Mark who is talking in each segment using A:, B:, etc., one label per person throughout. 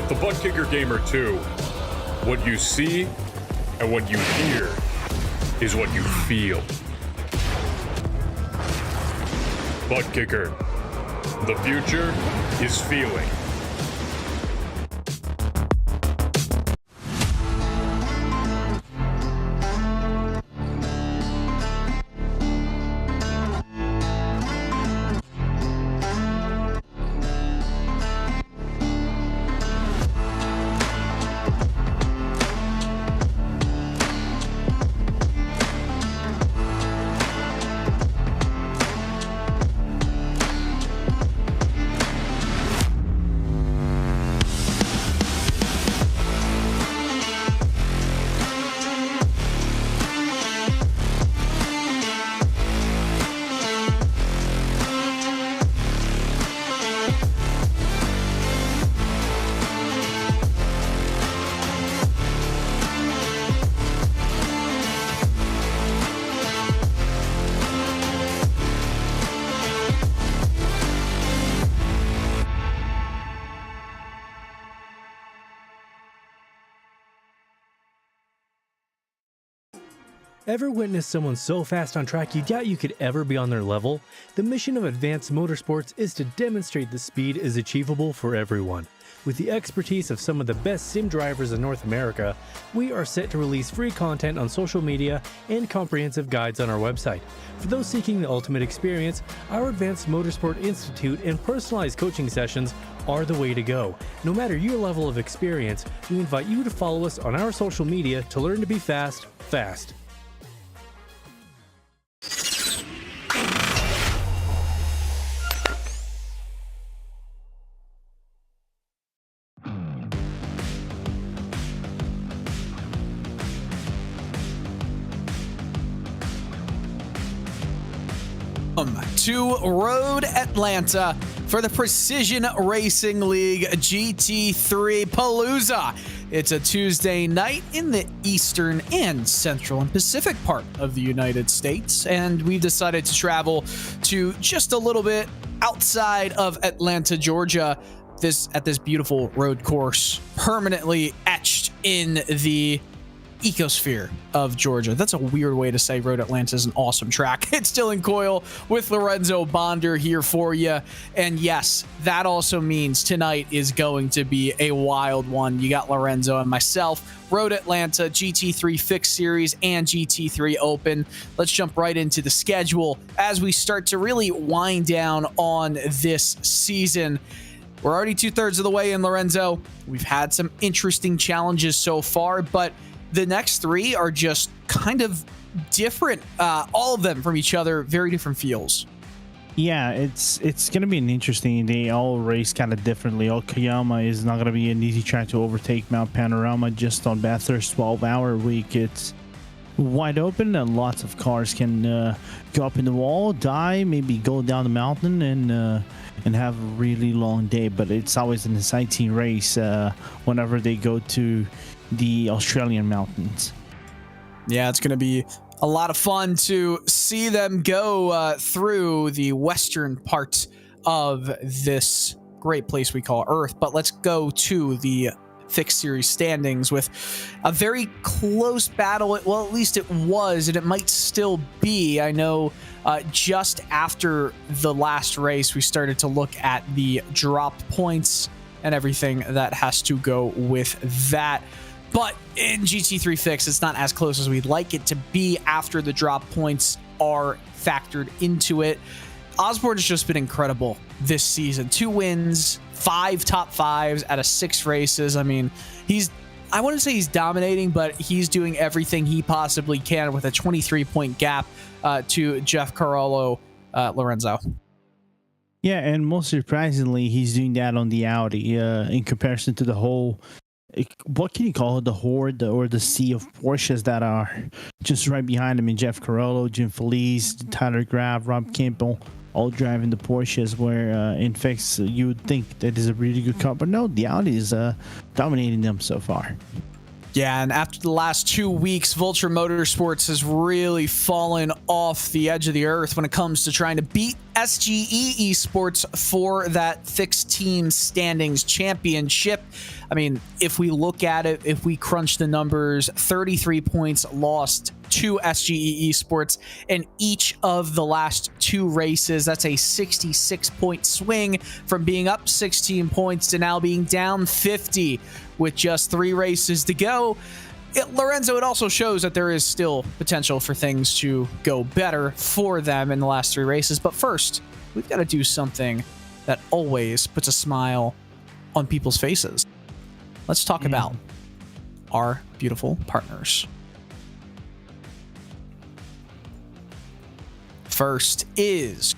A: With the Butt Kicker Gamer 2, what you see and what you hear is what you feel. Butt Kicker. The future is feeling.
B: Ever witnessed someone so fast on track you doubt you could ever be on their level? The mission of Advanced Motorsports is to demonstrate the speed is achievable for everyone. With the expertise of some of the best sim drivers in North America, we are set to release free content on social media and comprehensive guides on our website. For those seeking the ultimate experience, our Advanced Motorsport Institute and personalized coaching sessions are the way to go. No matter your level of experience, we invite you to follow us on our social media to learn to be fast.
C: To Road Atlanta for the Precision Racing League GT3 Palooza. It's a Tuesday night in the Eastern and Central and Pacific part of the United States, and we've decided to travel to just a little bit outside of Atlanta, Georgia, at this beautiful road course, permanently etched in the ecosphere of Georgia. That's a weird way to say Road Atlanta is an awesome track. It's Dylan Coyle with Lorenzo Bonder here for you. And yes, that also means tonight is going to be a wild one. You got Lorenzo and myself, Road Atlanta, GT3 Fixed Series, and GT3 Open. Let's jump right into the schedule as we start to really wind down on this season. We're already 2/3 of the way in, Lorenzo. We've had some interesting challenges so far, but the next three are just kind of different, all of them from each other, very different feels.
D: Yeah, it's going to be an interesting. They all race kind of differently. Okayama is not going to be an easy track to overtake Mount Panorama just on Bathurst 12-hour week. It's wide open and lots of cars can go up in the wall, die, maybe go down the mountain and have a really long day. But it's always an exciting race whenever they go to the Australian mountains.
C: Yeah, it's going to be a lot of fun to see them go through the western part of this great place we call Earth. But let's go to the Fixed Series standings with a very close battle. Well, at least it was, and it might still be. I know just after the last race, we started to look at the drop points and everything that has to go with that. But in GT3 Fix, it's not as close as we'd like it to be after the drop points are factored into it. Osborne has just been incredible this season. 2 wins, 5 top 5s out of 6 races. I mean, I wouldn't say he's dominating, but he's doing everything he possibly can with a 23-point gap to Jeff Carollo, Lorenzo.
D: Yeah, and most surprisingly, he's doing that on the Audi in comparison to the whole, what can you call it, the horde or the sea of Porsches that are just right behind him. And Jeff Carollo, Jim Felice, Tyler Graf, Rob Campbell, all driving the Porsches, where in fact you would think that is a really good car, but no, the Audi is dominating them so far.
C: Yeah, and after the last 2 weeks, Vulture Motorsports has really fallen off the edge of the earth when it comes to trying to beat SGE Esports for that fixed team standings championship. I mean, if we look at it, if we crunch the numbers, 33 points lost to SGE Esports in each of the last 2 races. That's a 66-point swing from being up 16 points to now being down 50 with just 3 races to go. Lorenzo, it also shows that there is still potential for things to go better for them in the last 3 races. But first, we've got to do something that always puts a smile on people's faces. Let's talk about our beautiful partners. First is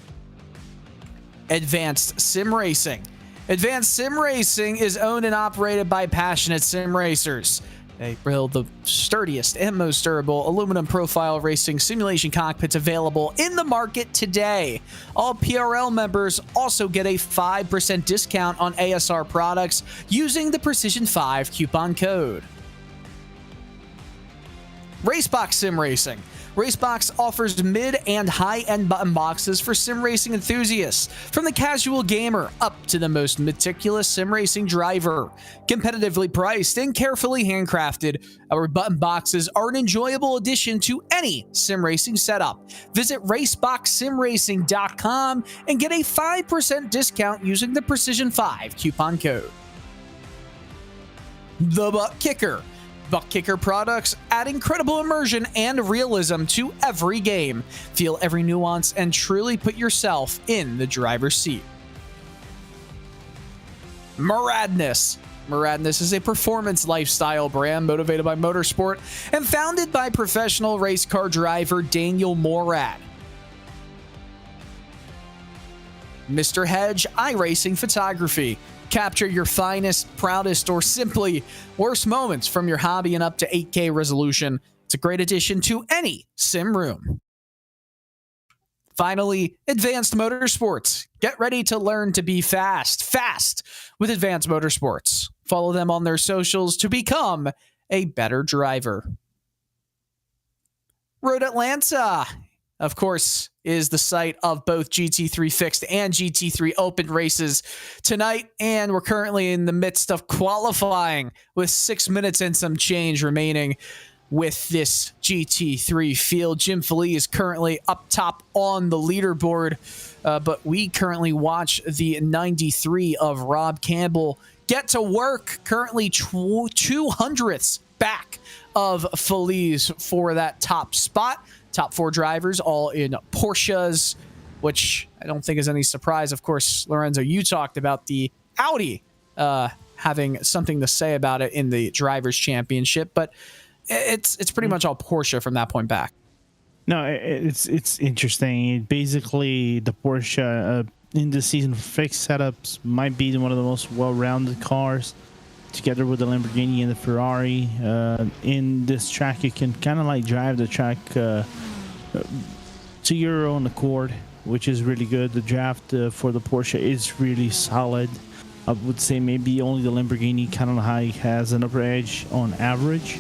C: Advanced Sim Racing. Advanced Sim Racing is owned and operated by passionate sim racers. They build the sturdiest and most durable aluminum profile racing simulation cockpits available in the market today. All PRL members also get a 5% discount on ASR products using the Precision5 coupon code. Racebox Sim Racing. Racebox offers mid and high-end button boxes for sim racing enthusiasts, from the casual gamer up to the most meticulous sim racing driver. Competitively priced and carefully handcrafted, our button boxes are an enjoyable addition to any sim racing setup. Visit raceboxsimracing.com and get a 5% discount using the Precision5 coupon code. The Butt Kicker. Butt Kicker products add incredible immersion and realism to every game. Feel every nuance and truly put yourself in the driver's seat. Muradness. Muradness is a performance lifestyle brand motivated by motorsport and founded by professional race car driver Daniel Morad. Mr. Hedge iRacing Photography. Capture your finest, proudest, or simply worst moments from your hobby in up to 8K resolution. It's a great addition to any sim room. Finally, Advanced Motorsports. Get ready to learn to be fast with Advanced Motorsports. Follow them on their socials to become a better driver. Road Atlanta, of course, is the site of both GT3 Fixed and GT3 Open races tonight, and we're currently in the midst of qualifying with 6 minutes and some change remaining with this GT3 field. Jim Flee is currently up top on the leaderboard, but we currently watch the 93 of Rob Campbell get to work, currently 200ths back of Feliz for that top spot. Top 4 drivers, all in Porsches, which I don't think is any surprise. Of course, Lorenzo, you talked about the Audi having something to say about it in the Drivers' Championship, but it's pretty much all Porsche from that point back.
D: No, it's interesting. Basically, the Porsche in the season fixed setups might be one of the most well-rounded cars, together with the Lamborghini and the Ferrari. In this track, you can kind of like drive the track to your own accord, which is really good. The draft for the Porsche is really solid. I would say maybe only the Lamborghini kind of has an upper edge on average,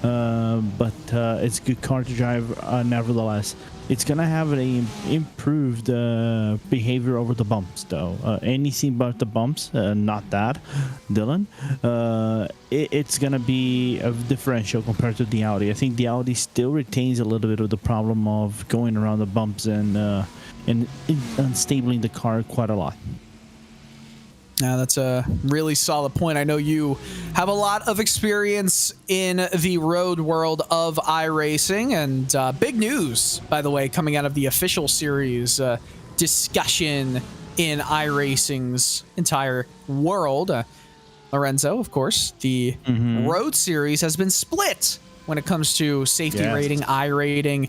D: but it's a good car to drive nevertheless. It's gonna have an improved behavior over the bumps, though. Anything but the bumps, not that, Dylan. It's gonna be a differential compared to the Audi. I think the Audi still retains a little bit of the problem of going around the bumps and unstabling the car quite a lot.
C: Now, that's a really solid point. I know you have a lot of experience in the road world of iRacing, and big news, by the way, coming out of the official series discussion in iRacing's entire world. Lorenzo, of course, the road series has been split when it comes to safety rating, iRating.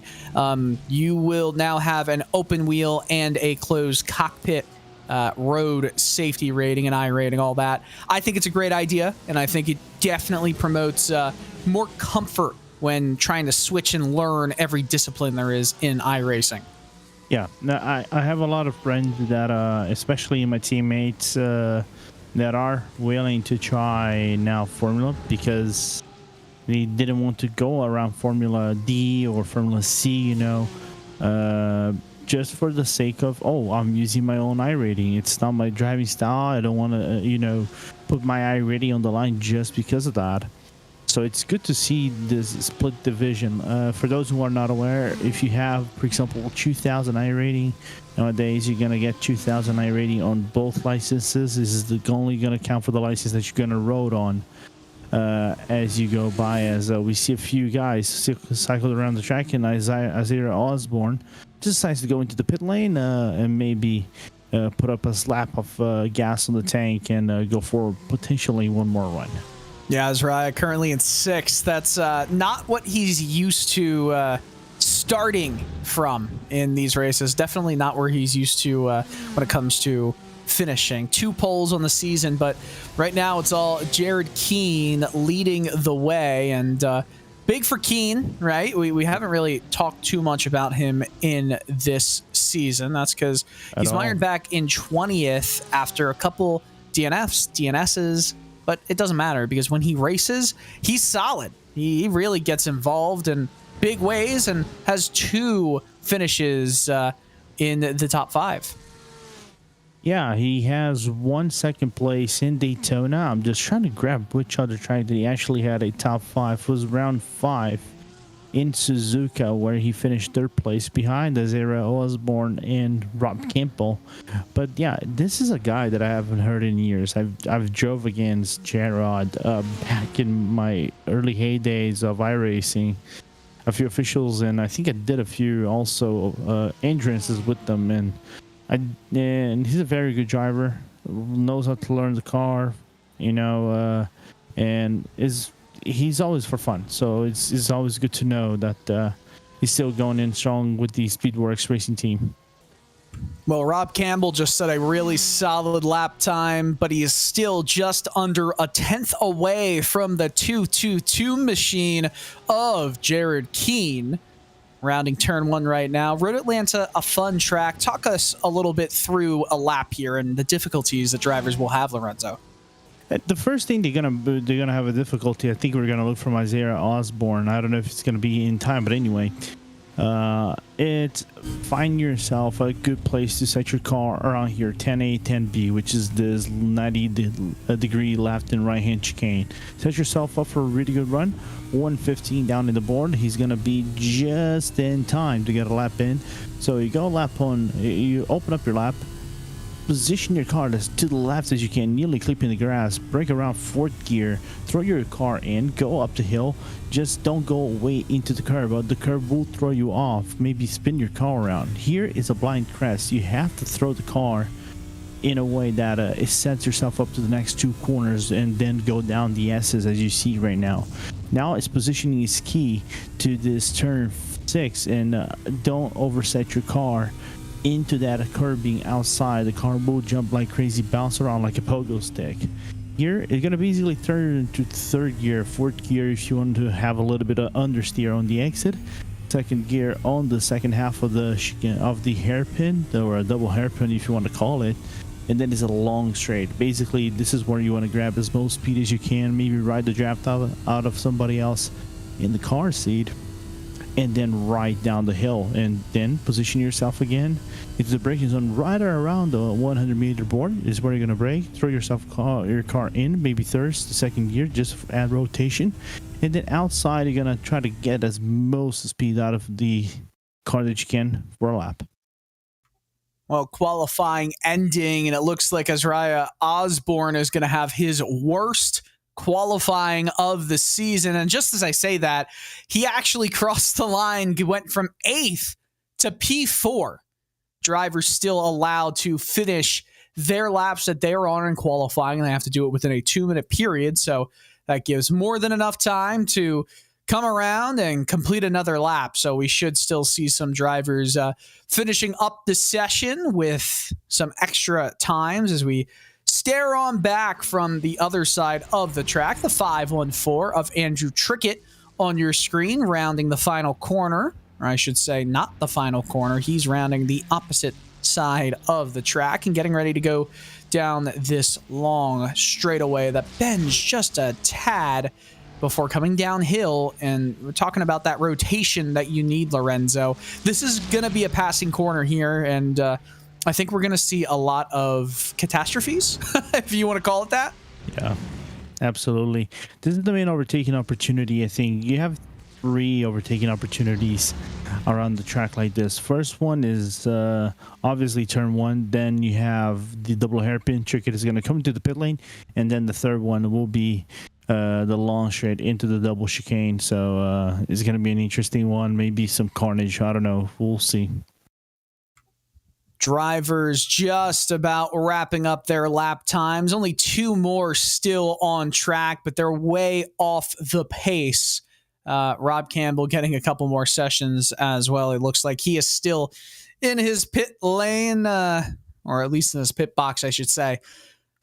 C: You will now have an open wheel and a closed cockpit road safety rating and iRating, all that. I think it's a great idea, and I think it definitely promotes more comfort when trying to switch and learn every discipline there is in iRacing.
D: Yeah, I have a lot of friends that, especially my teammates, that are willing to try now Formula, because They didn't want to go around Formula D or Formula C, you know, just for the sake of, oh, I'm using my own iRating. It's not my driving style. I don't want to, you know, put my iRating on the line just because of that. So it's good to see this split division. For those who are not aware, if you have, for example, 2000 iRating, nowadays you're going to get 2000 iRating on both licenses. This is only going to count for the license that you're going to road on as you go by. As we see a few guys cycle around the track, and Isaiah Osborne just decides to go into the pit lane and maybe put up a slap of gas on the tank and go for potentially one more run.
C: Yeah, Azariah currently in 6th. That's not what he's used to starting from in these races. Definitely not where he's used to when it comes to finishing. 2 poles on the season, but right now it's all Jared Keene leading the way, and big for Keene, right? We haven't really talked too much about him in this season. That's because he's mired back in 20th after a couple DNSs, but it doesn't matter because when he races, he's solid. He really gets involved in big ways and has 2 finishes in the top 5.
D: Yeah, he has 1 second place in Daytona. I'm just trying to grab which other track that he actually had a top 5. It was round 5 in Suzuka, where he finished 3rd place behind Azera Osborne and Rob Campbell. But yeah, this is a guy that I haven't heard in years. I've drove against Gerard back in my early heydays of iRacing. A few officials, and I think I did a few also entrances with them, and he's a very good driver, knows how to learn the car, you know, and he's always for fun. So it's always good to know that he's still going in strong with the Speedworks racing team.
C: Well, Rob Campbell just set a really solid lap time, but he is still just under a 10th away from the 222 machine of Jared Keene. Rounding turn 1 right now. Road Atlanta, a fun track. Talk us a little bit through a lap here and the difficulties that drivers will have, Lorenzo.
D: The first thing they're gonna have a difficulty. I think we're gonna look from Isaiah Osborne. I don't know if it's gonna be in time, but anyway, it's find yourself a good place to set your car around here, 10A, 10B, which is this 90-degree left and right hand chicane. Set yourself up for a really good run. 115 down in the board. He's gonna be just in time to get a lap in. So you go lap on. You open up your lap. Position your car as to the left as you can, nearly clipping the grass. Brake around 4th gear. Throw your car in. Go up the hill. Just don't go way into the curb. The curb will throw you off. Maybe spin your car around. Here is a blind crest. You have to throw the car in a way that it sets yourself up to the next 2 corners and then go down the S's as you see right now. Now its positioning is key to this turn 6, and don't overset your car into that curbing outside. The car will jump like crazy, bounce around like a pogo stick. Here it's going to be easily turned into 3rd gear, 4th gear if you want to have a little bit of understeer on the exit. 2nd gear on the second half of the hairpin, or a double hairpin if you want to call it. And then it's a long straight. Basically, this is where you want to grab as most speed as you can, maybe ride the draft out of somebody else in the car seat, and then ride down the hill, and then position yourself again into the braking zone right around the 100-meter board is where you're going to brake. Throw your car in, maybe 3rd to 2nd gear, just add rotation, and then outside you're going to try to get as most speed out of the car that you can for a lap.
C: Well, qualifying ending, and it looks like Azariah Osborne is going to have his worst qualifying of the season. And just as I say that, he actually crossed the line, went from 8th to P4. Drivers still allowed to finish their laps that they're on in qualifying, and they have to do it within a 2-minute period. So that gives more than enough time to come around and complete another lap. So we should still see some drivers finishing up the session with some extra times as we stare on back from the other side of the track. The 514 of Andrew Trickett on your screen, rounding the final corner, or I should say not the final corner. He's rounding the opposite side of the track and getting ready to go down this long straightaway that bends just a tad before coming downhill. And we're talking about that rotation that you need, Lorenzo. This is going to be a passing corner here, and I think we're going to see a lot of catastrophes, if you want to call it that.
D: Yeah, absolutely. This is the main overtaking opportunity. I think you have 3 overtaking opportunities around the track like this. First one is obviously turn 1. Then you have the double hairpin trick. It is going to come into the pit lane, and then the third one will be the long straight into the double chicane. So it's going to be an interesting one. Maybe some carnage. I don't know. We'll see.
C: Drivers just about wrapping up their lap times. Only 2 more still on track, but they're way off the pace. Rob Campbell getting a couple more sessions as well. It looks like he is still in his pit lane, or at least in his pit box, I should say.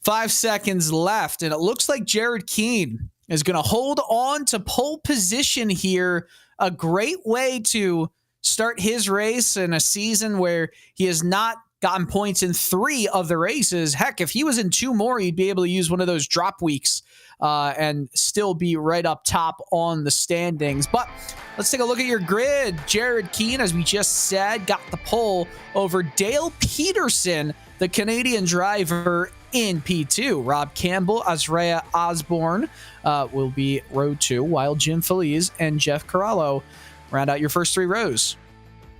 C: 5 seconds left, and it looks like Jared Keane is going to hold on to pole position here. A great way to start his race in a season where he has not gotten points in 3 of the races. Heck, if he was in 2 more, he'd be able to use one of those drop weeks and still be right up top on the standings. But let's take a look at your grid. Jared Keane, as we just said, got the pole over Dale Peterson, the Canadian driver, in P2. Rob Campbell, Azrea Osborne will be row 2, while Jim Feliz and Jeff Corallo round out your first 3 rows.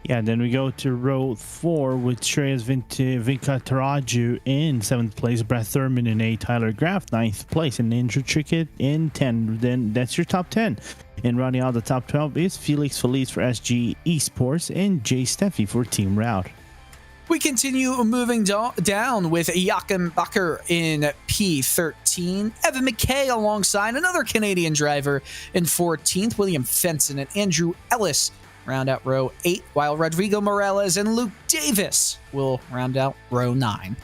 D: Yeah, then we go to row 4 with Shreyas Venkataraju in 7th place, Brad Thurman in 8th, Tyler Graff 9th place, and Andrew Trickett in 10th. Then that's your top 10. And rounding out the top 12 is Felix Feliz for SG Esports and Jay Steffi for Team Route.
C: We continue moving down with Joachim Bakker in P13. Evan McKay alongside another Canadian driver in 14th. William Fenson and Andrew Ellis round out row 8, while Rodrigo Morales and Luke Davis will round out row 9.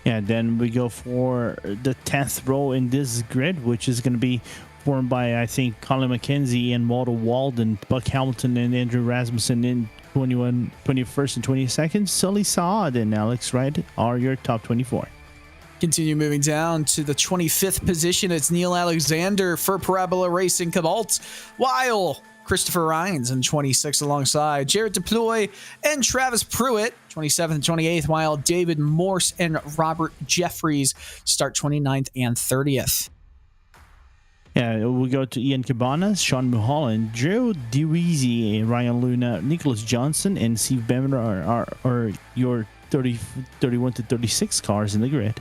D: Yeah, then we go for the 10th row in this grid, which is going to be formed by, I think, Colin McKenzie and Waldo Walden, Buck Hamilton and Andrew Rasmussen in 21st and 22nd. Sully Saad and Alex Wright are your top 24.
C: Continue moving down to the 25th position. It's Neil Alexander for Parabola Racing Cobalt, while Christopher Rhines in 26th alongside Jared Deploy and Travis Pruitt, 27th and 28th, while David Morse and Robert Jeffries start 29th and 30th.
D: Yeah, we go to Ian Cabanas, Sean Mulholland, Joe DeWeezy, Ryan Luna, Nicholas Johnson, and Steve Bemmer are your 31 to 36 cars in the grid.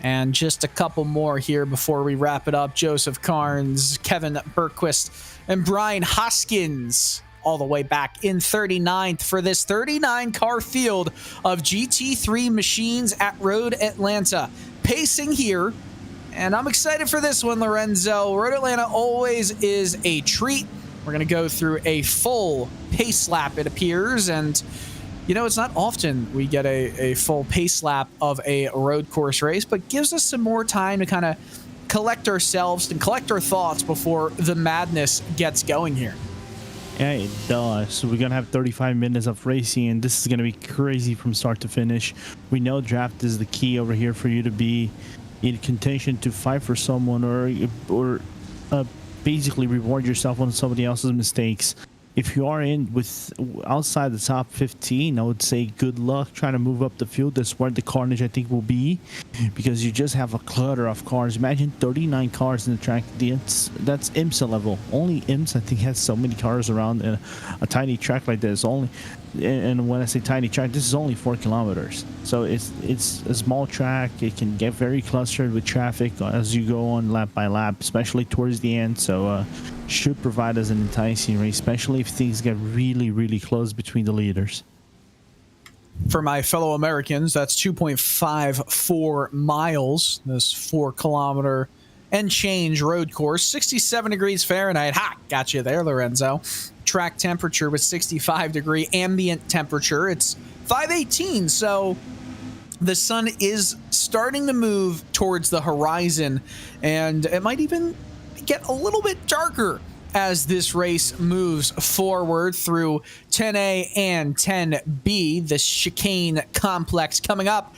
C: And just a couple more here before we wrap it up. Joseph Carnes, Kevin Berquist, and Brian Hoskins all the way back in 39th for this 39-car field of GT3 machines at Road Atlanta. Pacing here, and I'm excited for this one, Lorenzo. Road Atlanta always is a treat. We're going to go through a full pace lap, it appears, and you know, it's not often we get a full pace lap of a road course race, but gives us some more time to kind of collect ourselves and collect our thoughts before the madness gets going here.
D: Yeah, it does. So we're going to have 35 minutes of racing, and this is going to be crazy from start to finish. We know draft is the key over here for you to be in contention to fight for someone or basically reward yourself on somebody else's mistakes. If you are in with outside the top 15, I would say good luck trying to move up the field. That's where the carnage, I think, will be, because you just have a clutter of cars. Imagine 39 cars in the track. That's IMSA level. Only IMSA, I think, has so many cars around in a tiny track like this. And when I say tiny track, this is only 4 kilometers. So it's a small track. It can get very clustered with traffic as you go on lap by lap, especially towards the end. So should provide us an enticing race, especially if things get really, really close between the leaders.
C: For my fellow Americans, that's 2.54 miles, this 4-kilometer and change road course. 67 degrees Fahrenheit. Ha! Got you there, Lorenzo. Track temperature with 65-degree ambient temperature. It's 5:18, so the sun is starting to move towards the horizon, and it might even get a little bit darker as this race moves forward through 10A and 10B. This chicane complex coming up.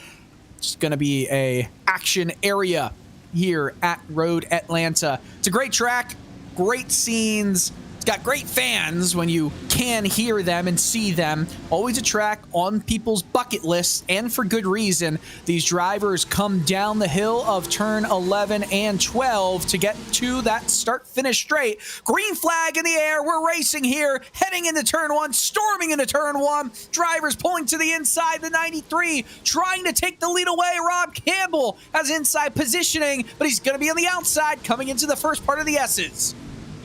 C: It's going to be a action area here at Road Atlanta. It's a great track, great scenes. It's got great fans when you can hear them and see them. Always a track on people's bucket lists, and for good reason. These drivers come down the hill of turn 11 and 12 to get to that start-finish straight. Green flag in the air. We're racing here, heading into turn 1, storming into turn 1. Drivers pulling to the inside. The 93 trying to take the lead away. Rob Campbell has inside positioning, but he's going to be on the outside coming into the first part of the S's.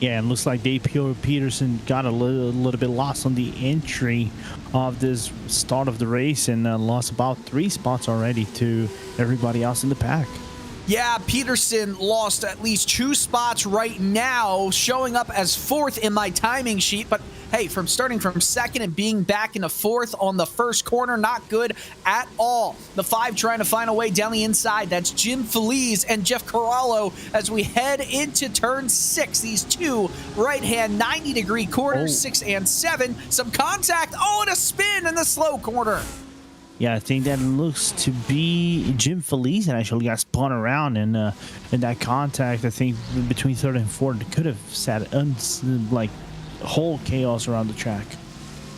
D: Yeah, it looks like Dave Peterson got a little bit lost on the entry of this start of the race and lost about 3 spots already to everybody else in the pack.
C: Yeah, Peterson lost at least 2 spots right now, showing up as 4th in my timing sheet. But hey, from starting from 2nd and being back into 4th on the first corner, not good at all. The 5 trying to find a way down the inside. That's Jim Feliz and Jeff Corallo as we head into turn 6. These 2 right-hand 90-degree corners, 6 and 7. Some contact. Oh, and a spin in the slow corner.
D: Yeah, I think that looks to be Jim Feliz and actually got spun around in that contact. I think between 3rd and 4th, it could have set like whole chaos around the track.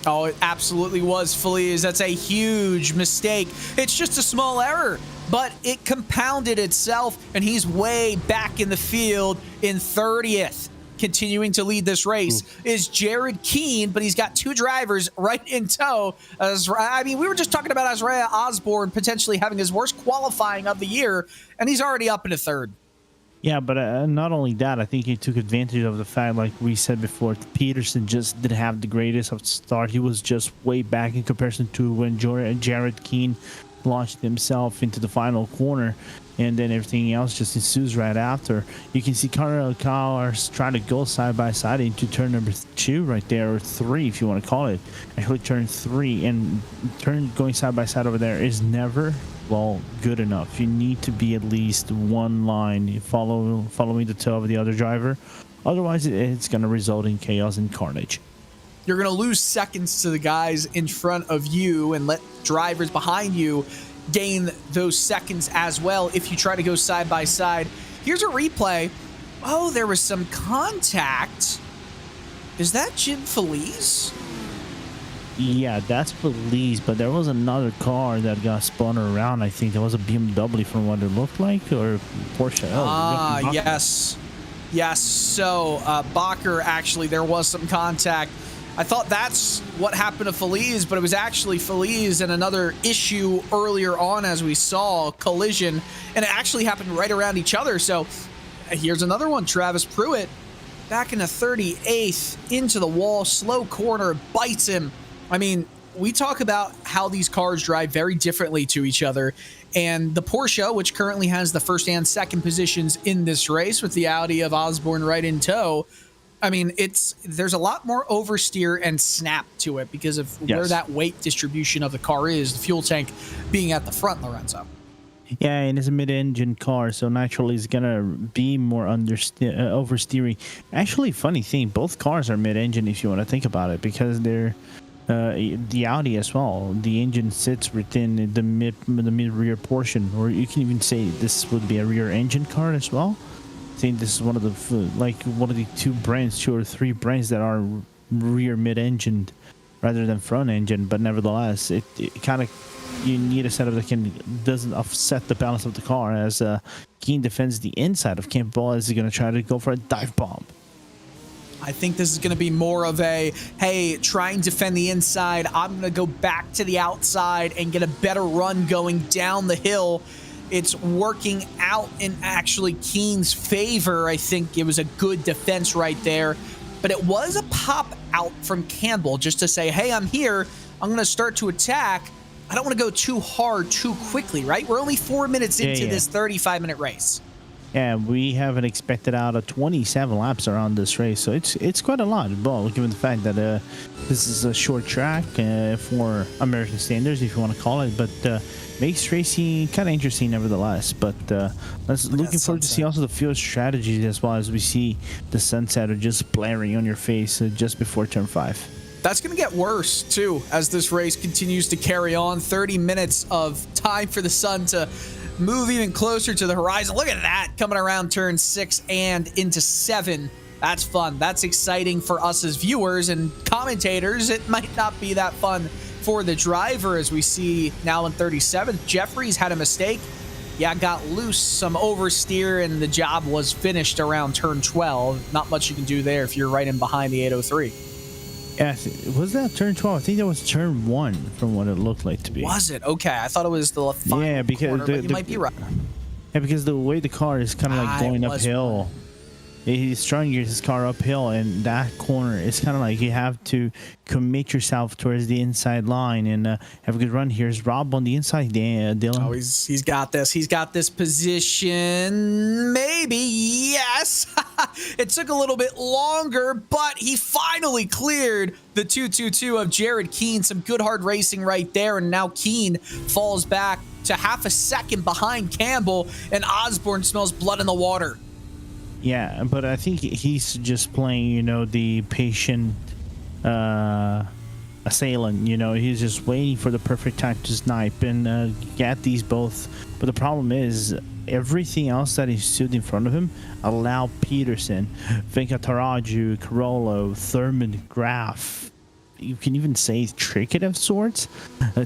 C: Oh, it absolutely was, Feliz. That's a huge mistake. It's just a small error, but it compounded itself, and he's way back in the field in 30th. Continuing to lead this race is Jared Keene, but he's got 2 drivers right in tow. I mean, we were just talking about Isaiah Osborne potentially having his worst qualifying of the year, and he's already up into 3rd.
D: Yeah, but not only that, I think he took advantage of the fact, like we said before, Peterson just didn't have the greatest of start. He was just way back in comparison to when Jared Keene launched himself into the final corner, and then everything else just ensues right after. You can see cars trying to go side by side into turn number 2 right there, or 3 if you want to call it. Actually, turn 3, and going side by side over there is never, well, good enough. You need to be at least one line following the toe of the other driver. Otherwise, it's going to result in chaos and carnage.
C: You're going to lose seconds to the guys in front of you and let drivers behind you gain those seconds as well if you try to go side by side. Here's a replay. Oh, there was some contact. Is that Jim Feliz?
D: Yeah, that's Feliz, but there was another car that got spun around. I think there was a BMW from what it looked like, or Porsche.
C: Yes. Yes, so Bacher, actually, there was some contact. I thought that's what happened to Feliz, but it was actually Feliz and another issue earlier on, as we saw, collision, and it actually happened right around each other. So here's another one. Travis Pruitt back in the 38th into the wall, slow corner, bites him. I mean, we talk about how these cars drive very differently to each other, and the Porsche, which currently has the 1st and 2nd positions in this race with the Audi of Osborne right in tow, I mean, there's a lot more oversteer and snap to it because of where that weight distribution of the car is, the fuel tank being at the front, Lorenzo.
D: Yeah, and it's a mid-engine car, so naturally it's going to be more oversteering. Actually, funny thing, both cars are mid-engine if you want to think about it, because they're the Audi as well. The engine sits within the mid-rear portion, or you can even say this would be a rear engine car as well. I think this is one of the 2 brands, 2 or 3 brands that are rear mid-engined rather than front engine. But nevertheless, it kind of, you need a setup that doesn't offset the balance of the car, as Keene defends the inside of Campbell as he's going to try to go for a dive bomb.
C: I think this is going to be more of a, hey, try and defend the inside. I'm going to go back to the outside and get a better run going down the hill. It's working out in actually Keene's favor. I think it was a good defense right there. But it was a pop out from Campbell just to say, hey, I'm here. I'm going to start to attack. I don't want to go too hard too quickly, right? We're only 4 minutes into this 35-minute race.
D: Yeah, we have an expected out of 27 laps around this race, so it's quite a lot. Well, given the fact that this is a short track for American standards, if you want to call it, but makes racing kind of interesting nevertheless. But looking forward to see also the field strategies, as well as we see the sunset just blaring on your face just before turn 5.
C: That's going to get worse, too, as this race continues to carry on. 30 minutes of time for the sun to move even closer to the horizon. Look at that, coming around turn 6 and into 7. That's fun. That's exciting for us as viewers and commentators. It might not be that fun for the driver, as we see now in 37th. Jeffries had a mistake. Yeah, got loose, some oversteer, and the job was finished around turn 12. Not much you can do there if you're right in behind the 803.
D: Yeah, was that turn 12? I think that was turn 1 from what it looked like to be.
C: Was it? Okay, I thought it was the final
D: Yeah, because
C: corner, but you might be right.
D: Yeah, because the way the car is kind of like going uphill. He's trying to get his car uphill, and that corner is kind of like you have to commit yourself towards the inside line and have a good run. Here's Rob on the inside. Dylan.
C: Oh, he's got this. He's got this position. Maybe, yes. It took a little bit longer, but he finally cleared the 222 of Jared Keane. Some good hard racing right there, and now Keane falls back to half a second behind Campbell, and Osborne smells blood in the water.
D: Yeah, but I think he's just playing, you know, the patient assailant. You know, he's just waiting for the perfect time to snipe and get these both. But the problem is, everything else that is stood in front of him allow Peterson, Venkataraju, Carollo, Thurman, Graf, you can even say Trickett of sorts,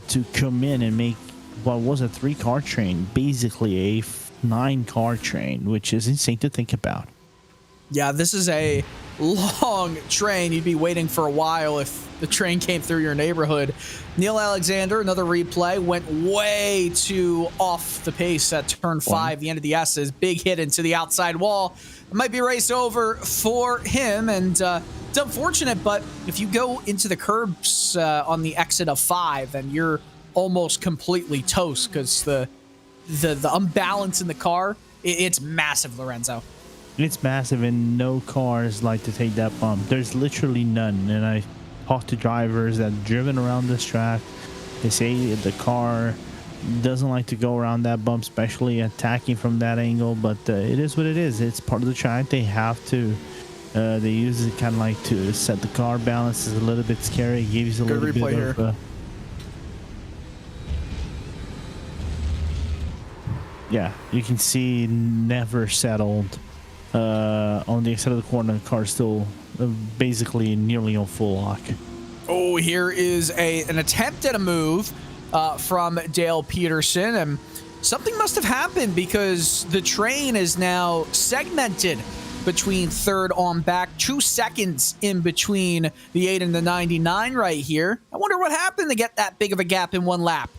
D: to come in and make what was a 3-car train basically a 9-car train, which is insane to think about.
C: Yeah, this is a long train. You'd be waiting for a while if the train came through your neighborhood. Neil Alexander, another replay, went way too off the pace at turn 5, the end of the S's. Big hit into the outside wall. It might be race over for him, and it's unfortunate, but if you go into the curbs on the exit of 5, then you're almost completely toast, because the unbalance in the car, it's massive, Lorenzo.
D: It's massive, and no cars like to take that bump. There's literally none. And I talked to drivers that have driven around this track. They say the car doesn't like to go around that bump, especially attacking from that angle. But it is what it is. It's part of the track. They have to. They use it kind of like to set the car balance. Is a little bit scary. It gives you a
C: Good
D: little
C: replay
D: bit
C: here.
D: of. Yeah, you can see never settled. On the exit of the corner, the car still basically nearly on full lock.
C: Oh, here is an attempt at a move from Dale Peterson, and something must have happened, because the train is now segmented between third on back. 2 seconds in between the 8 and the 99 right here. I wonder what happened to get that big of a gap in one lap.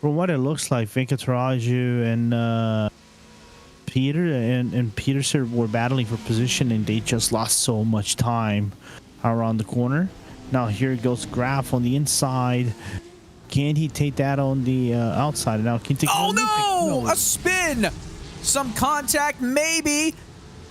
D: From what it looks like, Venkataraju and Peter and Peterson were battling for position, and they just lost so much time around the corner. Now here goes Graf on the inside. Can he take that on the outside? Now can he take?
C: Oh no! A spin! Some contact, maybe.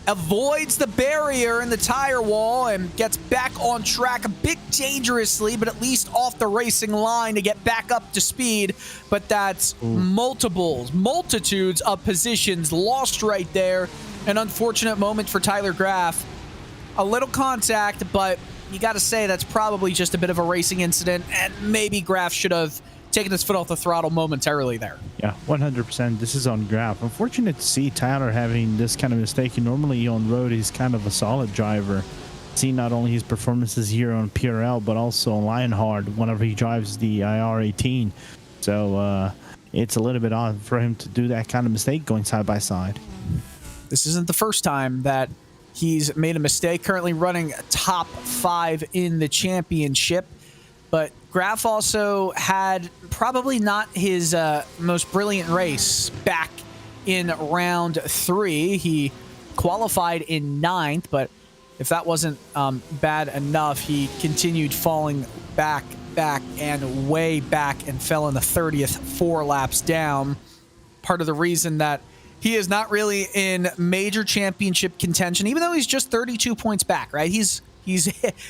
C: Avoids the barrier in the tire wall and gets back on track a bit dangerously, but at least off the racing line to get back up to speed. But that's multitudes of positions lost right there. An unfortunate moment for Tyler Graf. A little contact, but you got to say that's probably just a bit of a racing incident, and maybe Graf should have taken his foot off the throttle momentarily there.
D: Yeah, 100%. This is on Graf. Unfortunate to see Tyler having this kind of mistake. Normally on road, he's kind of a solid driver. See not only his performances here on PRL, but also on Lionheart whenever he drives the IR18. So it's a little bit odd for him to do that kind of mistake going side by side.
C: This isn't the first time that he's made a mistake. Currently running top 5 in the championship. But Graf also had probably not his most brilliant race back in round 3. He qualified in 9th, but if that wasn't bad enough, he continued falling back, and way back, and fell in the 30th 4 laps down. Part of the reason that he is not really in major championship contention, even though he's just 32 points back, right? He's you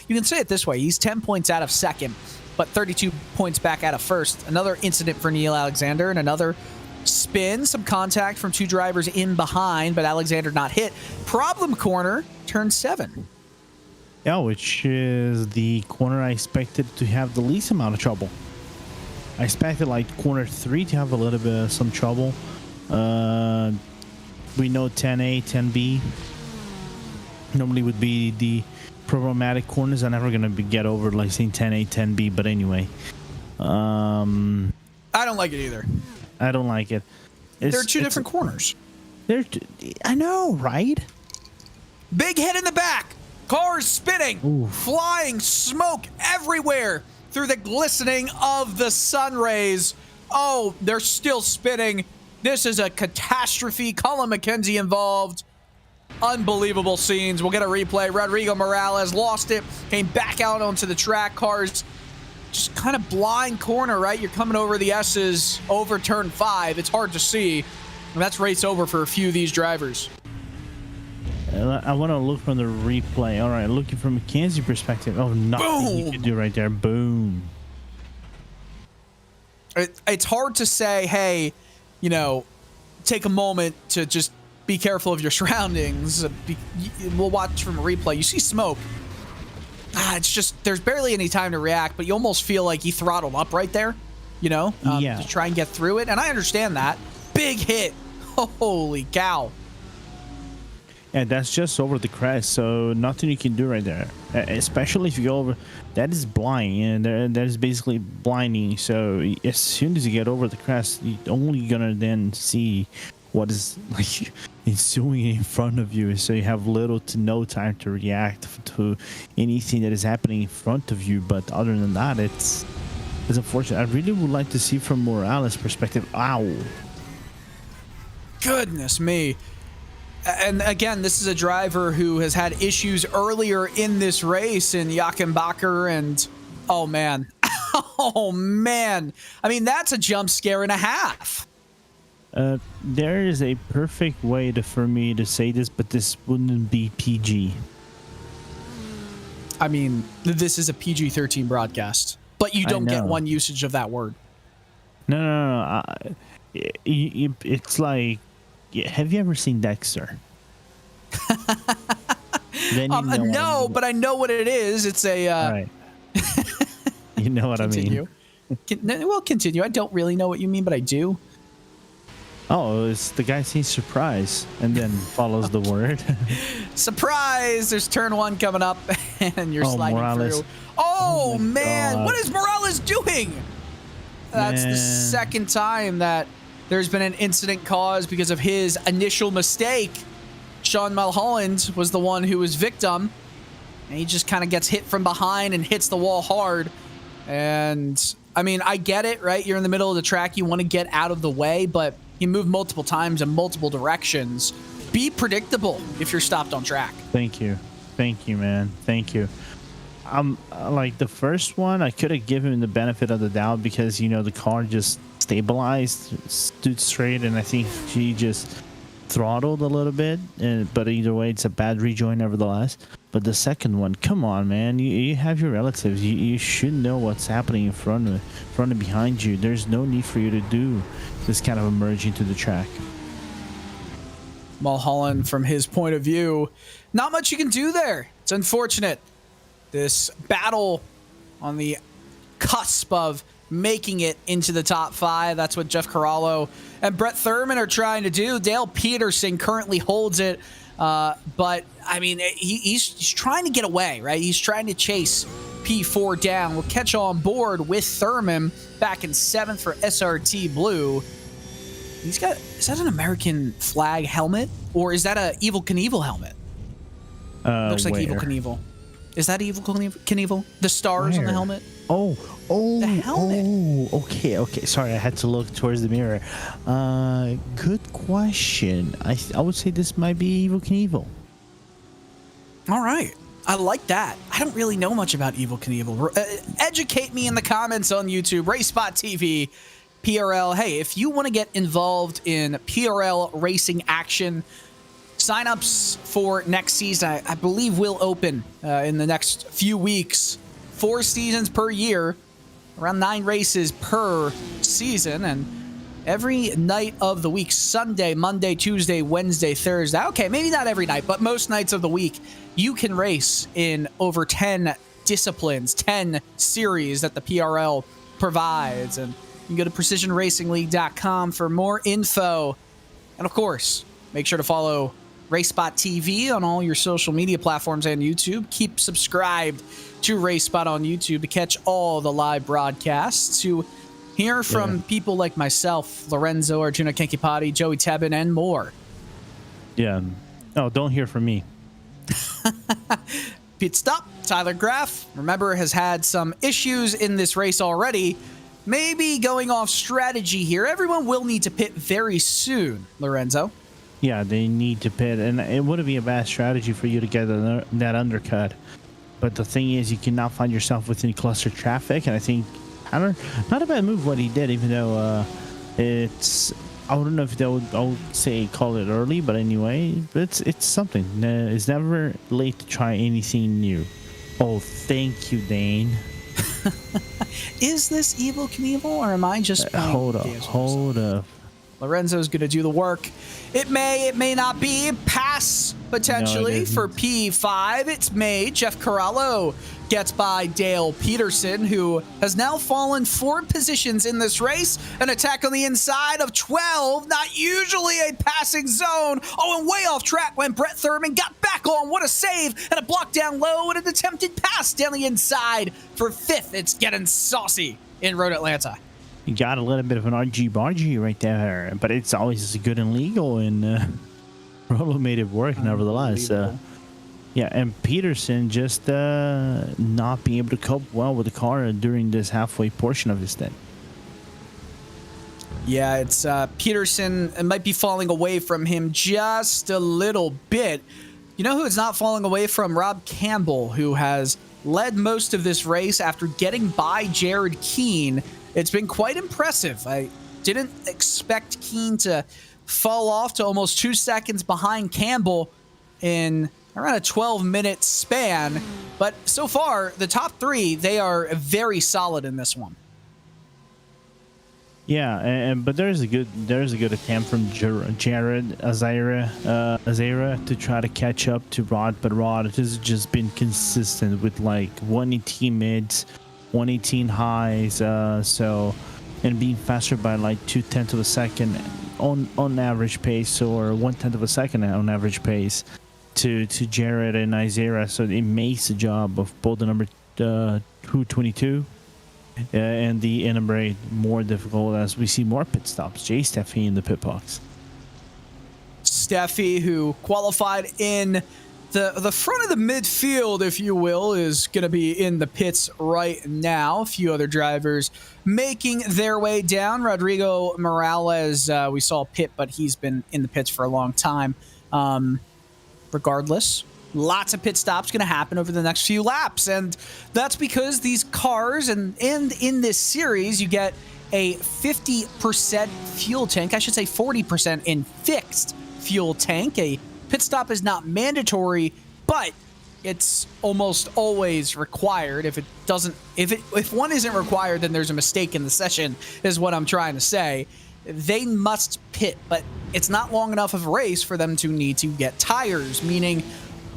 C: can say it this way, he's 10 points out of second, but 32 points back out of first. Another incident for Neil Alexander, and another spin, some contact from 2 drivers in behind, but Alexander not hit. Problem corner, turn 7.
D: Yeah, which is the corner I expected to have the least amount of trouble. I expected like corner 3 to have a little bit of some trouble. We know 10A, 10B normally would be the problematic corners. I'm never gonna get over like saying 10A, 10B, but anyway.
C: I don't like it either.
D: I don't like it.
C: They're two different corners.
D: I know, right?
C: Big hit in the back. Cars spinning.
D: Ooh.
C: Flying smoke everywhere through the glistening of the sun rays. Oh, they're still spinning. This is a catastrophe. Colin McKenzie involved. Unbelievable scenes. We'll get a replay. Rodrigo Morales lost it. Came back out onto the track. Cars just kind of blind corner, right? You're coming over the S's over turn 5. It's hard to see. And that's race over for a few of these drivers.
D: I want to look from the replay. All right, looking from McKenzie's perspective. Oh, nothing you can do right there. Boom.
C: It's hard to say, hey, you know, take a moment to just be careful of your surroundings. We'll watch from a replay. You see smoke. It's just, there's barely any time to react, but you almost feel like he throttled up right there, you know, to try and get through it. And I understand that. Big hit. Holy cow.
D: Yeah, that's just over the crest, so nothing you can do right there. Especially if you go over, that is blind, and that is basically blinding. So as soon as you get over the crest, you're only gonna then see what is like ensuing in front of you. So you have little to no time to react to anything that is happening in front of you. But other than that, it's unfortunate. I really would like to see from Morales' perspective. Ow!
C: Goodness me. And again, this is a driver who has had issues earlier in this race in Joachim Bacher, and oh man. Oh man. I mean, that's a jump scare and a half.
D: There is a perfect way for me to say this, but this wouldn't be PG.
C: I mean, this is a PG-13 broadcast, but you don't get one usage of that word.
D: No. It's like, have you ever seen Dexter? Then you know
C: no, but I know what it is. It's a.
D: All right. You know what
C: continue. I mean. Well, continue. I don't really know what you mean, but I do.
D: Oh, it's the guy saying surprise and then follows the word.
C: Surprise! There's turn 1 coming up, and you're sliding
D: Morales.
C: through. Oh man,
D: God.
C: what is Morales doing? That's the second time that there's been an incident caused because of his initial mistake. Sean Mulholland was the one who was victim, and he just kind of gets hit from behind and hits the wall hard. And I mean, I get it, right? You're in the middle of the track, you want to get out of the way, but he moved multiple times in multiple directions. Be predictable if you're stopped on track.
D: Thank you, man. Thank you. Like the first one, I could have given him the benefit of the doubt because, you know, the car just stabilized, stood straight, and I think she just throttled a little bit. But either way, it's a bad rejoin nevertheless. But the second one, come on, man. You have your relatives. You should know what's happening in front and behind you. There's no need for you to do this kind of emerge into the track.
C: Mulholland, from his point of view, not much you can do there. It's unfortunate. This battle on the cusp of making it into the top 5. That's what Jeff Corallo and Brett Thurman are trying to do. Dale Peterson currently holds it. But, I mean, he's trying to get away, right? He's trying to chase P4 down. We'll catch on board with Thurman back in 7th for SRT Blue. He's got, is that an American flag helmet? Or is that a Evel Knievel helmet? Looks like Evel Knievel. Is that Evel Knievel? The stars on the helmet?
D: Oh,
C: the helmet.
D: Oh, okay. Sorry, I had to look towards the mirror. Good question. I would say this might be Evel Knievel.
C: All right. I like that. I don't really know much about Evel Knievel. Educate me in the comments on YouTube. RaceSpotTV, PRL. Hey, if you want to get involved in PRL racing action, signups for next season, I believe, will open in the next few weeks. 4 seasons per year, around 9 races per season, and every night of the week, Sunday, Monday, Tuesday, Wednesday, Thursday. Okay, maybe not every night, but most nights of the week, you can race in over 10 disciplines, 10 series that the PRL provides. And you can go to precisionracingleague.com for more info And of course, make sure to follow RaceSpotTV on all your social media platforms and YouTube. Keep subscribed to RaceSpot on YouTube to catch all the live broadcasts, to hear from people like myself, Lorenzo, Arjuna Kenkipati, Joey Tebben, and more.
D: Yeah. Oh, don't hear from me.
C: Pit stop, Tyler Graff, remember, has had some issues in this race already. Maybe going off strategy here. Everyone will need to pit very soon, Lorenzo.
D: Yeah, they need to pit, and it wouldn't be a bad strategy for you to get that undercut. But the thing is, you cannot find yourself within cluster traffic, and I think, not a bad move what he did, even though I don't know if I would say call it early, but anyway, it's something. It's never late to try anything new. Oh, thank you, Dane.
C: Is this Evel Knievel, or am I just
D: hold up.
C: Lorenzo's gonna do the work. It may not be. Pass potentially for P5. It's made. Jeff Corallo gets by Dale Peterson, who has now fallen 4 positions in this race. An attack on the inside of 12. Not usually a passing zone. Oh, and way off track when Brett Thurman got back on. What a save. And a block down low and an attempted pass down the inside for 5th. It's getting saucy in Road Atlanta.
D: You got a little bit of an RG-bargy right there, but it's always good and legal, and Rolo made it work nevertheless. Yeah, and Peterson just not being able to cope well with the car during this halfway portion of his stint.
C: Yeah, it's Peterson. It might be falling away from him just a little bit. You know who is not falling away from? Rob Campbell, who has led most of this race after getting by Jared Keane. It's been quite impressive. I didn't expect Keane to fall off to almost 2 seconds behind Campbell in around a 12-minute span. But so far, the top 3, they are very solid in this one.
D: Yeah, but there's a good attempt from Jared Azera to try to catch up to Rod, but Rod has just been consistent with like 118 mids, 118 highs, and being faster by like 0.2 of a second on average pace, or 1/10 of a second on average pace to Jared and Isaiah. So it makes the job of both the number 222 and the number 8 more difficult as we see more pit stops. Jay Steffi in the pit box.
C: Steffi, who qualified in the front of the midfield, if you will, is going to be in the pits right now. A few other drivers making their way down. Rodrigo Morales, we saw pit, but he's been in the pits for a long time. Regardless, lots of pit stops going to happen over the next few laps, and that's because these cars and in this series, you get a 50% fuel tank. I should say 40% in fixed fuel tank. A pit stop is not mandatory, but it's almost always required. If one isn't required, then there's a mistake in the session, is what I'm trying to say. They must pit, but it's not long enough of a race for them to need to get tires, meaning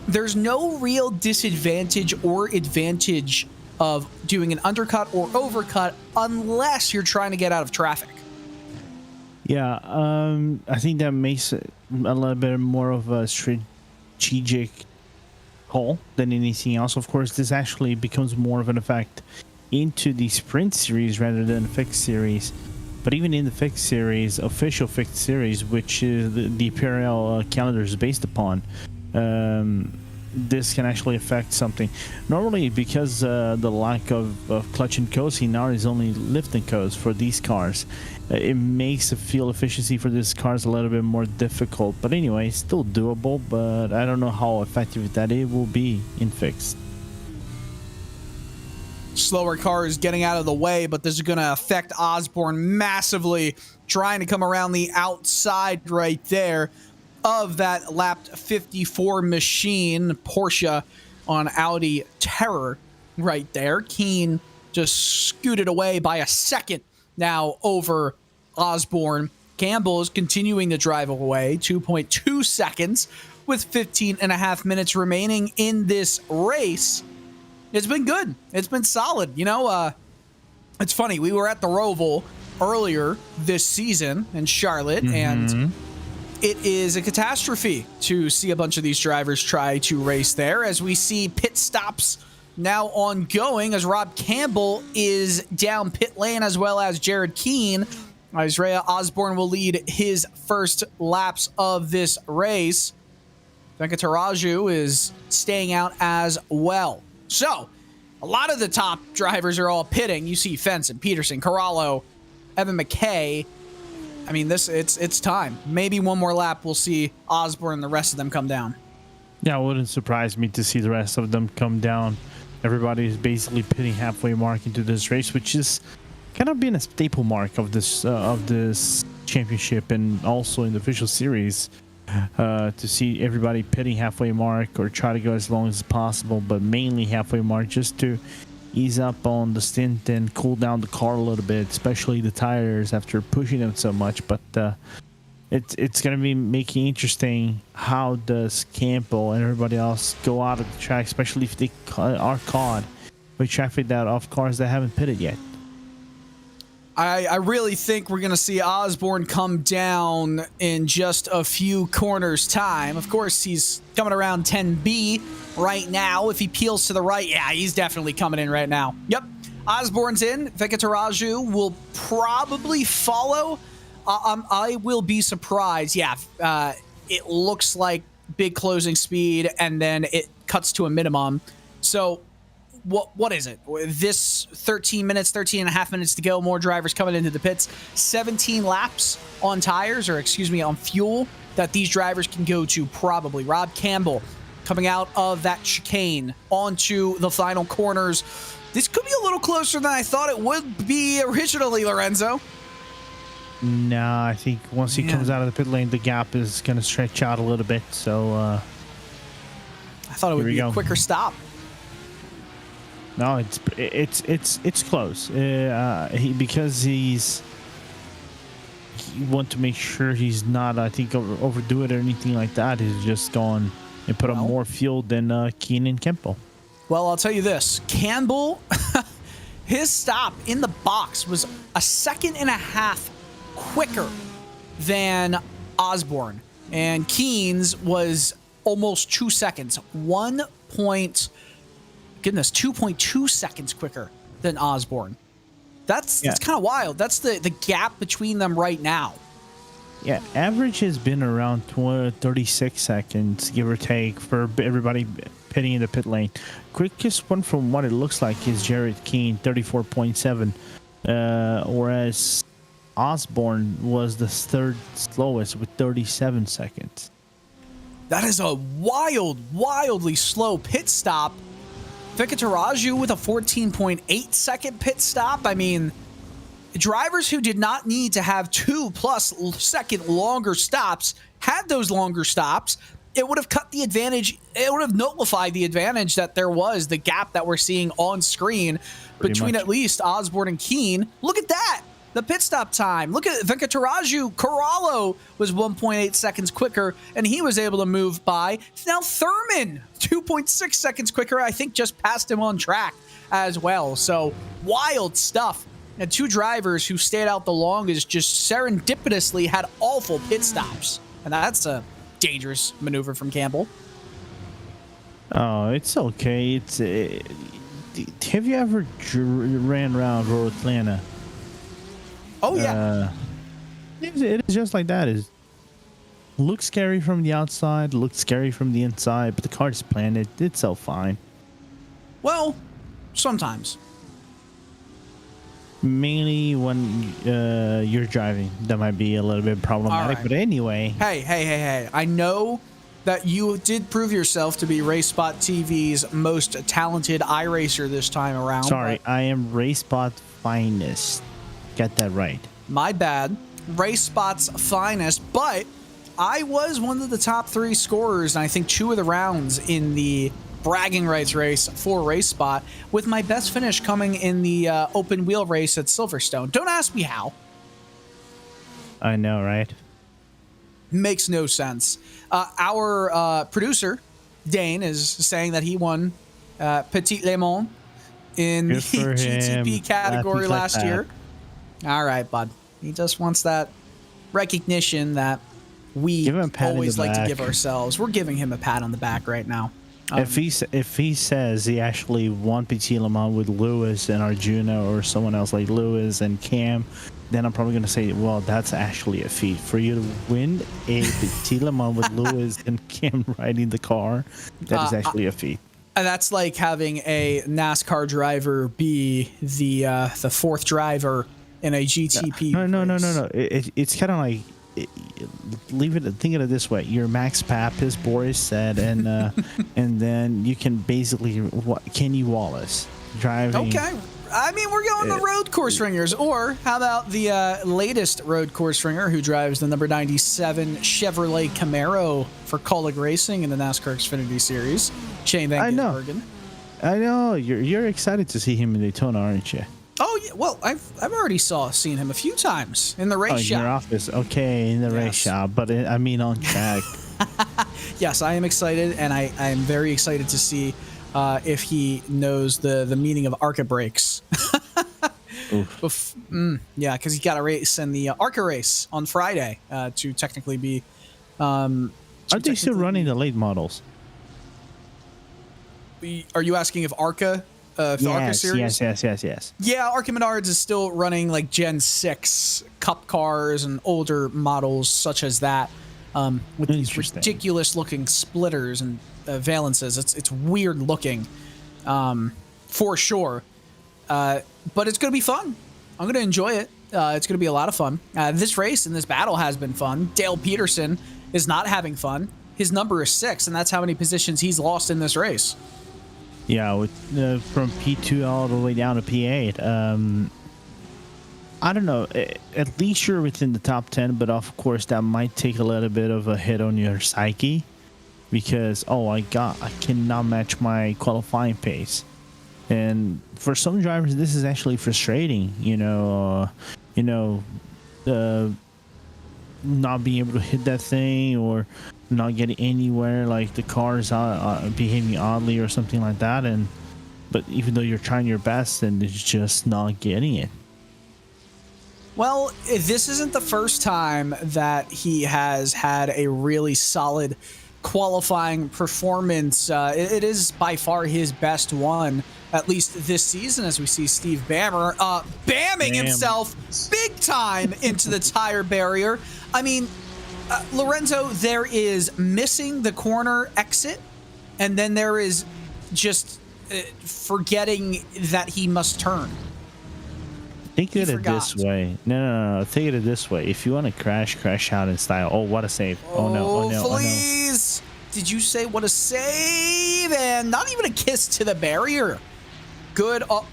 C: there's no real disadvantage or advantage of doing an undercut or overcut unless you're trying to get out of traffic.
D: Yeah, I think that makes it a little bit more of a strategic call than anything else. Of course, this actually becomes more of an effect into the sprint series rather than the fixed series. But even in the fixed series, official fixed series, which is the PRL calendar is based upon, this can actually affect something. Normally, because the lack of clutch and coasting now is only lift and coast for these cars, it makes the fuel efficiency for these cars a little bit more difficult. But anyway, it's still doable, but I don't know how effective that it will be in fixed.
C: Slower cars getting out of the way, but this is going to affect Osborne massively, trying to come around the outside right there of that lapped 54 machine Porsche on Audi Terror right there. Keane just scooted away by a second now over Osborne. Campbell is continuing to drive away, 2.2 seconds with 15 and a half minutes remaining in this race. It's been good. It's been solid. You know, it's funny. We were at the Roval earlier this season in Charlotte, and it is a catastrophe to see a bunch of these drivers try to race there, as we see pit stops now ongoing as Rob Campbell is down pit lane, as well as Jared Keane. Isaiah Osborne will lead his first laps of this race. Venkataraju is staying out as well. So, a lot of the top drivers are all pitting. You see Fenton, Peterson, Corallo, Evan McKay. I mean, it's time. Maybe one more lap, we'll see Osborne and the rest of them come down.
D: Yeah, it wouldn't surprise me to see the rest of them come down. Everybody is basically pitting halfway mark into this race, which is kind of been a staple mark of this championship and also in the official series. To see everybody pitting halfway mark or try to go as long as possible, but mainly halfway mark, just to ease up on the stint and cool down the car a little bit, especially the tires after pushing them so much. But it's going to be making interesting how does Campbell and everybody else go out of the track, especially if they are caught with traffic that off cars that haven't pitted yet.
C: I really think we're going to see Osborne come down in just a few corners time. Of course, he's coming around 10B right now. If he peels to the right, yeah, he's definitely coming in right now. Yep, Osborne's in. Venkataraju will probably follow. I will be surprised. Yeah, it looks like big closing speed, and then it cuts to a minimum. So what is it? This 13 and a half minutes to go. More drivers coming into the pits. 17 laps on tires, or excuse me, on fuel that these drivers can go to probably. Rob Campbell coming out of that chicane onto the final corners. This could be a little closer than I thought it would be originally, Lorenzo.
D: No, I think once he comes out of the pit lane, the gap is going to stretch out a little bit. So
C: I thought it would be a quicker stop.
D: No, it's close. Because he want to make sure he's not, I think, overdo it or anything like that. He's just gone and put on more fuel than Keane and Campbell.
C: Well, I'll tell you this. Campbell, his stop in the box was a second and a half quicker than Osborne. And Keane's was almost 2 seconds. 2.2 seconds quicker than Osborne. That's kind of wild. That's the gap between them right now.
D: Yeah, average has been around 36 seconds, give or take, for everybody pitting in the pit lane. Quickest one from what it looks like is Jared Keane, 34.7, whereas Osborne was the third slowest with 37 seconds.
C: That is a wildly slow pit stop. Venkataraju with a 14.8 second pit stop. I mean, drivers who did not need to have 2+ second longer stops had those longer stops. It would have cut the advantage. It would have nullified the advantage that there was, the gap that we're seeing on screen between at least Osborne and Keane. Look at that. The pit stop time. Look at Venkataraju. Corallo was 1.8 seconds quicker, and he was able to move by. Now Thurman, 2.6 seconds quicker, I think just passed him on track as well. So wild stuff. And two drivers who stayed out the longest just serendipitously had awful pit stops. And that's a dangerous maneuver from Campbell.
D: Oh, it's okay. Have you ever ran around Road Atlanta?
C: Oh, yeah.
D: It is just like that. It looks scary from the outside, looks scary from the inside, but the car is planned. It's so fine.
C: Well, sometimes.
D: Mainly when you're driving, that might be a little bit problematic. Right. But anyway.
C: Hey. I know that you did prove yourself to be RaceSpotTV's most talented iRacer this time around.
D: Sorry, I am RaceSpot finest. Get that right.
C: My bad. RaceSpot's finest, but I was one of the top 3 scorers, and I think 2 of the rounds in the bragging rights race for RaceSpot, with my best finish coming in the open wheel race at Silverstone. Don't ask me how.
D: I know, right?
C: Makes no sense. Our producer, Dane, is saying that he won Petit Le Mans in the GTP category last year. All right, bud. He just wants that recognition that we
D: Give him a pat in
C: always
D: the
C: like to
D: back.
C: give ourselves. We're giving him a pat on the back right now.
D: If he says he actually won PT Le Mans with Lewis and Arjuna or someone else like Lewis and Cam, then I'm probably gonna say, well, that's actually a feat for you to win a PT Le Mans with Lewis and Cam riding the car. That is actually a feat.
C: And that's like having a NASCAR driver be the fourth driver in a GTP.
D: No. It's kind of like, think of it this way: you're Max Papis, Boris said, and and then you can basically Kenny Wallace driving.
C: Okay, I mean we're going the road course ringers, or how about the latest road course ringer who drives the number 97 Chevrolet Camaro for Colleague Racing in the NASCAR Xfinity Series, Shane Van Gisbergen.
D: I know you're excited to see him in Daytona, aren't you?
C: Oh yeah, well I've already seen him a few times in the race shop.
D: In your office, okay, in the race shop, but I mean on track.
C: Yes, I am excited, and I am very excited to see if he knows the meaning of ARCA brakes. Yeah, because he got a race in the ARCA race on Friday to technically be.
D: Are they still running the late models?
C: Are you asking if ARCA? The ARCA series?
D: Yes.
C: Yeah, ARCA Menards is still running like Gen 6 Cup cars and older models such as that with these ridiculous looking splitters and valences. It's weird looking for sure. But it's going to be fun. I'm going to enjoy it. It's going to be a lot of fun. This race and this battle has been fun. Dale Peterson is not having fun. His number is 6, and that's how many positions he's lost in this race.
D: Yeah, with from P2 all the way down to P8. I don't know. At least you're within the top 10, but of course that might take a little bit of a hit on your psyche because I cannot match my qualifying pace. And for some drivers, this is actually frustrating. Not being able to hit that thing or not getting anywhere, like the car's behaving oddly or something like that, but even though you're trying your best and it's just not getting it.
C: Well, this isn't the first time that he has had a really solid qualifying performance. It is by far his best one, at least this season, as we see Steve Bammer bamming himself big time into the tire barrier. I mean, Lorenzo, there is missing the corner exit, and then there is just forgetting that he must turn.
D: Think of it this way. No. Think of it this way. If you want to crash out in style. Oh, what a save. Oh no.
C: Please. Did you say what a save? And not even a kiss to the barrier. Good. Oh,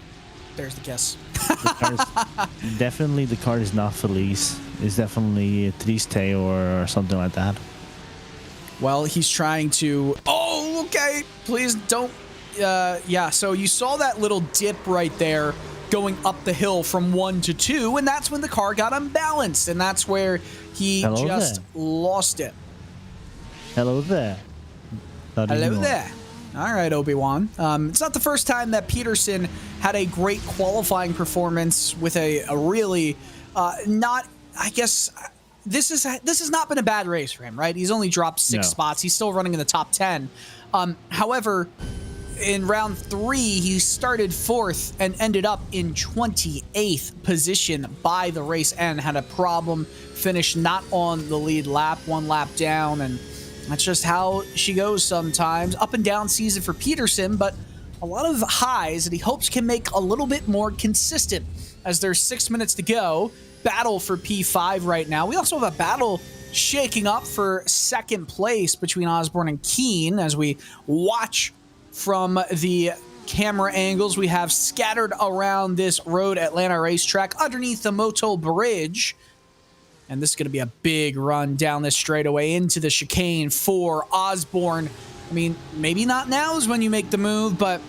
C: there's the kiss.
D: Definitely the car is not Felice. It's definitely Triste or something like that.
C: Well, he's trying to... Oh, okay. Please don't... yeah, so you saw that little dip right there going up the hill from 1 to 2, and that's when the car got unbalanced, and that's where he lost it.
D: Hello there.
C: Hello there. All right, Obi-Wan. It's not the first time that Peterson had a great qualifying performance with a really not... I guess this has not been a bad race for him, right? He's only dropped 6 spots. He's still running in the top 10. However, in round 3, he started 4th and ended up in 28th position by the race end. Had a problem, finished not on the lead lap, 1 lap down, and that's just how she goes sometimes. Up and down season for Peterson, but a lot of highs that he hopes can make a little bit more consistent as there's 6 minutes to go. Battle for P5 right now. We also have a battle shaking up for 2nd place between Osborne and Keene as we watch from the camera angles we have scattered around this road Atlanta racetrack underneath the Moto Bridge. And this is going to be a big run down this straightaway into the chicane for Osborne. I mean, maybe not now is when you make the move, but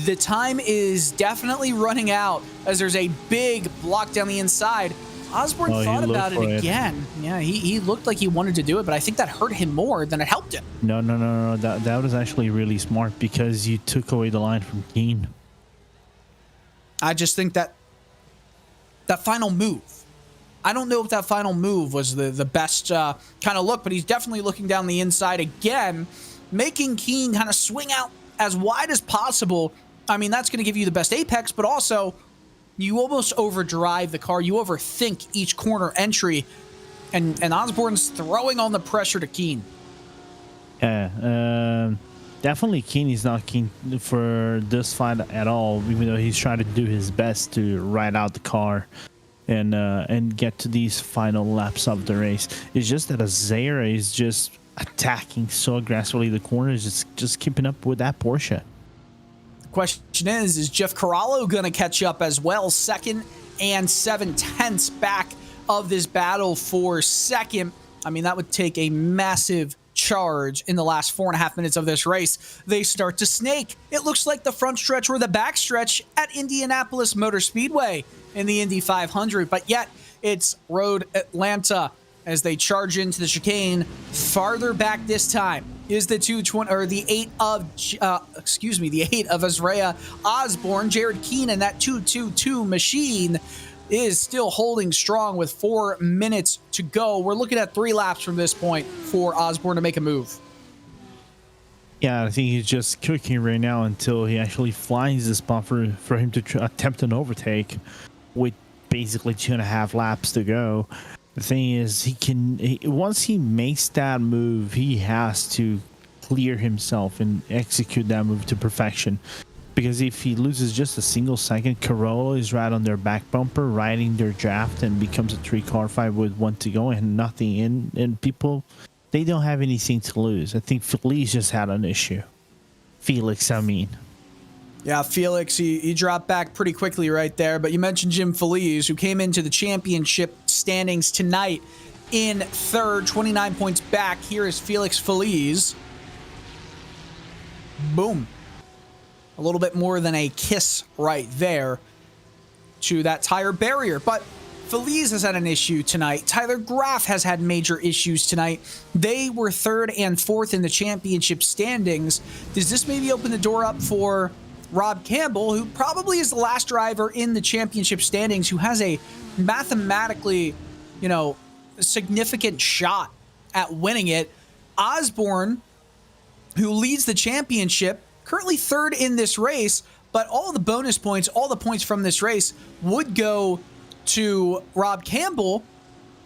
C: the time is definitely running out as there's a big block down the inside. Osborne thought about it again. Yeah, he looked like he wanted to do it, but I think that hurt him more than it helped him.
D: No. That was actually really smart because you took away the line from Keene.
C: I just think that final move I don't know if that final move was the best kind of look, but he's definitely looking down the inside again, making Keen kind of swing out as wide as possible. I mean, that's going to give you the best apex, but also you almost overdrive the car. You overthink each corner entry, and Osborne's throwing on the pressure to Keen.
D: Yeah, definitely Keen is not keen for this fight at all, even though he's trying to do his best to ride out the car and get to these final laps of the race. It's just that Azera is just attacking so aggressively the corners, just keeping up with that Porsche.
C: The question is Jeff Corallo going to catch up as well? 2nd and 7/10 back of this battle for second. I mean, that would take a massive charge in the last 4.5 minutes of this race. They start to snake. It looks like the front stretch or the back stretch at Indianapolis Motor Speedway in the Indy 500, but yet it's Road Atlanta as they charge into the chicane. Farther back this time is the 220 or the 8 of the 8 of Azrea Osborne. Jared Keenan, that 222 machine, is still holding strong with 4 minutes to go. We're looking at 3 laps from this point for Osborne to make a move.
D: Yeah, I think he's just cooking right now until he actually finds the spot for him to attempt an overtake with basically 2.5 laps to go. The thing is, once he makes that move, he has to clear himself and execute that move to perfection. Because if he loses just a single second, Corolla is right on their back bumper, riding their draft, and becomes a 3-car fight with 1 to go and nothing in. And people, they don't have anything to lose. I think Felice just had an issue. Felix, I mean.
C: Yeah, Felix, he dropped back pretty quickly right there. But you mentioned Jim Felice, who came into the championship standings tonight in 3rd, 29 points back. Here is Felix Felice. Boom. A little bit more than a kiss right there to that tire barrier. But Felice has had an issue tonight. Tyler Graff has had major issues tonight. They were 3rd and 4th in the championship standings. Does this maybe open the door up for Rob Campbell, who probably is the last driver in the championship standings who has a mathematically, significant shot at winning it? Osborne, who leads the championship, currently 3rd in this race, but all the bonus points, all the points from this race would go to Rob Campbell,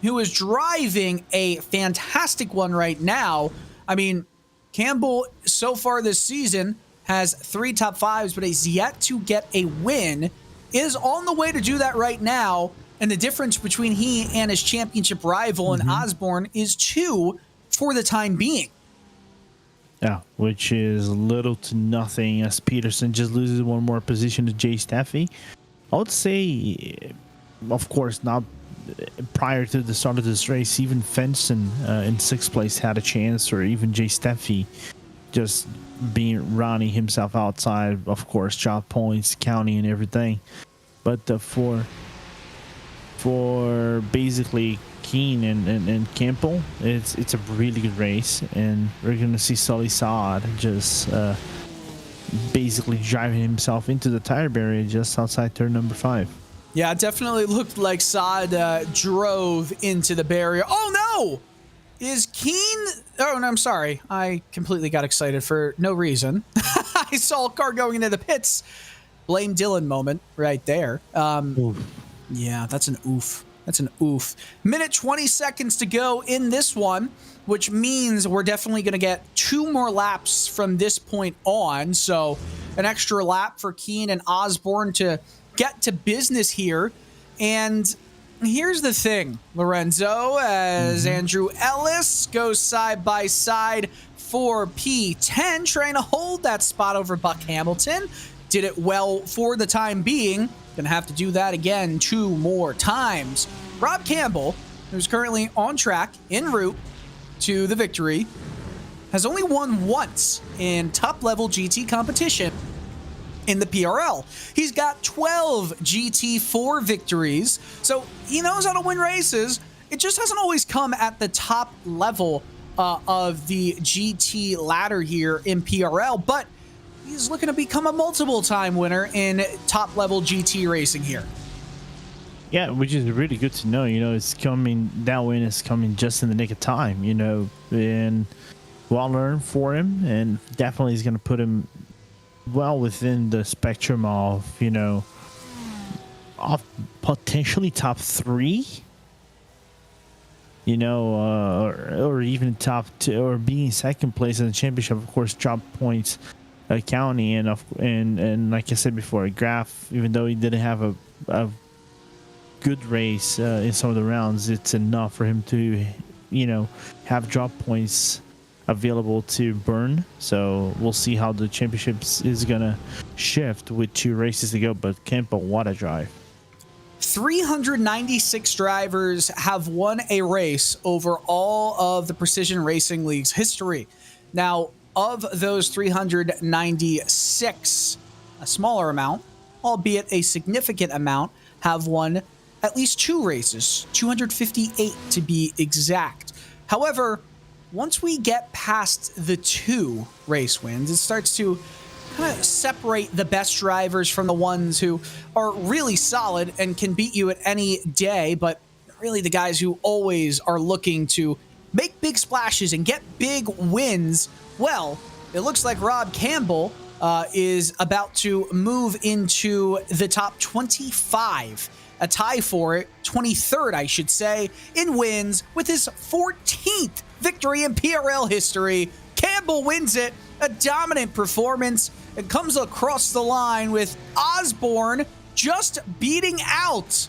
C: who is driving a fantastic one right now. I mean, Campbell so far this season has 3 top 5s, but has yet to get a win, is on the way to do that right now. And the difference between he and his championship rival in Osborne is 2 for the time being.
D: Yeah, which is little to nothing as Peterson just loses 1 more position to Jay Steffi. I would say, of course, not prior to the start of this race, even Fenton in 6th place had a chance, or even Jay Steffi just running himself outside, of course, job points, counting and everything. But for basically Keen and Campbell, it's a really good race, and we're gonna see Sully Saad just basically driving himself into the tire barrier just outside turn number 5.
C: Yeah, it definitely looked like Saad drove into the barrier. Oh no! Is Keen... Oh, no, I'm sorry. I completely got excited for no reason. I saw a car going into the pits. Blame Dylan moment right there. Yeah, that's an oof. That's an oof. Minute 20 seconds to go in this one, which means we're definitely going to get 2 more laps from this point on. So an extra lap for Keen and Osborne to get to business here. And here's the thing, Lorenzo, as Andrew Ellis goes side by side for P10, trying to hold that spot over Buck Hamilton. Did it well for the time being. Gonna have to do that again 2 more times. Rob Campbell, who's currently on track en route to the victory, has only won once in top-level GT competition in the PRL. He's got 12 GT4 victories, so he knows how to win races. It just hasn't always come at the top level of the GT ladder here in PRL, but he's looking to become a multiple-time winner in top-level GT racing here.
D: Yeah, which is really good to know. It's coming. That win is coming just in the nick of time. And well earned for him, and definitely is going to put him well within the spectrum of of potentially top 3. Or even top 2, or being second place in the championship. Of course, drop points county, and like I said before, Graf, even though he didn't have a good race in some of the rounds, it's enough for him to have drop points available to burn. So we'll see how the championships is gonna shift with 2 races to go. But Campbell, what a drive.
C: 396 drivers have won a race over all of the Precision Racing League's history. Now, of those 396, a smaller amount, albeit a significant amount, have won at least 2 races, 258 to be exact. However, once we get past the 2 race wins, it starts to kind of separate the best drivers from the ones who are really solid and can beat you at any day, but really the guys who always are looking to make big splashes and get big wins. Well, it looks like Rob Campbell is about to move into the top 25, a tie for it, 23rd, I should say, in wins with his 14th victory in PRL history. Campbell wins it, a dominant performance. It comes across the line with Osborne just beating out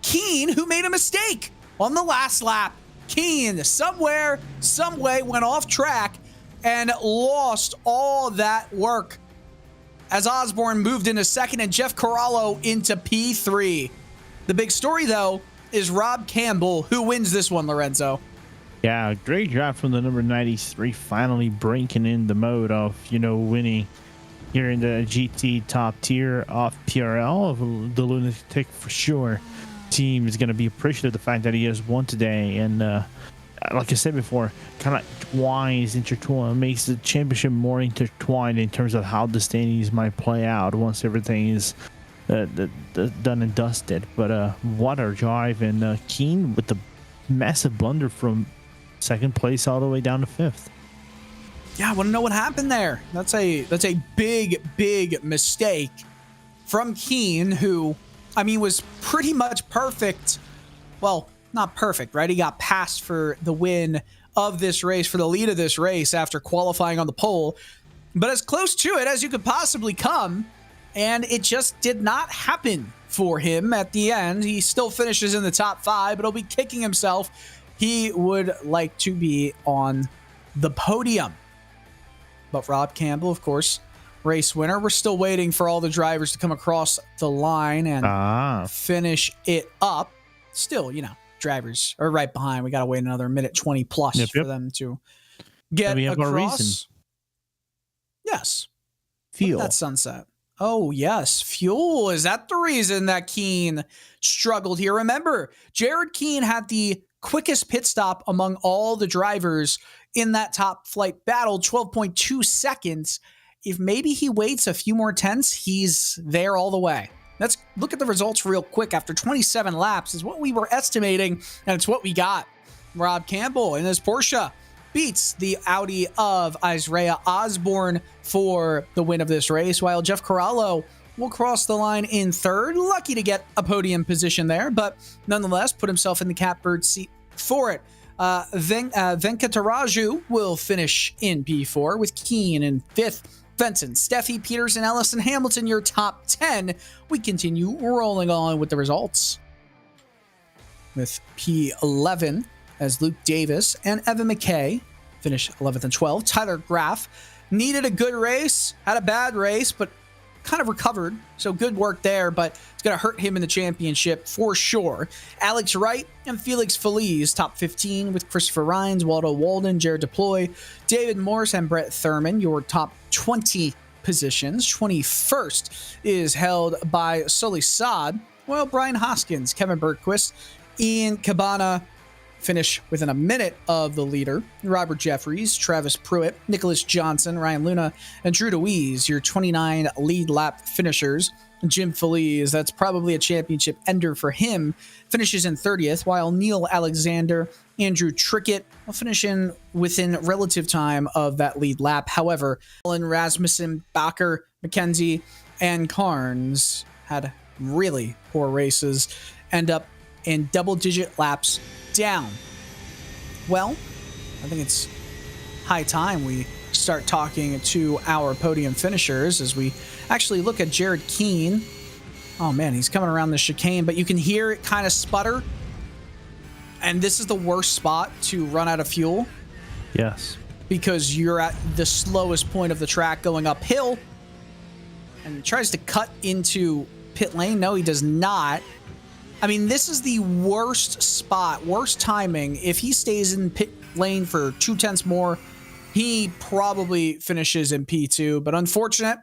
C: Keen, who made a mistake on the last lap. Keen, somewhere, some way, went off track and lost all that work as Osborne moved into second and Jeff Corallo into P3. The big story, though, is Rob Campbell, who wins this one, Lorenzo.
D: Yeah, great job from the number 93, finally breaking in the mode of, winning here in the GT top tier of PRL of the Lunatic for sure. Team is going to be appreciative of the fact that he has won today. And like I said before, kind of intertwined, makes the championship more intertwined in terms of how the standings might play out once everything is done and dusted. But what a drive, and Keen with the massive blunder from second place all the way down to 5th.
C: Yeah, I want to know what happened there. That's a big mistake from Keen, who, was pretty much perfect. Well, not perfect, right? He got passed for the win of this race, for the lead of this race after qualifying on the pole, but as close to it as you could possibly come, and it just did not happen for him at the end. He still finishes in the top 5, but he'll be kicking himself. He would like to be on the podium. But Rob Campbell, of course, race winner. We're still waiting for all the drivers to come across the line and finish it up. Still, drivers are right behind. We got to wait another minute 20 plus for them to get across. Yes.
D: Fuel.
C: That sunset. Oh, yes. Fuel. Is that the reason that Keen struggled here? Remember, Jared Keen had the quickest pit stop among all the drivers in that top flight battle, 12.2 seconds. If maybe he waits a few more tenths, he's there all the way. Let's look at the results real quick. After 27 laps is what we were estimating, and it's what we got. Rob Campbell in his Porsche beats the Audi of Isaiah Osborne for the win of this race, while Jeff Corallo will cross the line in 3rd. Lucky to get a podium position there, but nonetheless put himself in the catbird seat for it. Venkataraju will finish in P4 with Keen in 5th. Fenton, Steffi, Peterson, Ellison, Hamilton, your top 10. We continue rolling on with the results. With P11 as Luke Davis and Evan McKay finish 11th and 12th. Tyler Graff needed a good race, had a bad race, but kind of recovered. So good work there, but it's going to hurt him in the championship for sure. Alex Wright and Felix Feliz, top 15 with Christopher Rhines, Waldo Walden, Jared Deploy, David Morris, and Brett Thurman, your top 20 positions. 21st is held by Sully Saad, while Brian Hoskins, Kevin Bergquist, Ian Cabana finish within a minute of the leader. Robert Jeffries, Travis Pruitt, Nicholas Johnson, Ryan Luna, and Drew DeWeese, your 29 lead lap finishers. Jim Feliz, that's probably a championship ender for him, finishes in 30th, while Neil Alexander, Andrew Trickett will finish in within relative time of that lead lap. However, Alan Rasmussen, Bakker, McKenzie, and Carnes had really poor races, end up in double-digit laps down. Well, I think it's high time we start talking to our podium finishers as we actually look at Jared Keene. Oh man, he's coming around the chicane, but you can hear it kind of sputter. And this is the worst spot to run out of fuel.
D: Yes.
C: Because you're at the slowest point of the track going uphill. And he tries to cut into pit lane. No, he does not. I mean, this is the worst spot, worst timing. If he stays in pit lane for 2/10 more, he probably finishes in P2. But unfortunate.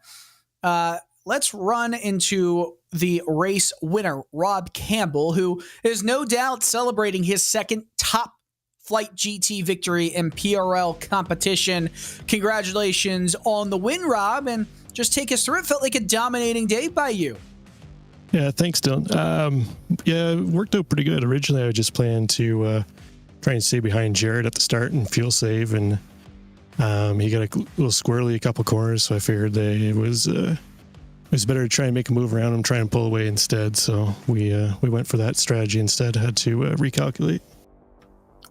C: Let's run into the race winner, Rob Campbell, who is no doubt celebrating his second top flight GT victory in PRL competition. Congratulations on the win, Rob, and just take us through it. Felt like a dominating day by you.
E: Yeah, thanks, Dylan. Yeah, it worked out pretty good. Originally, I just planned to try and stay behind Jared at the start and fuel save, and he got a little squirrely a couple corners, so I figured that it was better to try and make a move around him, try and pull away instead. So we went for that strategy instead. Had to recalculate.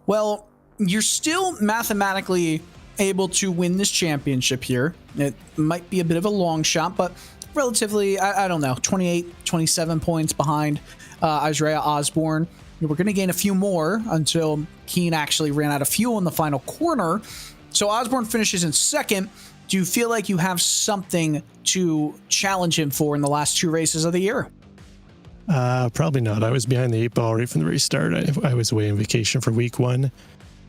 C: Well, you're still mathematically able to win this championship here. It might be a bit of a long shot, but relatively, I don't know, 28, 27 points behind Isaiah Osborne. We're going to gain a few more until Keene actually ran out of fuel in the final corner. So Osborne finishes in second. Do you feel like you have something to challenge him for in the last two races of the year?
E: Probably not. I was behind the 8-ball right from the race start. I was away on vacation for week 1.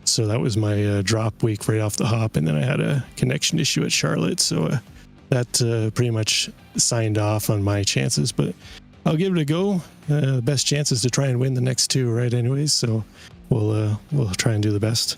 E: So that was my drop week right off the hop. And then I had a connection issue at Charlotte. So that pretty much signed off on my chances. But I'll give it a go. The best chance is to try and win the next two, right? Anyways, so we'll try and do the best.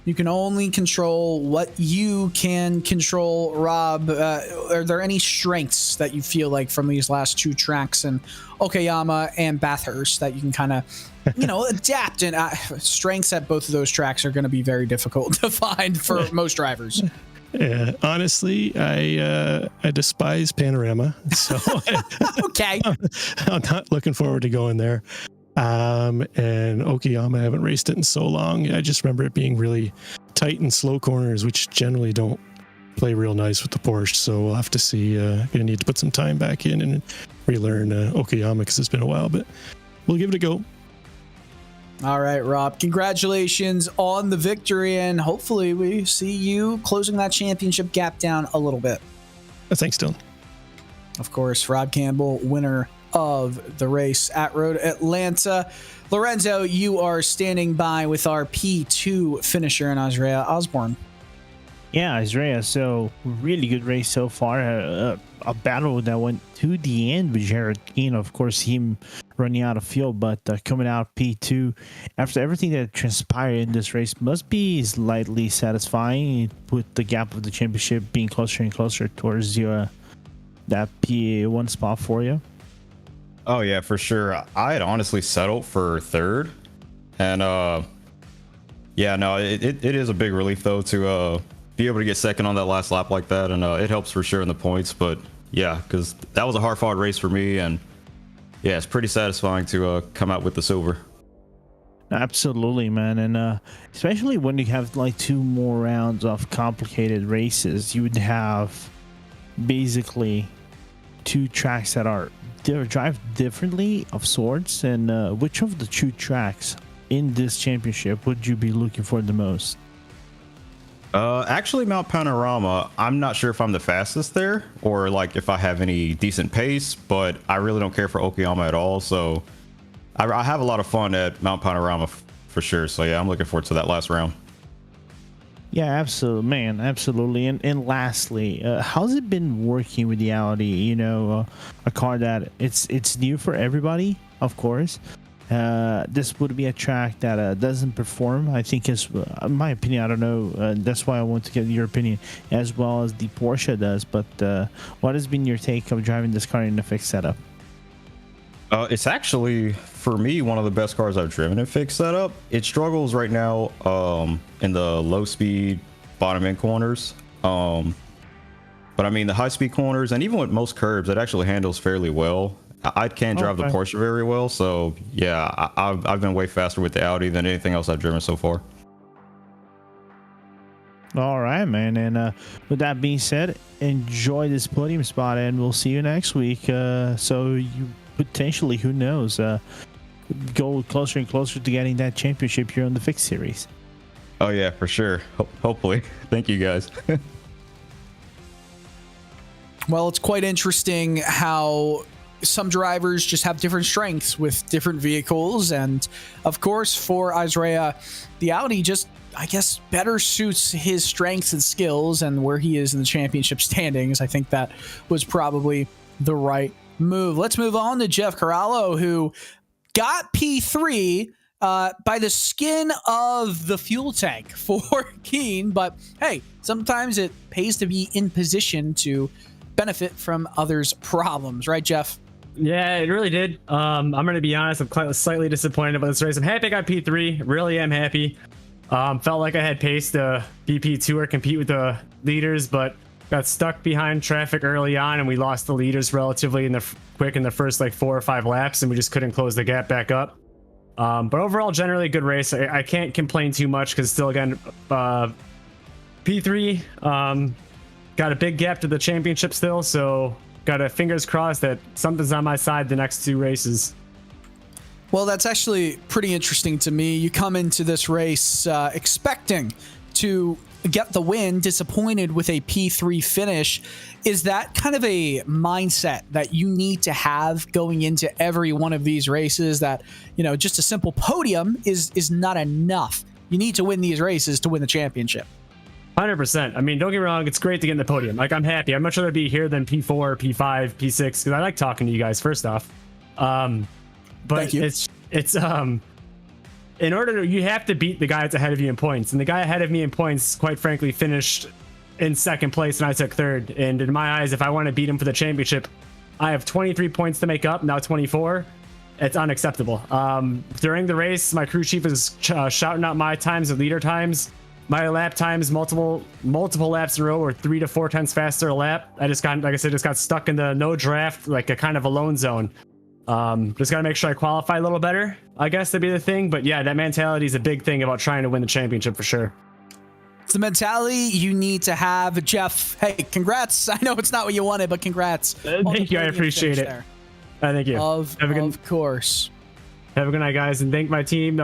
C: You can only control what you can control, Rob. Are there any strengths that you feel like from these last two tracks in Okayama and Bathurst that you can kind of, adapt? And strengths at both of those tracks are going to be very difficult to find for most drivers.
E: Yeah, honestly, I despise Panorama, so
C: okay,
E: I'm not looking forward to going there. And Okayama, I haven't raced it in so long. I just remember it being really tight and slow corners, which generally don't play real nice with the Porsche. So we'll have to see. Gonna need to put some time back in and relearn Okayama because it's been a while, but we'll give it a go.
C: All right, Rob, congratulations on the victory, and hopefully we see you closing that championship gap down a little bit.
E: Thanks, Dylan.
C: Of course, Rob Campbell, winner of the race at Road Atlanta. Lorenzo, you are standing by with our P2 finisher in Isaiah Osborne.
D: Yeah, Isaiah, so really good race so far. A battle that went to the end with Jared Keene, of course, him running out of fuel, but coming out P2 after everything that transpired in this race must be slightly satisfying with the gap of the championship being closer and closer towards that P1 spot for you.
F: Oh yeah, for sure. I had honestly settled for third, and it is a big relief though to be able to get second on that last lap like that, and it helps for sure in the points. But yeah, because that was a hard-fought race for me, and yeah, it's pretty satisfying to come out with the silver.
D: Absolutely, man, and especially when you have like two more rounds of complicated races, you would have basically two tracks that are drive differently of sorts. And which of the two tracks in this championship would you be looking for the most?
F: Actually, Mount Panorama, I'm not sure if I'm the fastest there or like if I have any decent pace, but I really don't care for Okayama at all. So I have a lot of fun at Mount Panorama for sure. So yeah, I'm looking forward to that last round.
D: Yeah, absolutely, man, absolutely. And lastly, how's it been working with the Audi? A car that it's new for everybody, of course, this would be a track that doesn't perform. I think is in my opinion. I don't know. That's why I want to get your opinion as well as the Porsche does. But what has been your take of driving this car in a fixed setup?
F: It's actually, for me, one of the best cars I've driven in fixed setup. It struggles right now in the low speed bottom end corners. But I mean, the high speed corners and even with most curbs, it actually handles fairly well. I can't drive the Porsche very well. So yeah, I've been way faster with the Audi than anything else I've driven so far.
D: All right, man. And with that being said, enjoy this podium spot and we'll see you next week. So you potentially, who knows, go closer and closer to getting that championship here on the Fixed Series.
F: Oh yeah, for sure. Hopefully. Thank you guys.
C: Well, it's quite interesting how some drivers just have different strengths with different vehicles. And of course, for Isaiah, the Audi just, I guess, better suits his strengths and skills and where he is in the championship standings. I think that was probably the right move. Let's move on to Jeff Corallo, who got P3 by the skin of the fuel tank for Keen. But hey, sometimes it pays to be in position to benefit from others' problems, right, Jeff?
G: Yeah, it really did. I'm going to be honest, I'm quite slightly disappointed about this race. I'm happy I got P3. Really am happy. Felt like I had pace to be P2 or compete with the leaders, but got stuck behind traffic early on, and we lost the leaders relatively quick in the first like 4 or 5 laps, and we just couldn't close the gap back up. But overall, generally a good race. I can't complain too much because still, again, P3 got a big gap to the championship still, so got a fingers crossed that something's on my side the next 2 races.
C: Well, that's actually pretty interesting to me. You come into this race expecting to get the win, disappointed with a P3 finish. Is that kind of a mindset that you need to have going into every one of these races, that, you know, just a simple podium is not enough? You need to win these races to win the championship.
G: 100%. I mean, don't get me wrong, it's great to get in the podium. Like, I'm happy. I'd much rather be here than P4, P5, P6, because I like talking to you guys, first off. But it's in order to, you have to beat the guy that's ahead of you in points. And the guy ahead of me in points, quite frankly, finished in 2nd place and I took 3rd. And in my eyes, if I want to beat him for the championship, I have 23 points to make up, now 24. It's unacceptable. During the race, my crew chief was shouting out my times and leader times. My lap times, multiple laps in a row, were 3 to 4 tenths faster a lap. I just got, like I said, just got stuck in the no draft, like a kind of alone zone. Just got to make sure I qualify a little better, I guess, to be the thing. But yeah, that mentality is a big thing about trying to win the championship for sure.
C: It's the mentality you need to have. Jeff, hey, congrats. I know it's not what you wanted, but congrats.
G: Thank you. I appreciate it. Thank you.
C: Of course.
G: Have a good night, guys, and thank my team,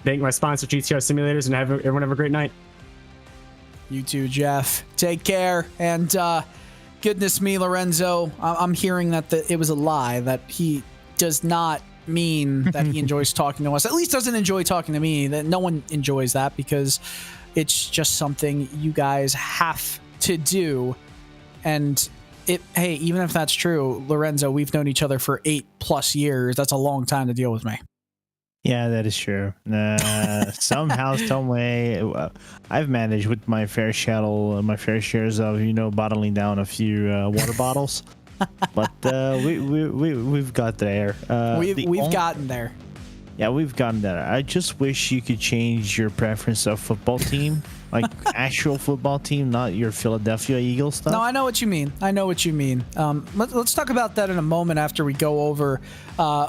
G: thank my sponsor, GTR Simulators, and everyone have a great night.
C: You too, Jeff. Take care. And goodness me, Lorenzo, I'm hearing that it was a lie, that he does not mean that he enjoys talking to us. At least doesn't enjoy talking to me. That no one enjoys that, because it's just something you guys have to do. And hey, even if that's true, Lorenzo, we've known each other for 8+ years. That's a long time to deal with me.
D: Yeah, that is true. Somehow, some way, I've managed with my fair shares of, bottling down a few water bottles. But we've got there.
C: We've gotten there.
D: Yeah, we've gotten there. I just wish you could change your preference of football team, like actual football team, not your Philadelphia Eagles stuff.
C: No, I know what you mean. Let's talk about that in a moment after we go over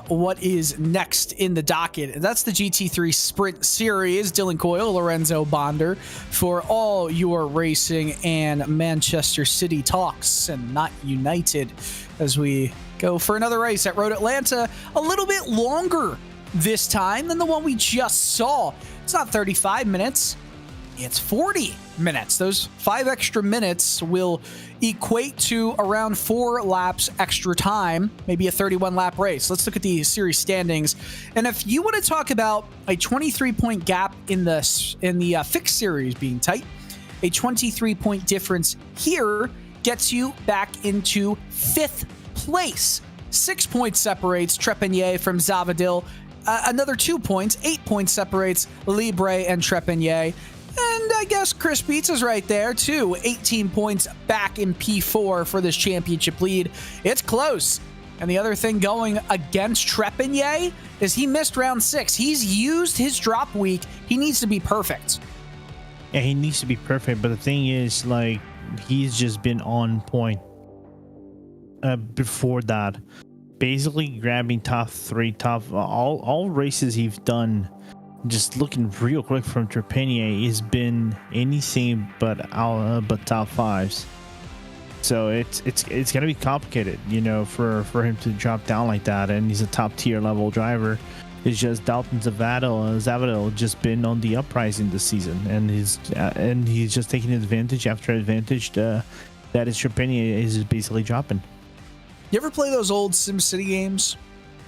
C: what is next in the docket. That's the GT3 Sprint Series. Dylan Coyle, Lorenzo Bonder, for all your racing and Manchester City talks, and not United, as we go for another race at Road Atlanta. A little bit longer this time than the one we just saw. It's not 35 minutes. It's 40 minutes. Those 5 extra minutes will equate to around 4 laps extra time, maybe a 31-lap race. Let's look at the series standings. And if you want to talk about a 23-point gap in the fixed series being tight, a 23-point difference here gets you back into 5th place. 6 points separates Trepanier from Zavadil another 2 points. 8 points separates Libre and Trepanier. And I guess Chris Beats is right there, too. 18 points back in P4 for this championship lead. It's close. And the other thing going against Trepanier is he missed round 6. He's used his drop week. He needs to be perfect.
D: Yeah, he needs to be perfect. But the thing is, like, he's just been on point before that. Basically grabbing top 3, all races he's done. Just looking real quick from Trepanier, has been anything but top 5s. So it's gonna be complicated, you know, for him to drop down like that. And he's a top tier level driver. It's just Dalton Zavadil just been on the uprising this season, and he's just taking advantage after advantage. That is Trepanier is basically dropping.
C: You ever play those old SimCity games?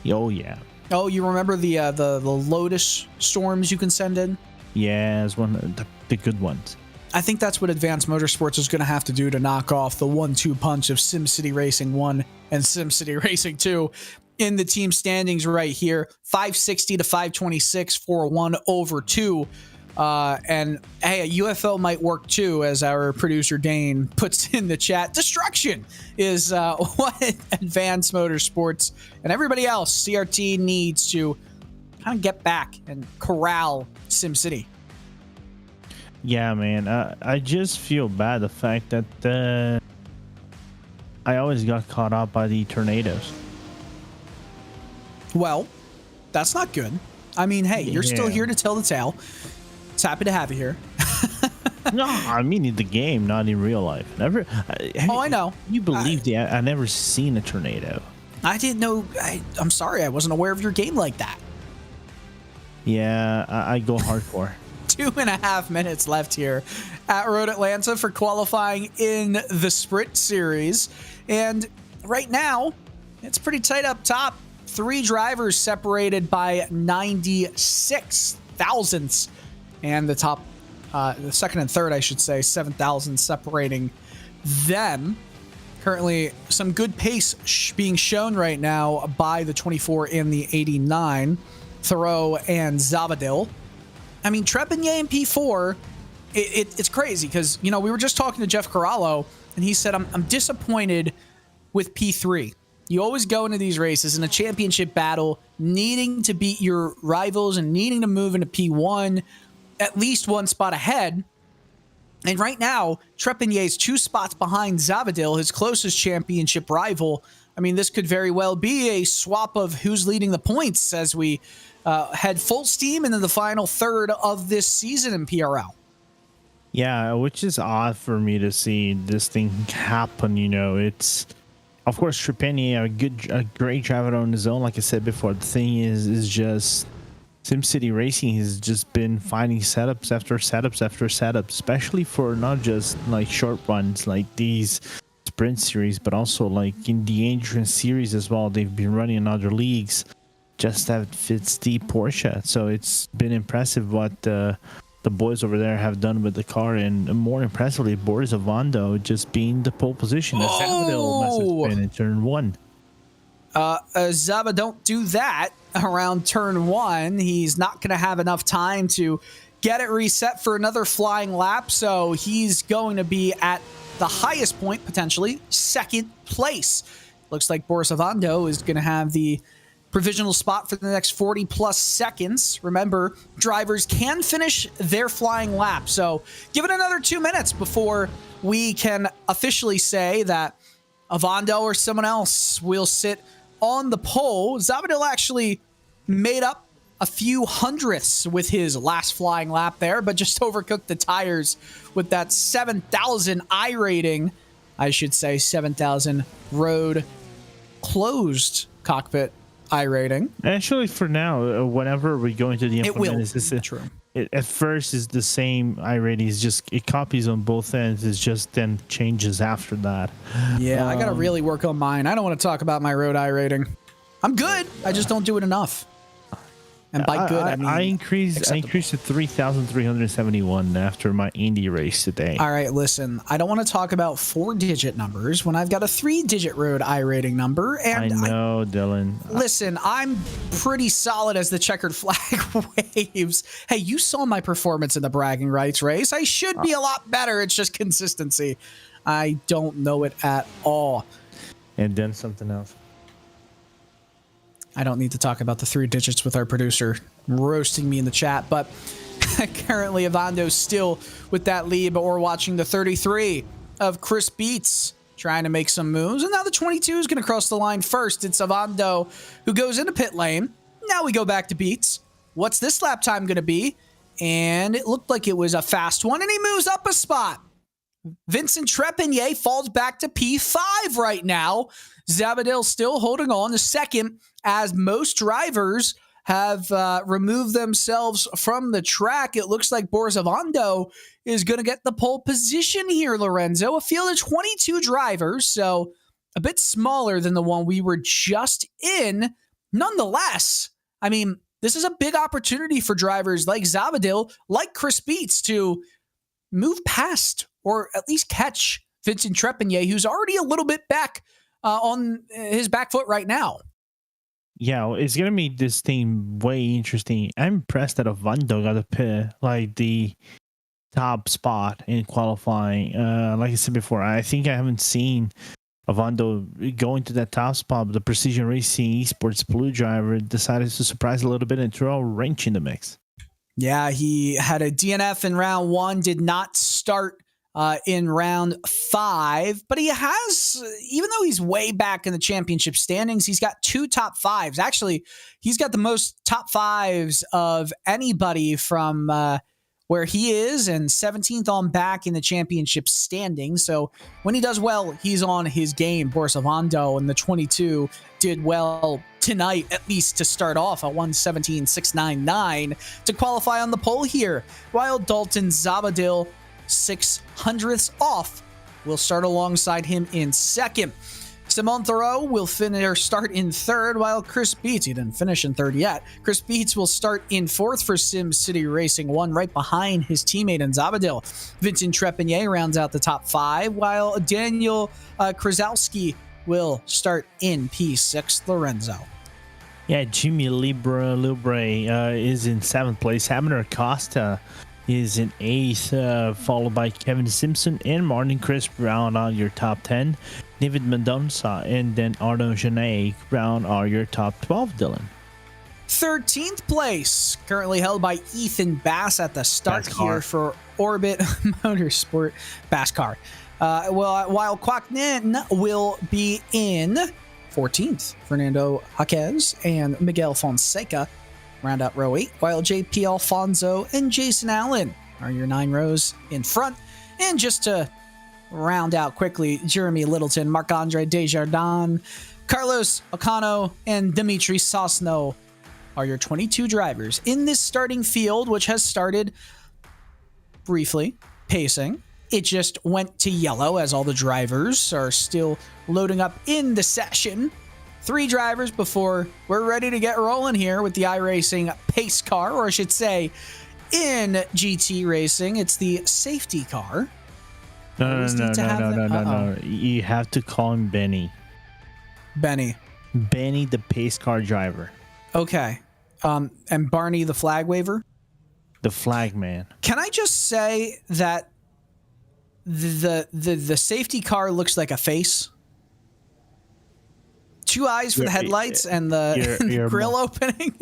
D: Oh yeah.
C: Oh, you remember the Lotus storms you can send in?
D: Yeah, it's one of the good ones.
C: I think that's what Advanced Motorsports is going to have to do to knock off the 1-2 punch of SimCity Racing 1 and SimCity Racing 2 in the team standings right here. 560 to 526 for 1/2. And hey, a UFO might work too, as our producer Dane puts in the chat. Destruction is what Advanced Motorsports and everybody else, CRT, needs to kind of get back and corral SimCity.
D: Yeah, man. I just feel bad the fact that I always got caught up by the tornadoes.
C: Well, that's not good. I mean, hey, you're still here to tell the tale. It's happy to have you here.
D: No, I mean in the game, not in real life. Never.
C: I know.
D: You believe I never seen a tornado.
C: I didn't know. I'm sorry. I wasn't aware of your game like that.
D: Yeah, I go hardcore.
C: 2.5 minutes left here at Road Atlanta for qualifying in the Sprint Series. And right now, it's pretty tight up top. 3 drivers separated by 96 thousandths. And the top, the second and third, I should say, 7 thousandths separating them. Currently, some good pace being shown right now by the 24 and the 89, Thoreau and Zavadil. I mean, Trepanier in P4, it's crazy because, you know, we were just talking to Jeff Corallo, and he said, I'm disappointed with P3. You always go into these races in a championship battle needing to beat your rivals and needing to move into P1 at least 1 spot ahead. And right now, Trepanier's 2 spots behind Zavadil, his closest championship rival. I mean, this could very well be a swap of who's leading the points as we head full steam into the final third of this season in PRL.
D: Yeah, which is odd for me to see this thing happen. You know, it's of course Trepanier, a great driver on his own. Like I said before, the thing is just SimCity Racing has just been finding setups after setups after setups, especially for not just like short runs like these sprint series, but also like in the endurance series as well. They've been running in other leagues just that fits the Porsche. So it's been impressive what the boys over there have done with the car, and more impressively, Boris Ovando just being the pole position as Zavadil must have been in turn 1.
C: Zaba, don't do that around turn 1. He's not going to have enough time to get it reset for another flying lap, so he's going to be at the highest point, potentially, 2nd place. Looks like Boris Ovando is going to have the provisional spot for the next 40 plus seconds. Remember, drivers can finish their flying lap, so give it another 2 minutes before we can officially say that Ovando or someone else will sit on the pole. Zavadil actually made up a few hundredths with his last flying lap there, but just overcooked the tires with that 7,000 iRating. I should say 7,000 road closed cockpit iRating.
D: Actually, for now, whenever we go into the implement,
C: it will. True.
D: At first is the same iRating. It's just it copies on both ends. It's just then changes after that.
C: Yeah, I gotta really work on mine. I don't want to talk about my road iRating. I'm good. I just don't do it enough. And by good, I mean
D: I increased to 3,371 after my Indy race today.
C: All right, listen, I don't want to talk about 4-digit numbers when I've got a 3-digit road iRating number. And
D: I know, Dylan.
C: Listen, I'm pretty solid as the checkered flag waves. Hey, you saw my performance in the bragging rights race. I should be a lot better. It's just consistency. I don't know it at all.
D: And then something else.
C: I don't need to talk about the 3 digits with our producer roasting me in the chat, but currently Avondo's still with that lead, but we're watching the 33 of Chris Beats trying to make some moves, and now the 22 is going to cross the line first. It's Avando who goes into pit lane. Now we go back to Beats. What's this lap time going to be? And it looked like it was a fast one, and he moves up a spot. Vincent Trepigny falls back to P5 right now. Zabadil still holding on to second as most drivers have removed themselves from the track. It looks like Boris Avando is going to get the pole position here, Lorenzo. A field of 22 drivers, so a bit smaller than the one we were just in. Nonetheless, I mean, this is a big opportunity for drivers like Zabadil, like Chris Beats, to move past or at least catch Vincent Trepigny, who's already a little bit back on his back foot right now.
D: Yeah, it's gonna make this thing way interesting. I'm impressed that Avando got the top spot in qualifying. Like I said before, I think I haven't seen Avando go into that top spot, but the Precision Racing Esports Blue driver decided to surprise a little bit and throw a wrench in the mix.
C: Yeah, he had a DNF in round 1, did not start in round 5, but he has, even though he's way back in the championship standings, he's got 2 top 5s. Actually, he's got the most top 5s of anybody from where he is, and 17th on back in the championship standings. So when he does well, he's on his game. Boris Avando and the 22 did well tonight, at least to start off, a 1:17.699 to qualify on the pole here, while Dalton Zabadil 0.06 off will start alongside him in second. Simon Thoreau will start in third, while Chris Beats, he didn't finish in third yet. Chris Beats will start in fourth for Sim City Racing 1, right behind his teammate in Zabadil. Vincent Trepigny rounds out the top 5, while Daniel Krasowski will start in P6. Lorenzo.
D: Yeah, Jimmy Libre is in 7th place. Abner Costa is in 8th, followed by Kevin Simpson and Martin Chris Brown on your top 10. David Mendonça and then Arnaud Genet Brown are your top 12, Dylan.
C: 13th place, currently held by Ethan Bass at the start here for Orbit Motorsport Basscar. While Quacknin will be in 14th. Fernando Jaquez and Miguel Fonseca round out row 8, while JP Alfonso and Jason Allen are your 9 rows in front. And just to round out quickly, Jeremy Littleton, Marc-Andre Desjardins, Carlos Ocano, and Dimitri Sosno are your 22 drivers in this starting field, which has started briefly pacing. It just went to yellow as all the drivers are still loading up in the session. 3 drivers before we're ready to get rolling here with the iRacing pace car, or I should say in GT Racing, it's the safety car.
D: No. You have to call him Benny.
C: Benny,
D: the pace car driver.
C: Okay. And Barney, the flag waver?
D: The flag man.
C: Can I just say that the safety car looks like a face? 2 eyes for the headlights and the grill opening.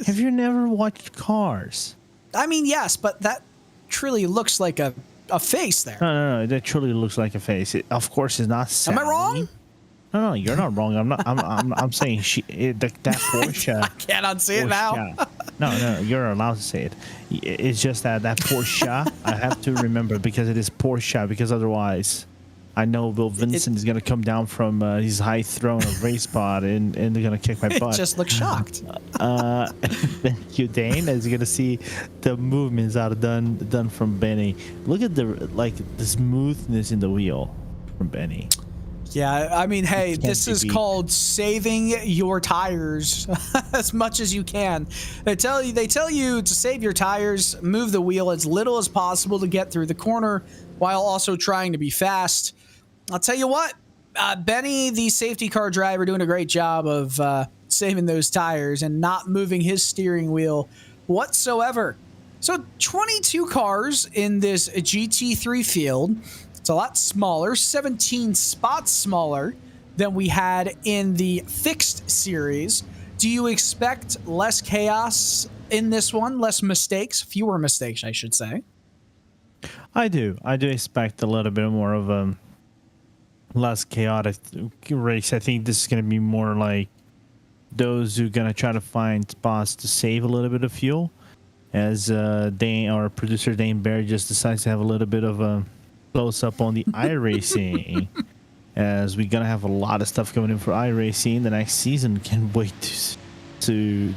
D: Have you never watched Cars?
C: I mean, yes, but that truly looks like a face there.
D: No, that truly looks like a face. It, of course, it's not Sally.
C: Am I wrong?
D: No, you're not wrong. I'm not. I'm saying that Porsche.
C: I can't unsee it now.
D: No, you're allowed to say it. It's just that Porsche. I have to remember because it is Porsche. Because otherwise, I know Will Vincent is gonna come down from his high throne of RaceSpot and they're gonna kick my butt.
C: Just look shocked.
D: Thank you, Dane. As you're gonna see, the movements are done from Benny. Look at the smoothness in the wheel from Benny.
C: Yeah, I mean, hey, this is called saving your tires as much as you can. They tell you to save your tires, move the wheel as little as possible to get through the corner while also trying to be fast. I'll tell you what, Benny, the safety car driver, doing a great job of saving those tires and not moving his steering wheel whatsoever. So 22 cars in this GT3 field. It's a lot smaller, 17 spots smaller than we had in the fixed series. Do you expect less chaos in this one? Less mistakes? Fewer mistakes, I should say.
D: I do expect a little bit more of a less chaotic race. I think this is going to be more like those who are going to try to find spots to save a little bit of fuel, as our producer Dane Barry just decides to have a little bit of a close up on the iRacing, as we're gonna have a lot of stuff coming in for iRacing the next season. Can't wait to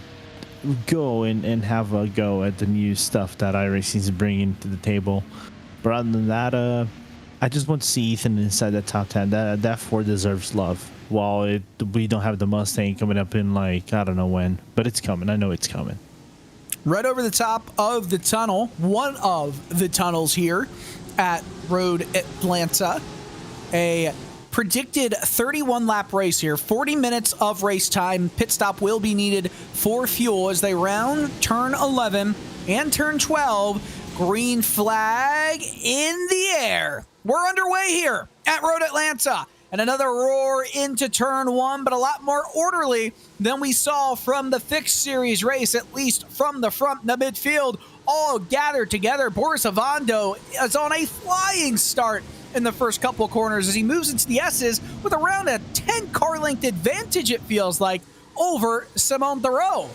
D: go and have a go at the new stuff that iRacing is bringing to the table. But other than that, I just want to see Ethan inside that top 10. That Ford deserves love. While we don't have the Mustang coming up in, like, I don't know when, but it's coming. I know it's coming.
C: Right over the top of the tunnel, one of the tunnels here at Road Atlanta, a predicted 31-lap race here. 40 minutes of race time. Pit stop will be needed for fuel as they round turn 11 and turn 12. Green flag in the air. We're underway here at Road Atlanta. And another roar into turn 1, but a lot more orderly than we saw from the fixed series race, at least from the front, the midfield, all gathered together. Boris Avando is on a flying start in the first couple of corners as he moves into the S's with around a 10-car length advantage, it feels like, over Simon Theroux.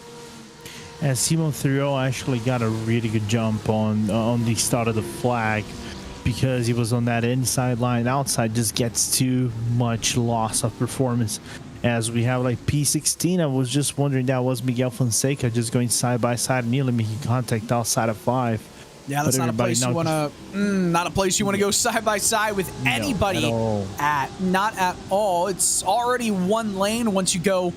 D: And Simon Theroux actually got a really good jump on the start of the flag, because he was on that inside line. Outside just gets too much loss of performance. As we have like P16, I was just wondering, that was Miguel Fonseca just going side by side, nearly making contact outside of 5.
C: Yeah, that's not a place you want to. Not a place you want to go side by side with anybody. Not at all. It's already one lane once you go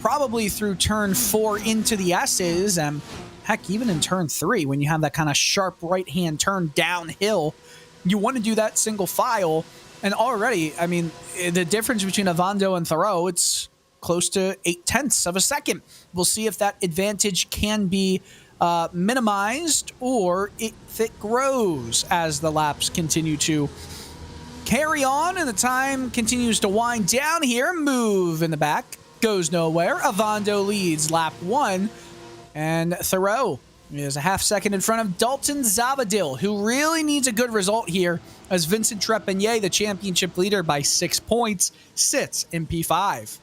C: probably through turn 4 into the S's, and heck, even in turn 3 when you have that kind of sharp right hand turn downhill. You want to do that single file, and already, I mean, the difference between Avando and Theroux, it's close to 0.8 of a second. We'll see if that advantage can be minimized or if it grows as the laps continue to carry on and the time continues to wind down here. Move in the back, goes nowhere. Avando leads lap 1, and Theroux is a half second in front of Dalton Zavadil, who really needs a good result here, as Vincent Trepanier, the championship leader by 6 points, sits in P5.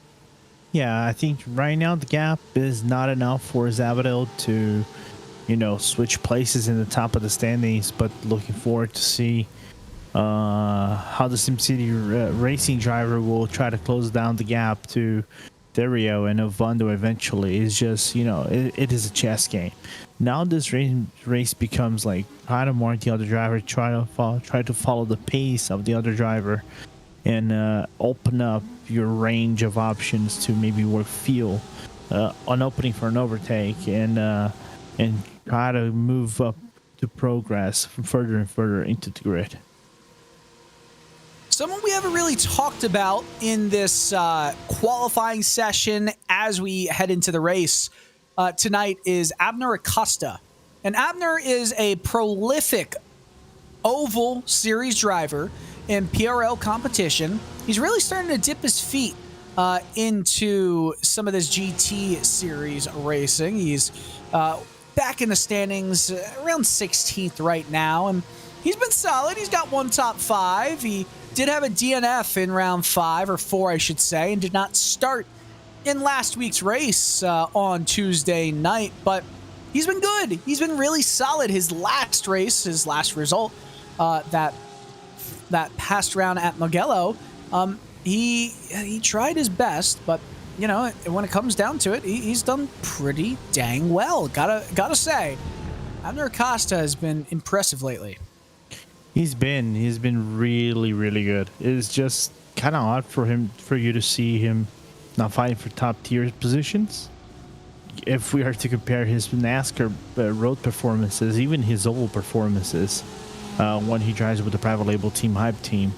D: Yeah, I think right now the gap is not enough for Zavadil to, switch places in the top of the standings, but looking forward to see how the SimCity racing driver will try to close down the gap to Theroux and Avando eventually. Is just, it is a chess game. Now this race becomes like try to mark the other driver, try to follow the pace of the other driver, and open up your range of options to maybe work fuel, an opening for an overtake, and try to move up to progress from further and further into the grid.
C: Someone we haven't really talked about in this qualifying session as we head into the race tonight is Abner Acosta. And Abner is a prolific oval series driver in PRL competition. He's really starting to dip his feet into some of this GT series racing. He's back in the standings around 16th right now, and he's been solid. He's got one top 5. He did have a DNF in round 5, or 4, I should say, and did not start in last week's race on Tuesday night, but he's been good. He's been really solid. His last race, his last result, that past round at Mugello, he tried his best, but when it comes down to it, he's done pretty dang well. Gotta say, Abner Acosta has been impressive lately.
D: He's been really, really good. It's just kind of odd for you to see him not fighting for top tier positions. If we are to compare his NASCAR road performances, even his oval performances, when he drives with the private label Team Hype team,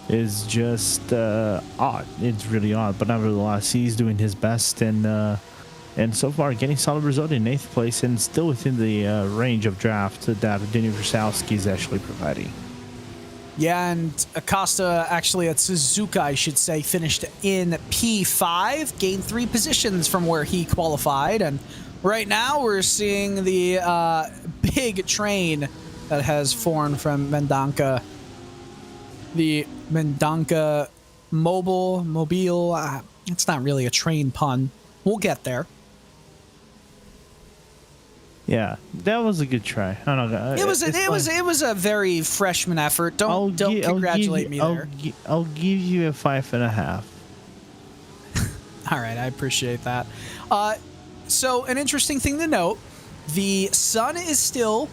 D: is just odd. It's really odd, but nevertheless, he's doing his best, and so far getting solid result in 8th place and still within the range of draft that Denny Versowski is actually providing.
C: Yeah, and Acosta, actually at Suzuka, I should say, finished in P5, gained 3 positions from where he qualified, and right now we're seeing the big train that has formed from Mendonca. The Mendonca Mobile, it's not really a train pun. We'll get there.
D: Yeah, that was a good try. I don't know.
C: It was a very freshman effort. Don't congratulate me there.
D: I'll give you a 5.5.
C: All right, I appreciate that. So an interesting thing to note: the sun is still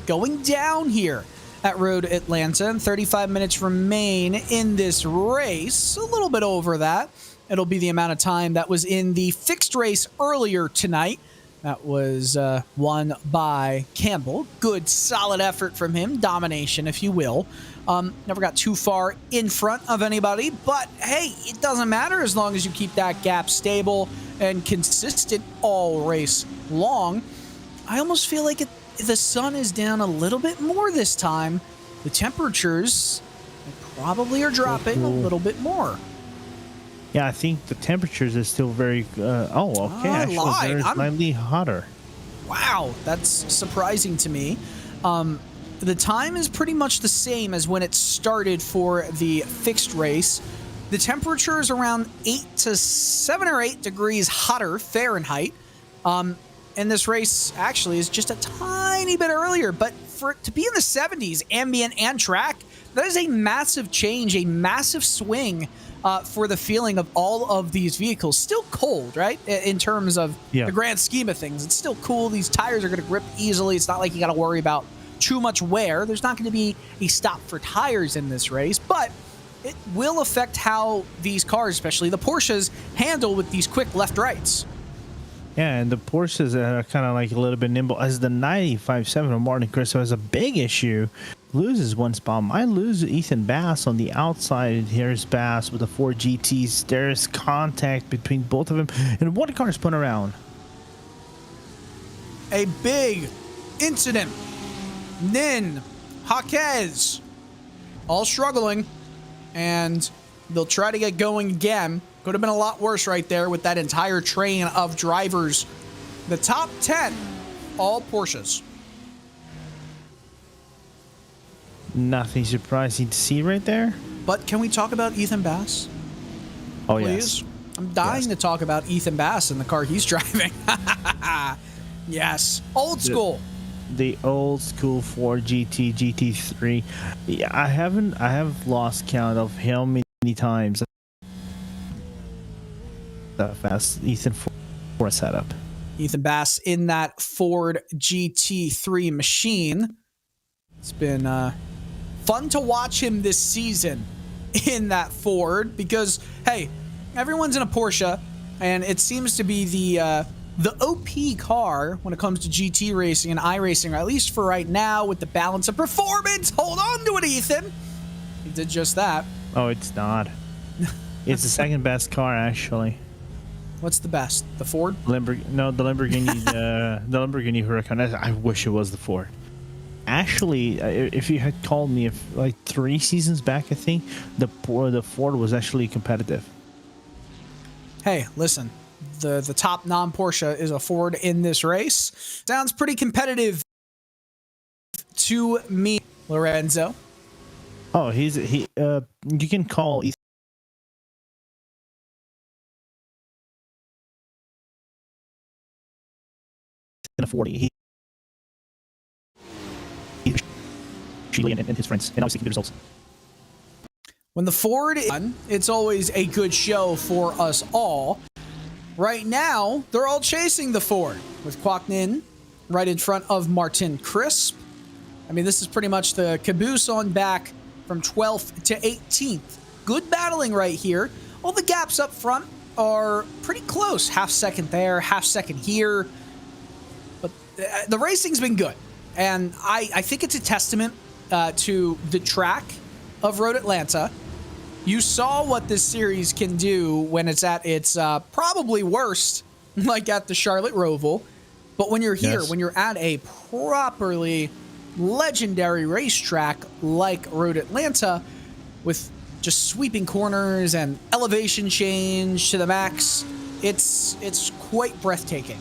C: going down here at Road Atlanta, and 35 minutes remain in this race. A little bit over that. It'll be the amount of time that was in the fixed race earlier tonight. That was won by Campbell. Good, solid effort from him. Domination, if you will. Never got too far in front of anybody, but hey, it doesn't matter as long as you keep that gap stable and consistent all race long. I almost feel like the sun is down a little bit more this time. The temperatures probably are dropping a little bit more.
D: Yeah, I think the temperatures is still very. Actually, they're slightly hotter.
C: Wow, that's surprising to me. The time is pretty much the same as when it started for the fixed race. The temperature is around 7 or 8 degrees hotter Fahrenheit. And this race actually is just a tiny bit earlier, but for it to be in the 70s, ambient and track, that is a massive change, a massive swing. For the feeling of all of these vehicles. Still cold, right? In terms of the grand scheme of things. It's still cool. These tires are going to grip easily. It's not like you got to worry about too much wear. There's not going to be a stop for tires in this race, but it will affect how these cars, especially the Porsches, handle with these quick left-rights.
D: Yeah, and the Porsches are kind of like a little bit nimble. As the 95.7 of Martin Cristo has a big issue, loses one spot. Might lose Ethan Bass on the outside. Here's Bass with the 4 GTs. There's contact between both of them, and one car spun around.
C: A big incident. Nin, Jaquez, all struggling, and they'll try to get going again. Could have been a lot worse right there with that entire train of drivers. The top 10, all Porsches.
D: Nothing surprising to see right there.
C: But can we talk about Ethan Bass?
D: Oh,
C: please?
D: Yes.
C: I'm dying to talk about Ethan Bass and the car he's driving. Yes. Old school.
D: The old school Ford GT, GT3. Yeah, I have lost count of how many times that fast Ethan Ford setup.
C: Ethan Bass in that Ford GT3 machine. It's been fun to watch him this season in that Ford because, hey, everyone's in a Porsche, and it seems to be the OP car when it comes to GT racing and iRacing, or at least for right now with the balance of performance. Hold on to it, Ethan. He did just that.
D: Oh, it's not. It's the second best car, actually.
C: What's the best? The Ford?
D: The Lamborghini, the Lamborghini Huracan. I wish it was the Ford. Actually, if you had called me like 3 seasons back, I think the Ford was actually competitive.
C: Hey, listen, the top non-Porsche is a Ford in this race. Sounds pretty competitive to me, Lorenzo.
D: Oh, you can call Ethan a 40. And his friends, and obviously the results.
C: When the Ford is on, it's always a good show for us all. Right now, they're all chasing the Ford with Kwok Nin right in front of Martin Crisp. I mean, this is pretty much the caboose on back from 12th to 18th good battling right here. All the gaps up front are pretty close. Half second there, half second here. But the racing's been good. And I think it's a testament to the track of Road Atlanta. You saw what this series can do when it's at its probably worst, like at the Charlotte Roval. But when you're here, when you're at a properly legendary racetrack like Road Atlanta, with just sweeping corners and elevation change to the max, it's quite breathtaking.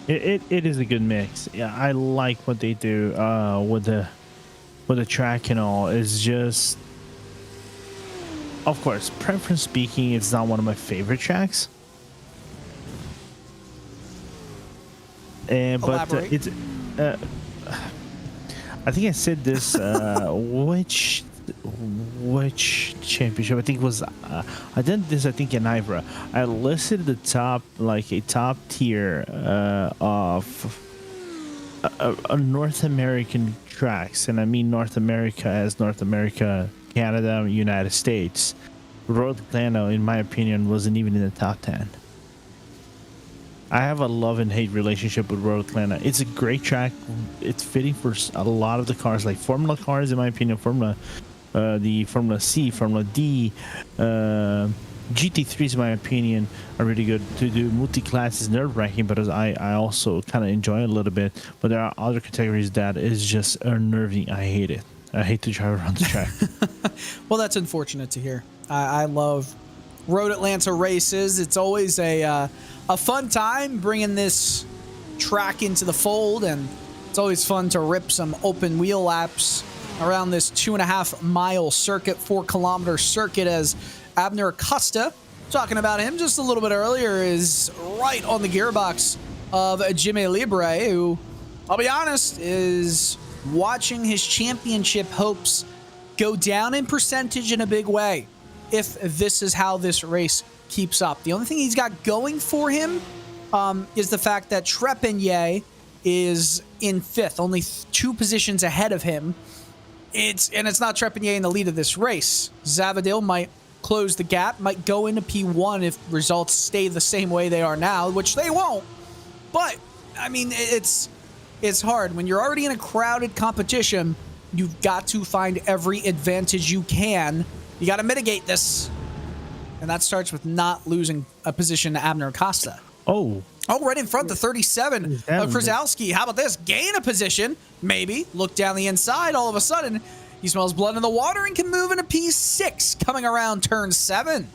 D: It is a good mix. Yeah, I like what they do with the track and all. It's just, of course, preference speaking, it's not one of my favorite tracks. But it's. I think I said this. Which championship? I think it was. I did this. I think in Ivra. I listed the top, like a top tier of North American tracks, and I mean North America as North America, Canada, United States. Road Atlanta, in my opinion, wasn't even in the top 10. I have a love and hate relationship with Road Atlanta. It's a great track. It's fitting for a lot of the cars, like Formula cars, in my opinion. The Formula C, Formula D, GT3s, in my opinion, are really good. To do multi-class is nerve-wracking, but I also kind of enjoy it a little bit. But there are other categories that is just unnerving. I hate it. I hate to drive around the track.
C: Well, that's unfortunate to hear. I love Road Atlanta races. It's always a fun time bringing this track into the fold, and it's always fun to rip some open wheel laps around this 2.5 mile circuit, 4 kilometer circuit, as Abner Acosta, talking about him just a little bit earlier, is right on the gearbox of Jimmy Libre, who, I'll be honest, is watching his championship hopes go down in percentage in a big way if this is how this race keeps up. The only thing he's got going for him is the fact that Trepanier is in 5th, only 2 positions ahead of him. It's not Trepanier in the lead of this race. Zavadil might close the gap, might go into P1 if results stay the same way they are now, which they won't. But, I mean, it's hard. When you're already in a crowded competition, you've got to find every advantage you can. You got to mitigate this. And that starts with not losing a position to Abner Acosta.
D: Oh,
C: right in front, the 37 of Krzyzewski. How about this? Gain a position, maybe. Look down the inside. All of a sudden, he smells blood in the water and can move into P6 coming around turn 7.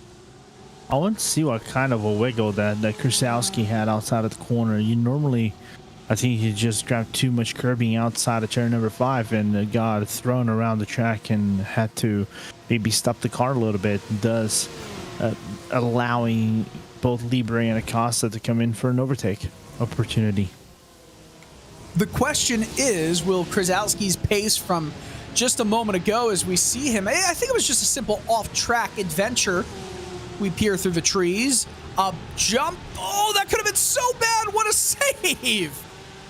D: I want to see what kind of a wiggle that Krzyzewski had outside of the corner. You normally, I think he just grabbed too much curbing outside of turn number 5 and got thrown around the track and had to maybe stop the car a little bit. Thus, allowing both Libre and Acosta to come in for an overtake opportunity.
C: The question is, will Krzyzewski's pace from just a moment ago as we see him, I think it was just a simple off-track adventure. We peer through the trees. A jump. Oh, that could have been so bad. What a save. He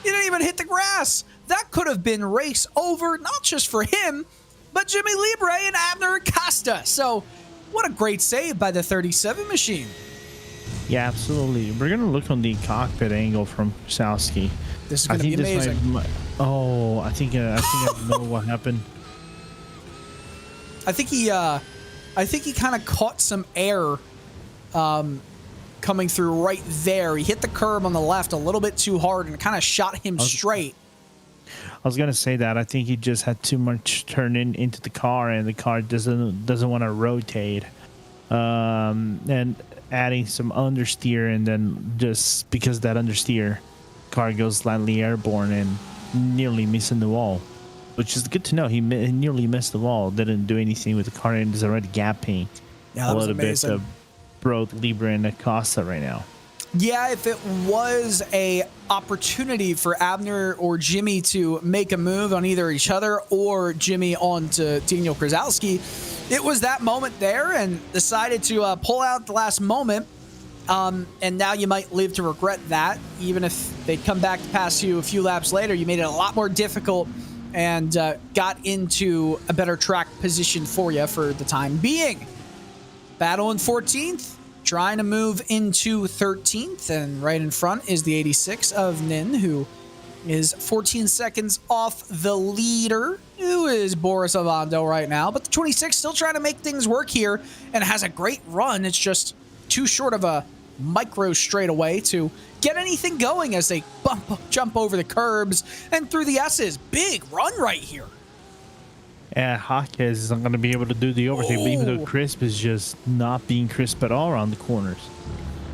C: didn't even hit the grass. That could have been race over, not just for him, but Jimmy Libre and Abner Acosta. So, what a great save by the 37 machine.
D: Yeah, absolutely. We're going to look on the cockpit angle from Krzyzewski.
C: This is going to be amazing.
D: I think I know what happened.
C: I think he kind of caught some air coming through right there. He hit the curb on the left a little bit too hard and kind of shot him straight.
D: I was gonna say that I think he just had too much turn into the car, and the car doesn't want to rotate, and adding some understeer, and then just because that understeer, car goes slightly airborne and nearly missing the wall, which is good to know. He nearly missed the wall, didn't do anything with the car, and is already gapping a little bit of both Libre and Acosta right now.
C: Yeah, if it was a opportunity for Abner or Jimmy to make a move on either each other or Jimmy onto Daniel Krzyzewski, it was that moment there, and decided to pull out the last moment. And now you might live to regret that. Even if they'd come back to pass you a few laps later, you made it a lot more difficult and got into a better track position for you for the time being. Battle in 14th, trying to move into 13th, and right in front is the 86 of Nin, who is 14 seconds off the leader, who is Boris Avando right now. But the 26 still trying to make things work here and has a great run. It's just too short of a micro straightaway to get anything going as they jump over the curbs and through the S's. Big run right here.
D: Yeah, Hawkes is not going to be able to do the overtake, even though Crisp is just not being crisp at all around the corners.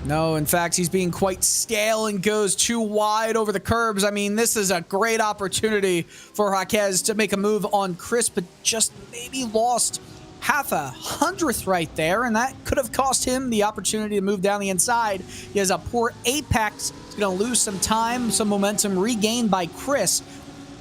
C: No, in fact, he's being quite stale and goes too wide over the curbs. I mean, this is a great opportunity for Hawkes to make a move on Crisp, but just maybe lost half a hundredth right there, and that could have cost him the opportunity to move down the inside. He has a poor apex. He's going to lose some time, some momentum regained by Chris,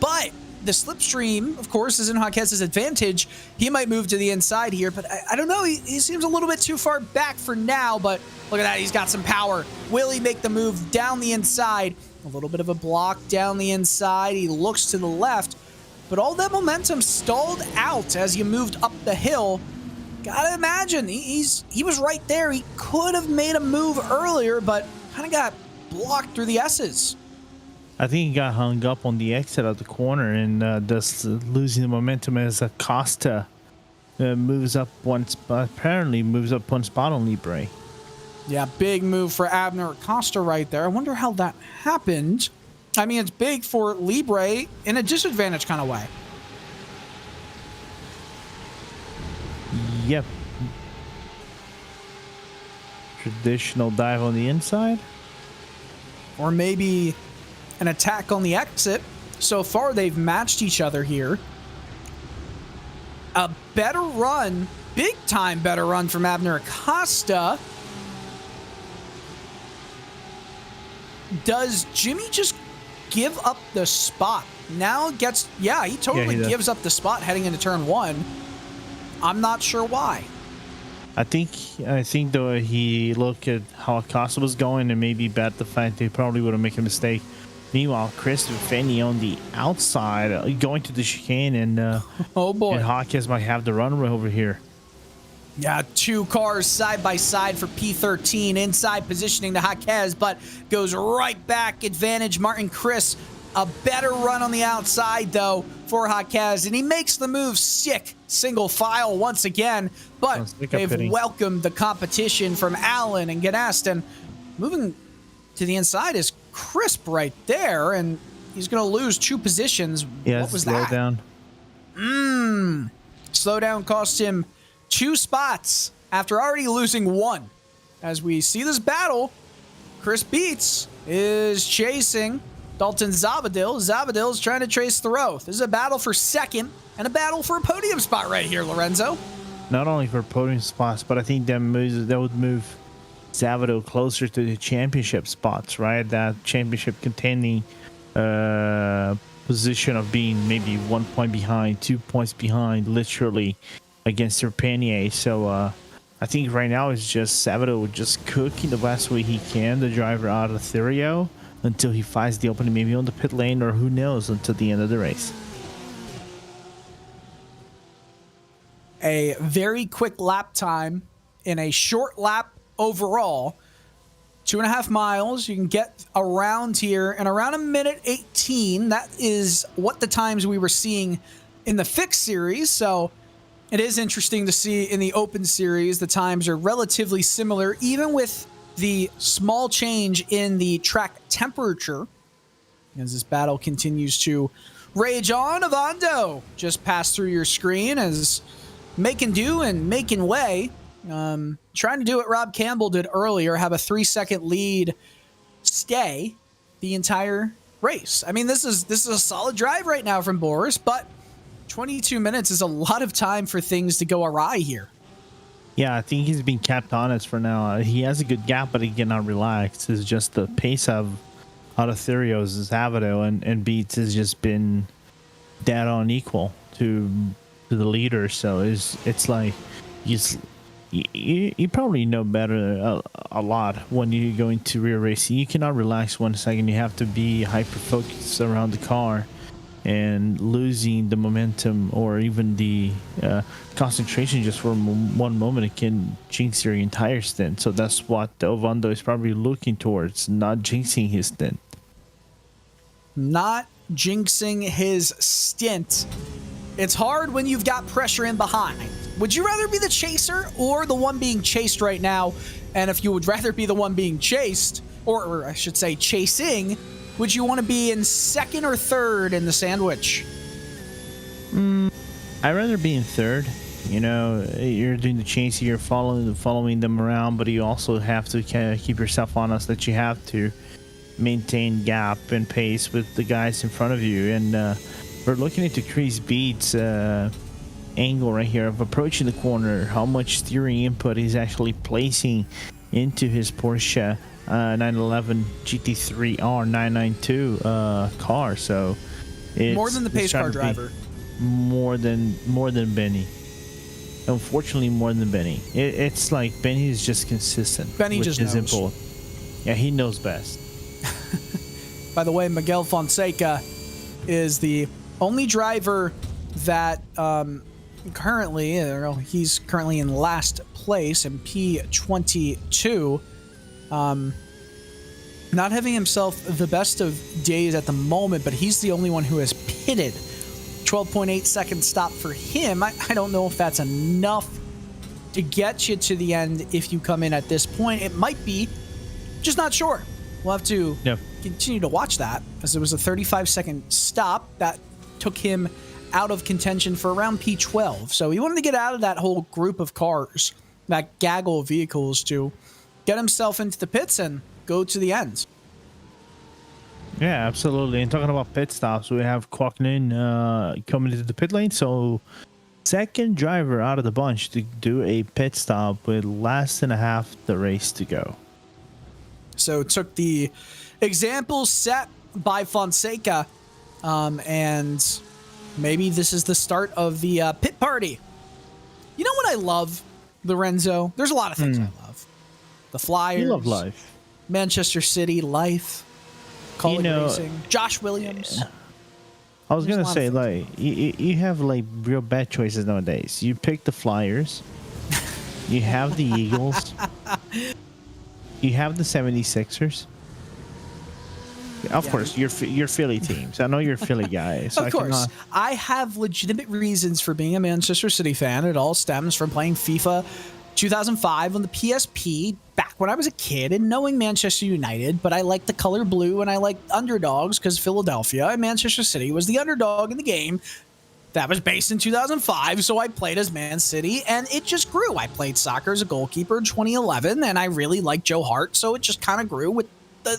C: but the slipstream, of course, is in Hawkes' advantage. He might move to the inside here, but I don't know. He seems a little bit too far back for now, but look at that. He's got some power. Will he make the move down the inside? A little bit of a block down the inside. He looks to the left, but all that momentum stalled out as you moved up the hill. Gotta imagine he was right there. He could have made a move earlier, but kind of got blocked through the S's.
D: I think he got hung up on the exit of the corner and thus losing the momentum as Acosta moves up one spot. Apparently moves up one spot on Libre.
C: Yeah, big move for Abner Acosta right there. I wonder how that happened. I mean, it's big for Libre in a disadvantage kind of way.
D: Yep. Traditional dive on the inside.
C: Or maybe an attack on the exit. So far, they've matched each other here. A better run, big time better run from Abner Acosta. Does Jimmy just give up the spot? Now gets, yeah, he totally gives up the spot heading into turn one. I'm not sure why.
D: I think though he looked at how Acosta was going and maybe bet the fact they probably would have made a mistake. Meanwhile, Chris and Fanny on the outside going to the chicane, and
C: oh boy,
D: and Hawkes might have the runway over here.
C: Yeah, two cars side by side for P13, inside positioning to Hawkes, but goes right back. Advantage Martin Chris. A better run on the outside, though, for Hawkes, and he makes the move sick, single file once again, but they've welcomed the competition from Allen and Ganast, and moving to the inside is Crisp right there, and he's going to lose two positions.
D: Yeah,
C: what was that? Slow down cost him 2 spots after already losing 1. As we see this battle, Chris Beats is chasing Dalton Zabadil. Zabadil's trying to trace the row. This is a battle for second and a battle for a podium spot right here, Lorenzo.
D: Not only for podium spots, but I think that would move Zabadil closer to the championship spots, right? That championship contending position of being maybe 1 point behind, 2 points behind, literally, against Serpenier. So I think right now it's just Zabadil just cooking the best way he can, the driver out of Therio, until he finds the opening maybe on the pit lane, or who knows, until the end of the race.
C: A very quick lap time in a short lap overall. 2.5 miles. You can get around here in around 1:18. That is what the times we were seeing in the fixed series. So it is interesting to see in the open series, the times are relatively similar, even with the small change in the track temperature. As this battle continues to rage on, Avando just passed through your screen as making do and making way. Trying to do what Rob Campbell did earlier, have a 3-second lead stay the entire race. I mean, this is a solid drive right now from Boris, but 22 minutes is a lot of time for things to go awry here.
D: Yeah, I think he's been kept honest for now. He has a good gap, but he cannot relax. It's just the pace of Therio's Zabadil and Beats has just been dead on equal to the leader. So it's like you probably know better a lot when you go into rear racing. You cannot relax 1 second. You have to be hyper focused around the car and losing the momentum or even the concentration just for one moment, it can jinx your entire stint. So that's what Ovando is probably looking towards, not jinxing his stint.
C: Not jinxing his stint. It's hard when you've got pressure in behind. Would you rather be the chaser or the one being chased right now? And if you would rather be the one being chased, or I should say chasing, would you want to be in second or third in the sandwich?
D: I'd rather be in third. You know, you're doing the chasing, you're following them around, but you also have to kind of keep yourself honest that you have to maintain gap and pace with the guys in front of you. And we're looking at Chris Beats' angle right here of approaching the corner, how much steering input he's actually placing into his Porsche 911 GT3 R992 car. So it's
C: more than the pace car driver.
D: More than Benny. Unfortunately, more than Benny. It's like Benny is just consistent.
C: Benny just knows.
D: Input. Yeah, he knows best.
C: By the way, Miguel Fonseca is the only driver that he's currently in last place in P22. Not having himself the best of days at the moment, but he's the only one who has pitted. 12.8 second stop for him. I don't know if that's enough to get you to the end if you come in at this point. It might be, just not sure. We'll have to continue to watch that, as it was a 35-second stop that took him out of contention for around P12. So he wanted to get out of that whole group of cars, that gaggle of vehicles, to get himself into the pits and go to the end.
D: Yeah, absolutely. And talking about pit stops, we have Kwoknin coming into the pit lane. So second driver out of the bunch to do a pit stop with less than a half the race to go.
C: So took the example set by Fonseca, and maybe this is the start of the pit party. You know what I love, Lorenzo? There's a lot of things I love. The Flyers.
D: You love life.
C: Manchester City, life. Colleague Racing. Josh Williams.
D: I was going to say, like, you have, like, real bad choices nowadays. You pick the Flyers. You have the Eagles. You have the 76ers. Of course, your Philly teams. I know you're a Philly guy. So
C: of course. I have legitimate reasons for being a Manchester City fan. It all stems from playing FIFA 2005 on the PSP back when I was a kid and knowing Manchester United, but I liked the color blue and I liked underdogs because Philadelphia and Manchester City was the underdog in the game. That was based in 2005, so I played as Man City, and it just grew. I played soccer as a goalkeeper in 2011, and I really liked Joe Hart, so it just kind of grew with the,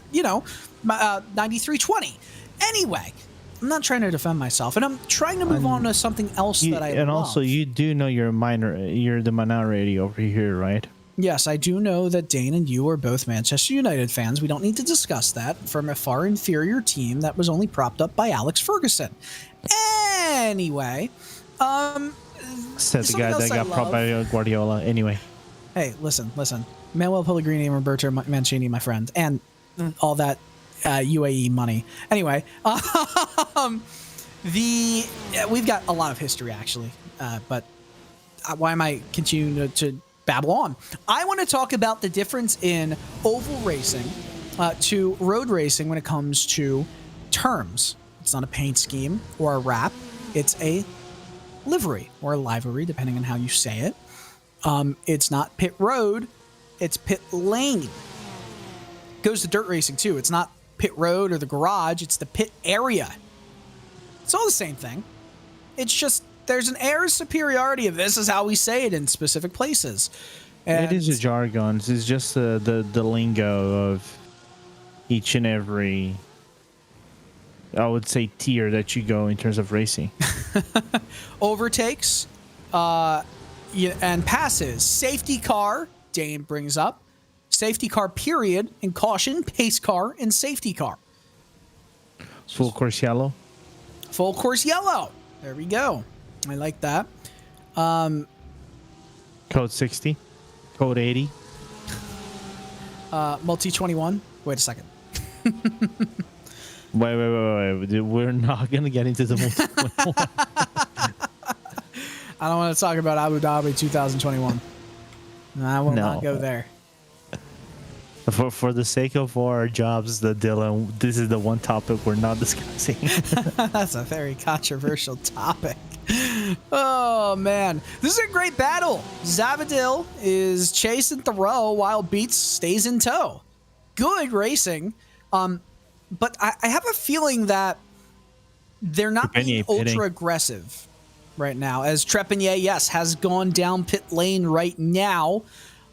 C: 93-20. Anyway, I'm not trying to defend myself, and I'm trying to move on to something else that I love.
D: And also, you do know you're the minority over here, right?
C: Yes, I do know that Dane and you are both Manchester United fans. We don't need to discuss that, from a far inferior team that was only propped up by Alex Ferguson. Anyway,
D: said the guy that got propped by Guardiola. Anyway,
C: hey, listen. Manuel Pellegrini and Roberto Mancini, my friend, and all that UAE money. Anyway, we've got a lot of history actually, but why am I continuing to babble on? I want to talk about the difference in oval racing to road racing when it comes to terms. It's not a paint scheme or a wrap. It's a livery or a livery, depending on how you say it. It's not pit road. It's pit lane. Goes to dirt racing too. It's not pit road or the garage. It's the pit area. It's all the same thing. It's just there's an air of superiority of this is how we say it in specific places. And
D: it is a jargon. It's just the lingo of each and every, I would say, tier that you go in terms of racing.
C: Overtakes and passes. Safety car, Dane brings up. Safety car, period, and caution. Pace car and safety car.
D: Full course yellow.
C: Full course yellow. There we go. I like that.
D: Code 60. Code 80.
C: Multi 21. Wait a second.
D: Wait. We're not gonna get into the multiple.
C: I don't want to talk about Abu Dhabi 2021. I will not go there.
D: For the sake of our jobs, Dylan, this is the one topic we're not discussing.
C: That's a very controversial topic. Oh man, this is a great battle. Zavadil is chasing Thoreau while Beats stays in tow. Good racing, but I have a feeling that they're not being ultra aggressive right now. As Trepanier, yes, has gone down pit lane right now.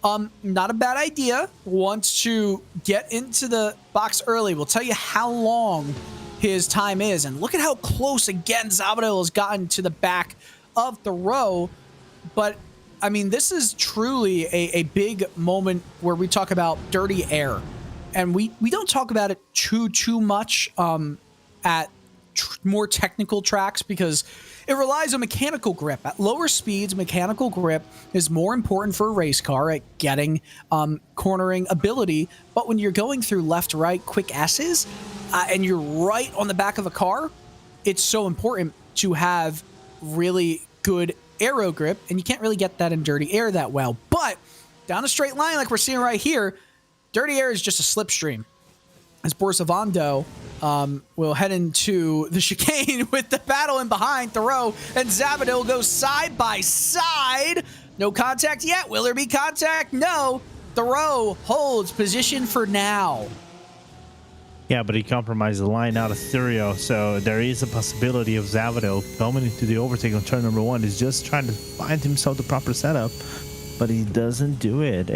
C: Not a bad idea. Wants to get into the box early. We'll tell you how long his time is. And look at how close, again, Zavadil has gotten to the back of the row. But, I mean, this is truly a big moment where we talk about dirty air. And we don't talk about it too much at more technical tracks because it relies on mechanical grip. At lower speeds, mechanical grip is more important for a race car at getting cornering ability. But when you're going through left-right quick S's and you're right on the back of a car, it's so important to have really good aero grip, and you can't really get that in dirty air that well. But down a straight line like we're seeing right here, dirty air is just a slipstream. As Boris Avando will head into the chicane with the battle in behind. Thoreau and Zavadil go side by side. No contact yet. Will there be contact? No. Thoreau holds position for now.
D: Yeah, but he compromised the line out of Thurio, so there is a possibility of Zavadil coming into the overtake on turn number 1. He's just trying to find himself the proper setup, but he doesn't do it.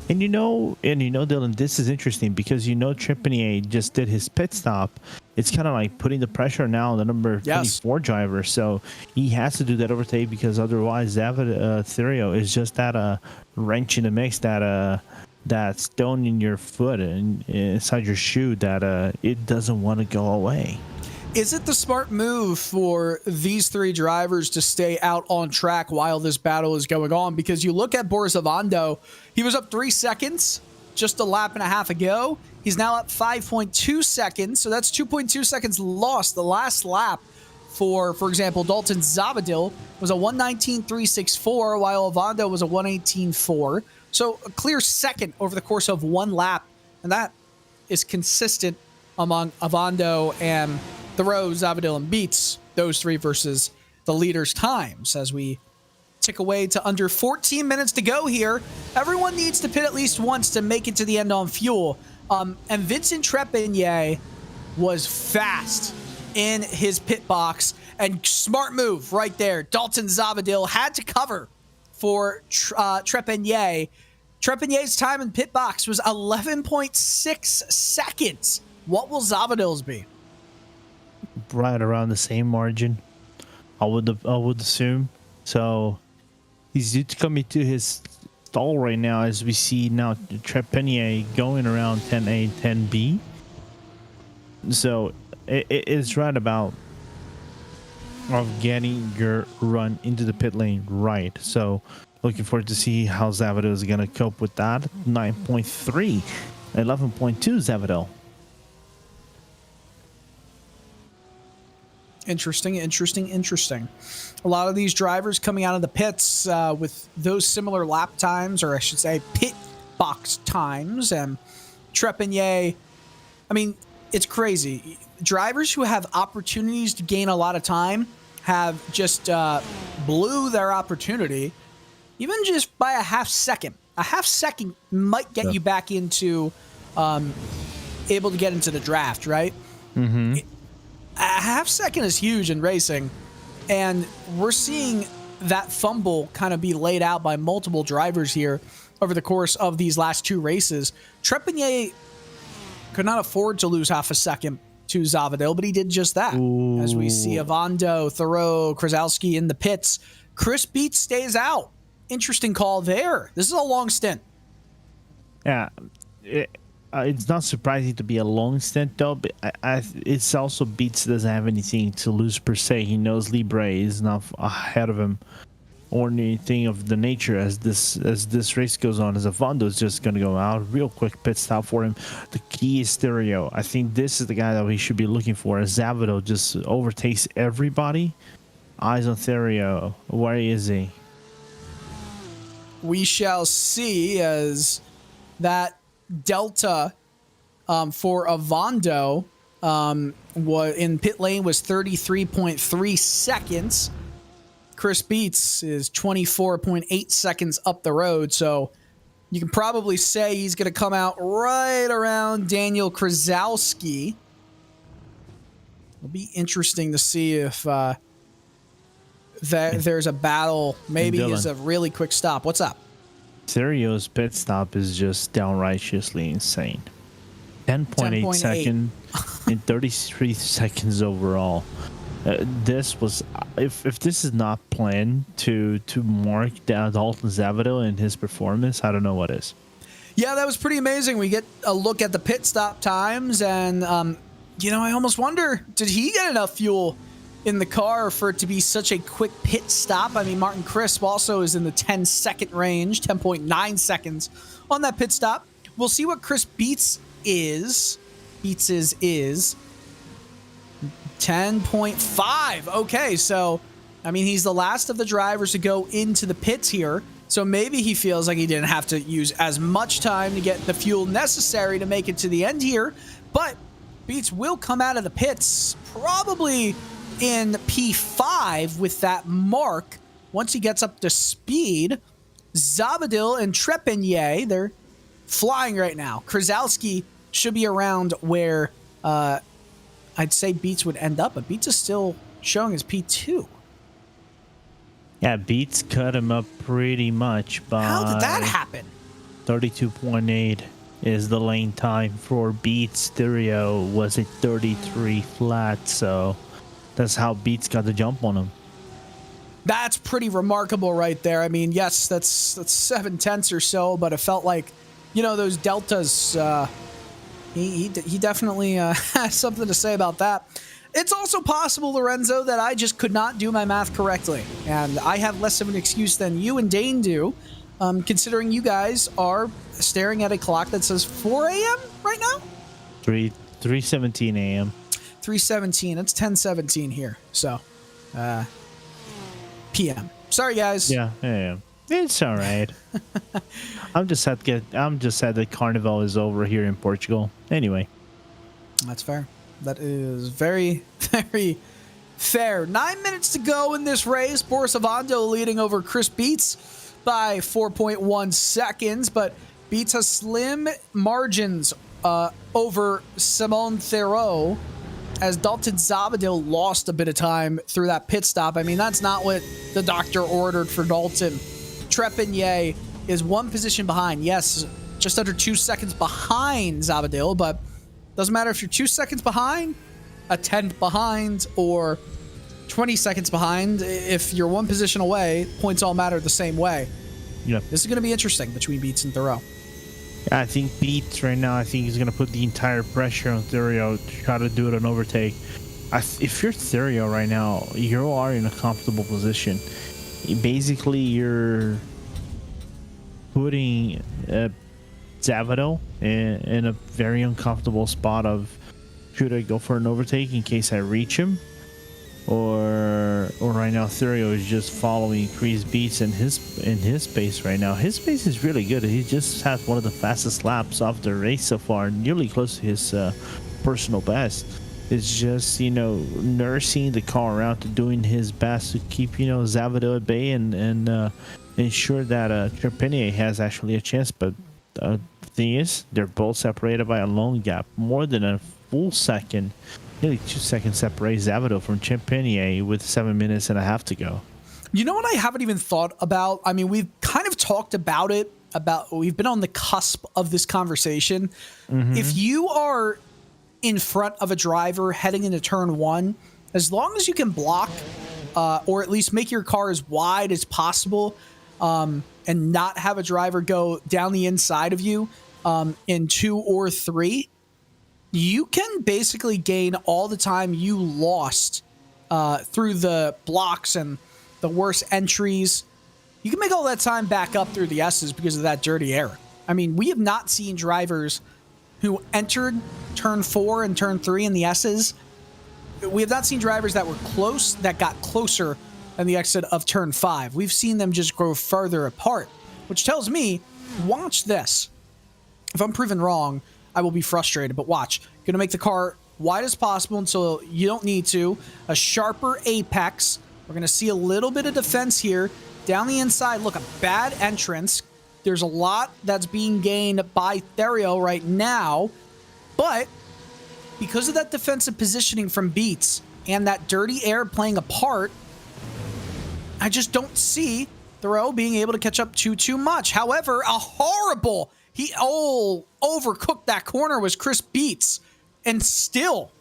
D: And you know, Dylan, this is interesting because Trepanier just did his pit stop. It's kind of like putting the pressure now on the number 24 driver, so he has to do that overtake because otherwise Thurio is just that wrench in the mix, that stone in your foot and inside your shoe that it doesn't want to go away.
C: Is it the smart move for these three drivers to stay out on track while this battle is going on? Because you look at Boris Avando, he was up 3 seconds just a lap and a half ago. He's now up 5.2 seconds, so that's 2.2 seconds lost. The last lap for example, Dalton Zavadil was a 1:19.364, while Avando was a 1:18.4. So a clear second over the course of one lap, and that is consistent among Avando and Thoreau, Zavadil, and Beats, those three versus the leaders' times. As we tick away to under 14 minutes to go here, everyone needs to pit at least once to make it to the end on fuel. And Vincent Trepanier was fast in his pit box, and smart move right there. Dalton Zavadil had to cover for Trepanier. Trepanier's time in pit box was 11.6 seconds. What will Zavadil's be?
D: Right around the same margin, I would assume. So he's due to come into his stall right now, as we see now Trepanier going around 10A, 10B. So it is right about of getting your run into the pit lane right. So looking forward to see how Zavadil is going to cope with that. 9.3, 11.2 Zavadil.
C: Interesting. A lot of these drivers coming out of the pits with those similar lap times, or I should say pit box times. And Trepanier, I mean, it's crazy. Drivers who have opportunities to gain a lot of time have just blew their opportunity, even just by a half second. A half second might get you back into able to get into the draft, right? Mm-hmm. A half second is huge in racing, and we're seeing that fumble kind of be laid out by multiple drivers here over the course of these last two races. Trepanier could not afford to lose half a second to Zavadil, but he did just that. Ooh. As we see Avando, Thoreau, Krasowski in the pits. Chris Beats stays out. Interesting call there. This is a long stint.
D: Yeah. It's not surprising to be a long stint, though, but it's also Beats doesn't have anything to lose per se. He knows Libre is not ahead of him ordinary thing of the nature as this race goes on, as Avando is just going to go out. Real quick pit stop for him. The key is Stereo. I think this is the guy that we should be looking for, as Zavado just overtakes everybody. Eyes on Stereo. Where is he?
C: We shall see, as that delta for Avando in pit lane was 33.3 seconds. Chris Beats is 24.8 seconds up the road, so you can probably say he's going to come out right around Daniel Krasowski. It'll be interesting to see if there's a battle. Maybe it's a really quick stop. What's up?
D: Serio's pit stop is just downrightly insane. 10.8 seconds in 33 seconds overall. This was, if this is not planned to mark down Dalton Zavado and his performance, I don't know what is.
C: Yeah, that was pretty amazing. We get a look at the pit stop times, and I almost wonder, did he get enough fuel in the car for it to be such a quick pit stop? I mean, Martin Crisp also is in the 10-second range, 10.9 seconds on that pit stop. We'll see what Chris Beats is. Beats is 10.5. Okay, so, I mean, he's the last of the drivers to go into the pits here, so maybe he feels like he didn't have to use as much time to get the fuel necessary to make it to the end here, but Beats will come out of the pits probably in P5 with that mark once he gets up to speed. Zabadil and Trepanier, they're flying right now. Krasowski should be around where I'd say Beats would end up, but Beats is still showing as P2.
D: Yeah, Beats cut him up pretty much by...
C: How did that happen?
D: 32.8 is the lane time for Beats. Stereo was at 33 flat, so that's how Beats got the jump on him.
C: That's pretty remarkable right there. I mean, yes, that's 7 tenths or so, but it felt like, those deltas... He definitely has something to say about that. It's also possible, Lorenzo, that I just could not do my math correctly. And I have less of an excuse than you and Dane do, considering you guys are staring at a clock that says 4 a.m. right now?
D: 3:17 a.m.
C: 3:17. It's 10:17 here. So, p.m. Sorry, guys.
D: Yeah. It's all right. I'm just sad that Carnival is over here in Portugal. Anyway,
C: that's fair. That is very, very fair. 9 minutes to go in this race. Boris Avando leading over Chris Beats by 4.1 seconds, but Beats has slim margins over Simon Theroux, as Dalton Zabadil lost a bit of time through that pit stop. I mean, that's not what the doctor ordered for Dalton. Trepanier is one position behind. Yes, just under 2 seconds behind Zabadil, but doesn't matter if you're 2 seconds behind, a tenth behind, or 20 seconds behind. If you're one position away, points all matter the same way.
D: Yeah.
C: This is going to be interesting between Beats and Theroux.
D: I think Beats right now, I think he's going to put the entire pressure on Theroux to try to do it on overtake. If you're Theroux right now, you are in a comfortable position. Basically, you're putting Zavado in a very uncomfortable spot of, should I go for an overtake in case I reach him? Or right now Theroux is just following Chris Beats in his pace right now. His pace is really good. He just had one of the fastest laps of the race so far, nearly close to his personal best. It's just, nursing the car around to doing his best to keep, Zavado at bay and ensure that Trepanier has actually a chance. But the thing is, they're both separated by a long gap, more than a full second. Nearly 2 seconds separate Zavado from Trepanier with 7 minutes and a half to go.
C: You know what I haven't even thought about? I mean, we've kind of talked about it, we've been on the cusp of this conversation. Mm-hmm. If you are in front of a driver heading into turn one, as long as you can block or at least make your car as wide as possible and not have a driver go down the inside of you in 2 or 3, you can basically gain all the time you lost through the blocks and the worst entries you can make all that time back up through the S's because of that dirty air. I mean, we have not seen drivers who entered turn 4 and turn 3 in the S's. We have not seen drivers that were close, that got closer than the exit of turn 5. We've seen them just grow further apart, which tells me, watch this. If I'm proven wrong, I will be frustrated, but watch. Gonna make the car wide as possible until you don't need to. A sharper apex. We're gonna see a little bit of defense here. Down the inside, look, a bad entrance. There's a lot that's being gained by Therio right now, but because of that defensive positioning from Beats and that dirty air playing a part, I just don't see Therio being able to catch up too much. However, a horrible, he overcooked that corner was Chris Beats, and still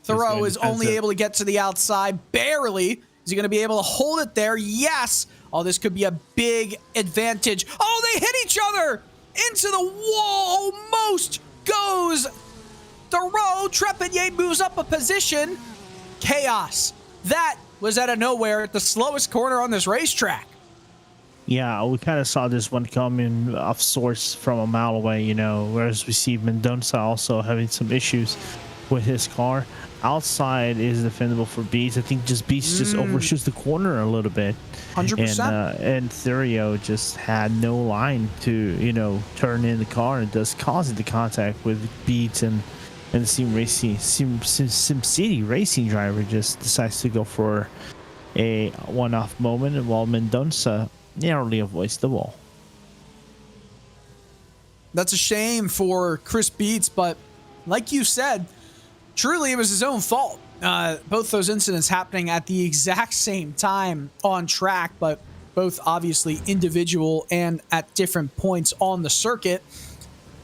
C: Therio is only able to get to the outside barely. Is he going to be able to hold it there? Yes. Oh, this could be a big advantage. Oh, they hit each other into the wall. Almost goes Therio. Trepanier moves up a position. Chaos. That was out of nowhere at the slowest corner on this racetrack.
D: Yeah, we kind of saw this one coming off source from a mile away, you know, whereas we see Mendonça also having some issues with his car. Outside is defendable for Beats. I think just Beats just overshoots the corner a little bit.
C: 100%.
D: And Therio just had no line to, you know, turn in the car, and thus causing the contact with Beats, and the SimCity racing driver just decides to go for a one-off moment, while Mendonça narrowly avoids the wall.
C: That's a shame for Chris Beats, but like you said, truly it was his own fault. Both those incidents happening at the exact same time on track, but both obviously individual and at different points on the circuit.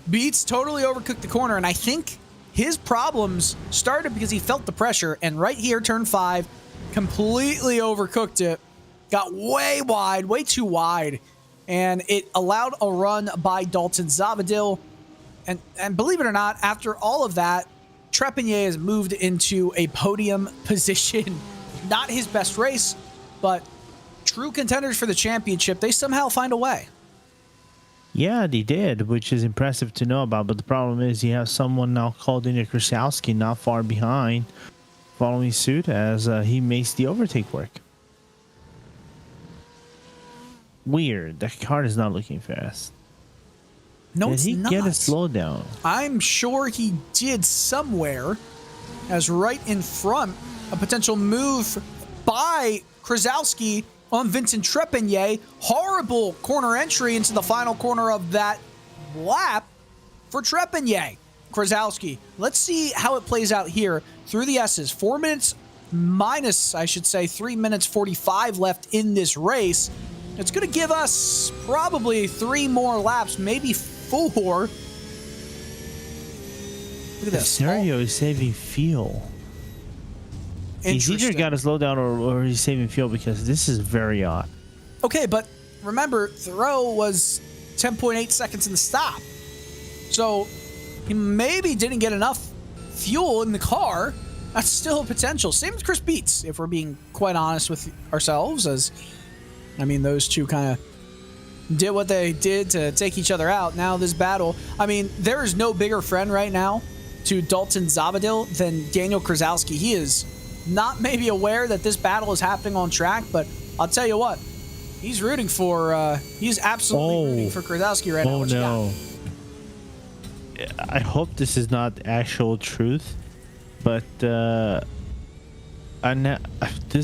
C: Beats totally overcooked the corner, and I think his problems started because he felt the pressure, and right here, turn 5, completely overcooked it. Got way wide, way too wide, and it allowed a run by Dalton Zavadil. And believe it or not, after all of that, Trepanier has moved into a podium position. Not his best race, but true contenders for the championship, they somehow find a way.
D: Yeah, they did, which is impressive to know about. But the problem is you have someone now called Daniel Krasowski not far behind, following suit as he makes the overtake work. Weird. That car is not looking fast.
C: No, it's not.
D: Did he get a slowdown?
C: I'm sure he did somewhere, as right in front, a potential move by Krasowski on Vincent Trepanier. Horrible corner entry into the final corner of that lap for Trepanier. Krasowski. Let's see how it plays out here through the S's. 4 minutes minus, I should say, 3 minutes 45 left in this race. It's going to give us probably 3 more laps, maybe 4. Look at this.
D: Therio is saving fuel. He's either got to slow down or he's saving fuel, because this is very odd.
C: Okay, but remember, Therio was 10.8 seconds in the stop. So he maybe didn't get enough fuel in the car. That's still a potential. Same with Chris Beats, if we're being quite honest with ourselves, as I mean, those two kind of did what they did to take each other out. Now this battle, I mean, there is no bigger friend right now to Dalton Zavadil than Daniel Krasowski. He is not maybe aware that this battle is happening on track, but I'll tell you what, he's rooting for, he's absolutely rooting for Krasowski right now.
D: Oh, no. I hope this is not actual truth, but this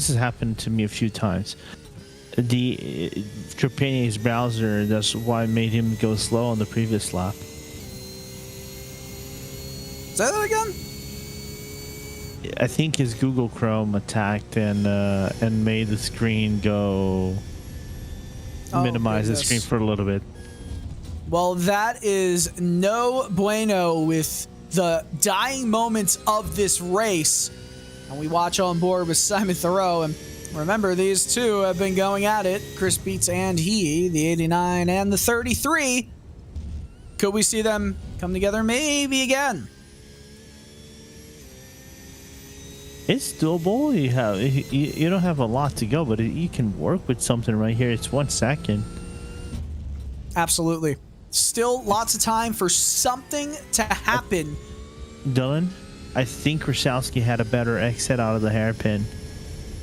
D: has happened to me a few times. The Trepanier's browser, that's why it made him go slow on the previous lap.
C: Say that again?
D: I think his Google Chrome attacked and made the screen go minimize the screen for a little bit.
C: Well, that is no bueno with the dying moments of this race. And we watch on board with Simon Theroux, and remember, these two have been going at it. Chris Beats and he, the 89 and the 33. Could we see them come together maybe again?
D: It's doable. You don't have a lot to go, but you can work with something right here. It's 1 second.
C: Absolutely. Still lots of time for something to happen.
D: Dylan, I think Krasowski had a better exit out of the hairpin.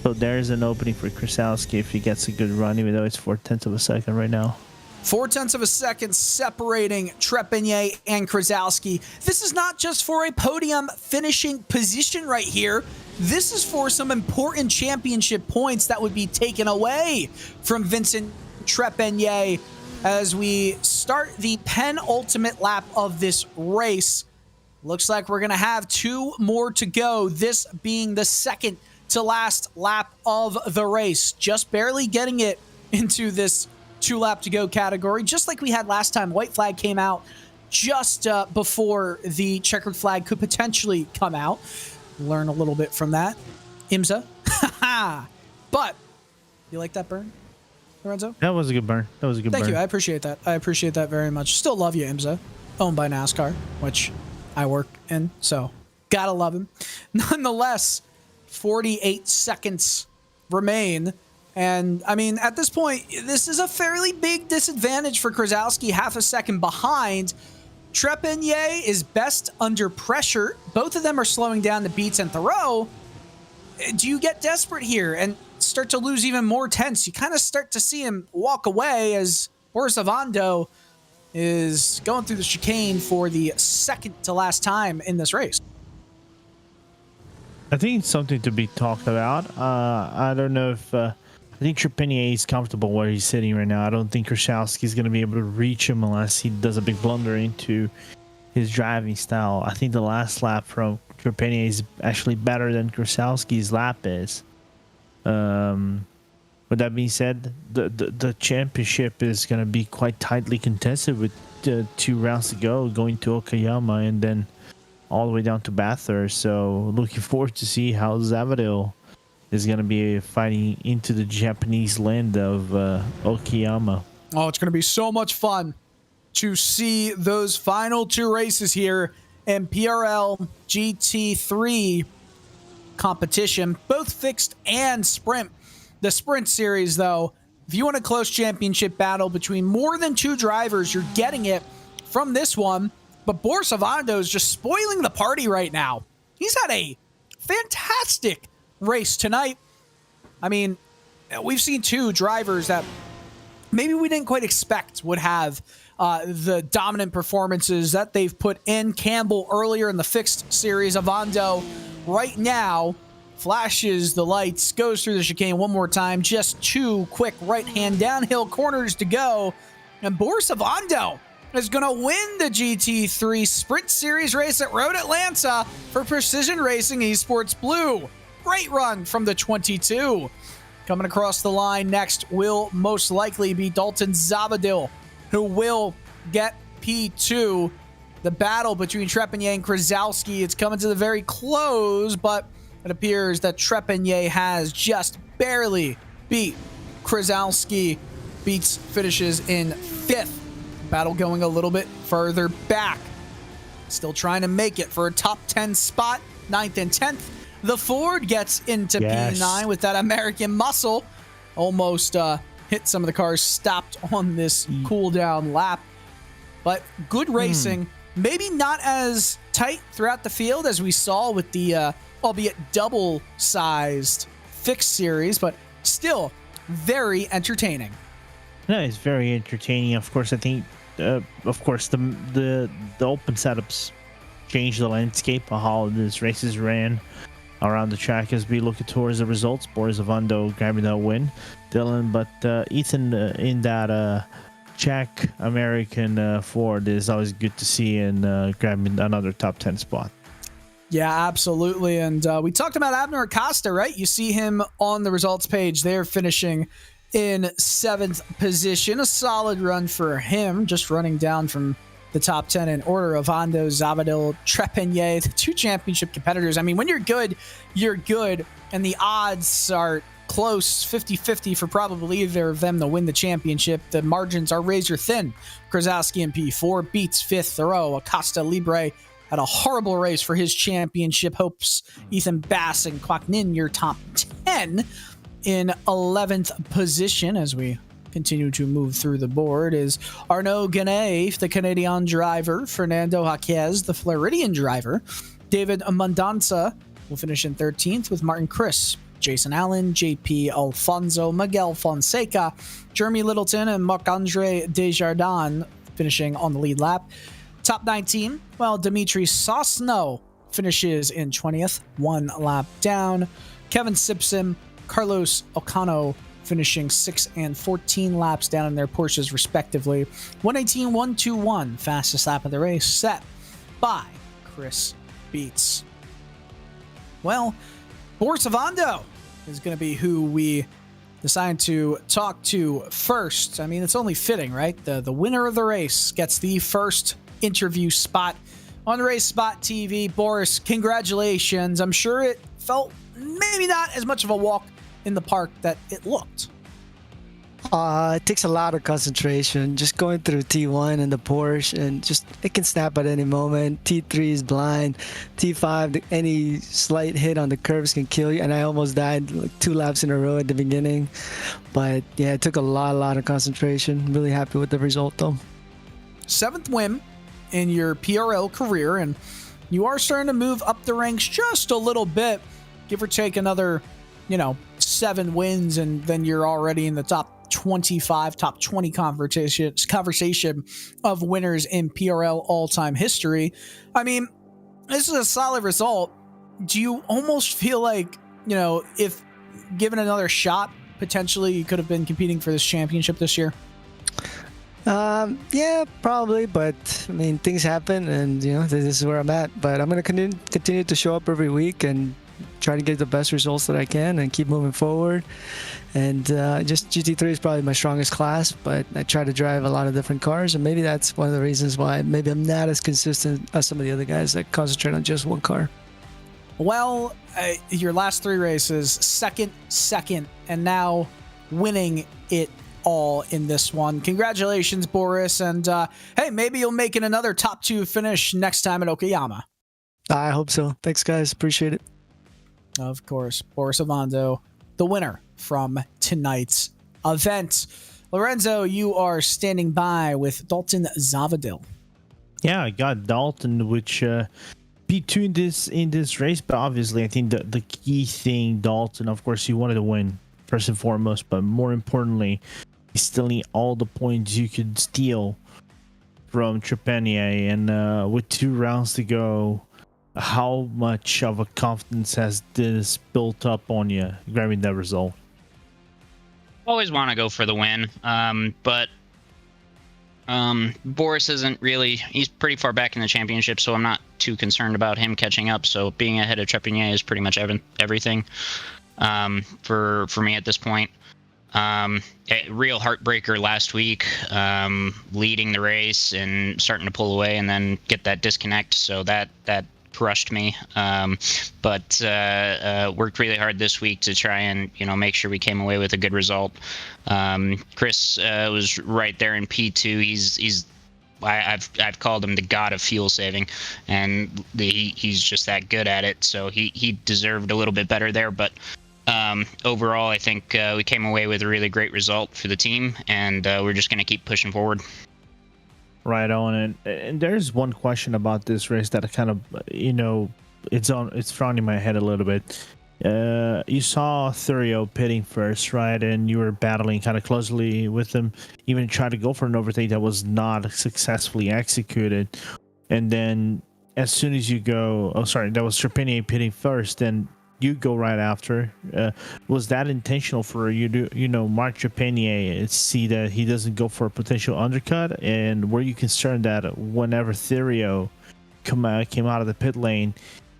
D: So there's an opening for Krasowski if he gets a good run, even though it's 0.4 of a second right now.
C: 0.4 of a second separating Trepanier and Krasowski. This is not just for a podium finishing position right here. This is for some important championship points that would be taken away from Vincent Trepanier as we start the penultimate lap of this race. Looks like we're going to have 2 more to go, this being the second to last lap of the race. Just barely getting it into this 2 lap to go category, just like we had last time. White flag came out just before the checkered flag could potentially come out. Learn a little bit from that. IMSA. But, you like that burn, Lorenzo?
D: That was a good burn.
C: Thank you. I appreciate that. I appreciate that very much. Still love you, IMSA. Owned by NASCAR, which I work in, so gotta love him. Nonetheless, 48 seconds remain. And, I mean, at this point, this is a fairly big disadvantage for Krasowski, half a second behind. Trepanier is best under pressure. Both of them are slowing down the beats and Thoreau. Do you get desperate here and start to lose even more tense? You kind of start to see him walk away as Boris Avando is going through the chicane for the second to last time in this race.
D: I think it's something to be talked about. I don't know if... I think Trepanier is comfortable where he's sitting right now. I don't think Krasowski is going to be able to reach him unless he does a big blunder into his driving style. I think the last lap from Trepanier is actually better than Krasowski's lap is. With that being said, the championship is going to be quite tightly contested with 2 rounds to go, going to Okayama and then all the way down to Bathurst. So looking forward to see how Zavadil is going to be fighting into the Japanese land of Okayama.
C: Oh, it's going to be so much fun to see those final 2 races here in PRL GT3 competition, both fixed and sprint. The sprint series, though, if you want a close championship battle between more than 2 drivers, you're getting it from this one. But Boris Avando is just spoiling the party right now. He's had a fantastic race tonight. I mean, we've seen 2 drivers that maybe we didn't quite expect would have the dominant performances that they've put in. Campbell earlier in the fixed series. Avando right now flashes the lights, goes through the chicane one more time. Just 2 quick right-hand downhill corners to go. And Boris Avando is going to win the GT3 Sprint Series race at Road Atlanta for Precision Racing Esports Blue. Great run from the 22. Coming across the line next will most likely be Dalton Zavadil, who will get P2. The battle between Trepanier and Krasowski, it's coming to the very close, but it appears that Trepanier has just barely beat Krasowski. Finishes in 5th. Battle going a little bit further back. Still trying to make it for a top 10 spot, 9th and 10th. The Ford gets into P9 with that American muscle. Almost hit some of the cars stopped on this cool down lap. But good racing. Maybe not as tight throughout the field as we saw with the, albeit double-sized fixed series, but still very entertaining.
D: No, it's very entertaining. Of course, I think, the open setups changed the landscape of how this races ran around the track as we look towards the results. Boris Avando grabbing that win, Dylan, but Ethan in that Czech American Ford is always good to see, and grabbing another top 10 spot.
C: Yeah, absolutely. And we talked about Abner Acosta, right? You see him on the results page there, finishing in 7th position. A solid run for him, just running down from the top 10 in order. Avando, Zavadil, Trepanier, the 2 championship competitors. I mean, when you're good, and the odds are close, 50-50 for probably either of them to win the championship. The margins are razor thin. Krasowski in P4 beats 5th Thoreau. Acosta, Libre, had a horrible race for his championship. Hopes Ethan Bass and Kwak Nin your top 10. In 11th position, as we continue to move through the board, is Arnaud Genet, the Canadian driver, Fernando Jaquez, the Floridian driver, David Mondanza will finish in 13th with Martin Chris, Jason Allen, JP Alfonso, Miguel Fonseca, Jeremy Littleton, and Marc-Andre Desjardins finishing on the lead lap. Top 19, well, Dimitri Sosno finishes in 20th, 1 lap down. Kevin Simpson, Carlos Ocano finishing 6 and 14 laps down in their Porsches respectively. 1:18.121, fastest lap of the race, set by Chris Beats. Well, Boris Avando is going to be who we decide to talk to first. I mean, it's only fitting, right? The winner of the race gets the first interview spot on RaceSpotTV. Boris, congratulations. I'm sure it felt maybe not as much of a walk in the park that it looked.
H: It takes a lot of concentration. Just going through T1 and the Porsche, and just it can snap at any moment. T3 is blind. T5, any slight hit on the curves can kill you. And I almost died like 2 laps in a row at the beginning. But yeah, it took a lot of concentration. Really happy with the result though. 7th
C: win in your PRL career, and you are starting to move up the ranks just a little bit, give or take another 7 wins, and then you're already in the top 25, top 20 conversation of winners in PRL all-time history. I mean, this is a solid result. Do you almost feel like, if given another shot, potentially you could have been competing for this championship this year?
H: Yeah, probably, but I mean, things happen, and this is where I'm at. But I'm gonna continue to show up every week and try to get the best results that I can and keep moving forward. And just GT3 is probably my strongest class, but I try to drive a lot of different cars, and maybe that's one of the reasons why maybe I'm not as consistent as some of the other guys that concentrate on just one car.
C: Well, your last 3 races, second, and now winning it all in this one. Congratulations, Boris, and hey, maybe you'll make it another top 2 finish next time at Okayama.
H: I hope so. Thanks, guys. Appreciate it.
C: Of course, Boris Avando, the winner from tonight's event. Lorenzo, you are standing by with Dalton Zavadil.
D: Yeah, I got Dalton, which P2 in this race, but obviously I think the key thing, Dalton, of course, you wanted to win first and foremost, but more importantly, you still need all the points you could steal from Trepanier, and with 2 rounds to go, how much of a confidence has this built up on you grabbing that result?
I: Always want to go for the win, but Boris isn't really, he's pretty far back in the championship, so I'm not too concerned about him catching up. So being ahead of Trepanier is pretty much everything for me at this point. A real heartbreaker last week, leading the race and starting to pull away and then get that disconnect, so that crushed me, but worked really hard this week to try and make sure we came away with a good result. Chris was right there in P2. I've called him the god of fuel saving, and he's just that good at it, so he deserved a little bit better there, but overall I think we came away with a really great result for the team, and we're just going to keep pushing forward.
D: Right on. And there's one question about this race that I kind of, it's frowning my head a little bit. You saw Thurio pitting first, right? And you were battling kind of closely with him, even tried to go for an overtake that was not successfully executed. And then as soon as you go, that was Trepanier pitting first, then you go right after. Was that intentional for you to, Marc Trepanier, see that he doesn't go for a potential undercut? And were you concerned that whenever Thurio came out of the pit lane,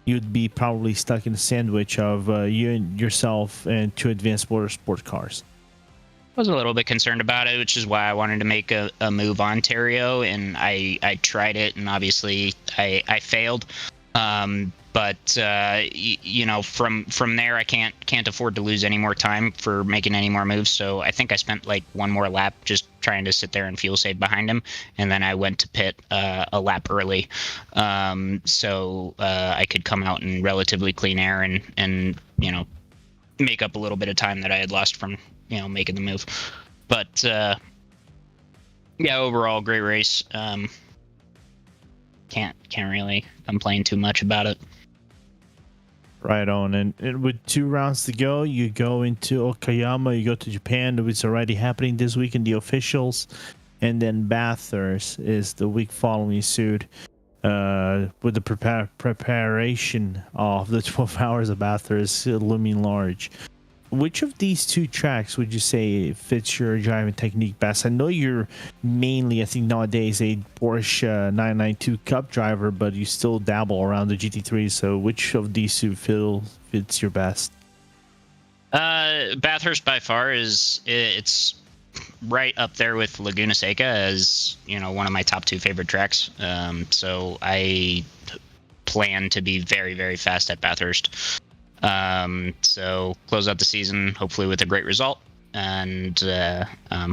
D: you'd be probably stuck in a sandwich of you and yourself and 2 advanced motorsport cars?
I: I was a little bit concerned about it, which is why I wanted to make a move on Thurio, and I tried it, and obviously I failed. But from there, I can't afford to lose any more time for making any more moves. So I think I spent like 1 more lap just trying to sit there and fuel save behind him, and then I went to pit a lap early, so I could come out in relatively clean air and make up a little bit of time that I had lost from making the move. But yeah, overall great race. Can't really complain too much about it.
D: Right on. And with 2 rounds to go, you go into Okayama, you go to Japan, which is already happening this week in the officials. And then Bathurst is the week following suit, with the preparation of the 12 hours of Bathurst looming large. Which of these 2 tracks would you say fits your driving technique best? I know you're mainly, I think nowadays, a Porsche 992 Cup driver, but you still dabble around the GT3. So which of these 2 fits your best?
I: Bathurst by far it's right up there with Laguna Seca as one of my top 2 favorite tracks. So I plan to be very, very fast at Bathurst. So close out the season hopefully with a great result, and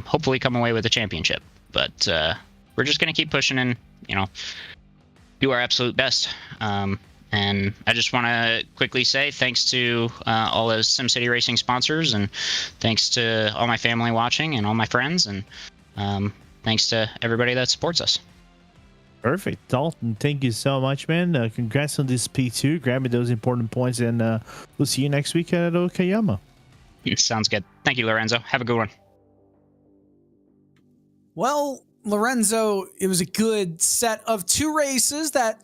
I: hopefully come away with a championship. But we're just gonna keep pushing and do our absolute best. And I just want to quickly say thanks to all those SimCity Racing sponsors, and thanks to all my family watching and all my friends, and thanks to everybody that supports us.
D: Perfect. Dalton, thank you so much, man. Congrats on this P2. Grab me those important points, and we'll see you next week at Okayama.
I: Sounds good. Thank you, Lorenzo. Have a good one.
C: Well, Lorenzo, it was a good set of 2 races that,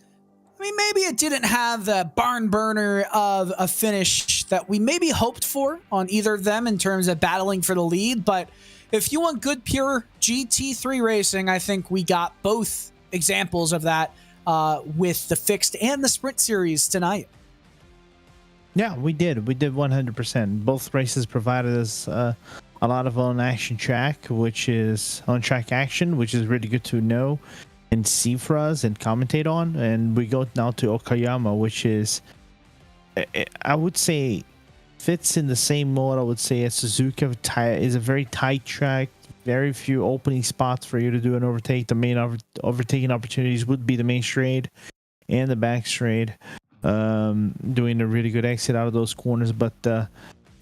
C: maybe it didn't have the barn burner of a finish that we maybe hoped for on either of them in terms of battling for the lead. But if you want good, pure GT3 racing, I think we got both examples of that with the fixed and the sprint series tonight.
D: Yeah, we did 100%. Both races provided us a lot of on-track action, which is really good to know and see for us and commentate on. And we go now to Okayama, which is, I would say, fits in the same mode, I would say, as Suzuka. Is a very tight track, very few opening spots for you to do an overtake. The main overtaking opportunities would be the main straight and the back straight, doing a really good exit out of those corners. But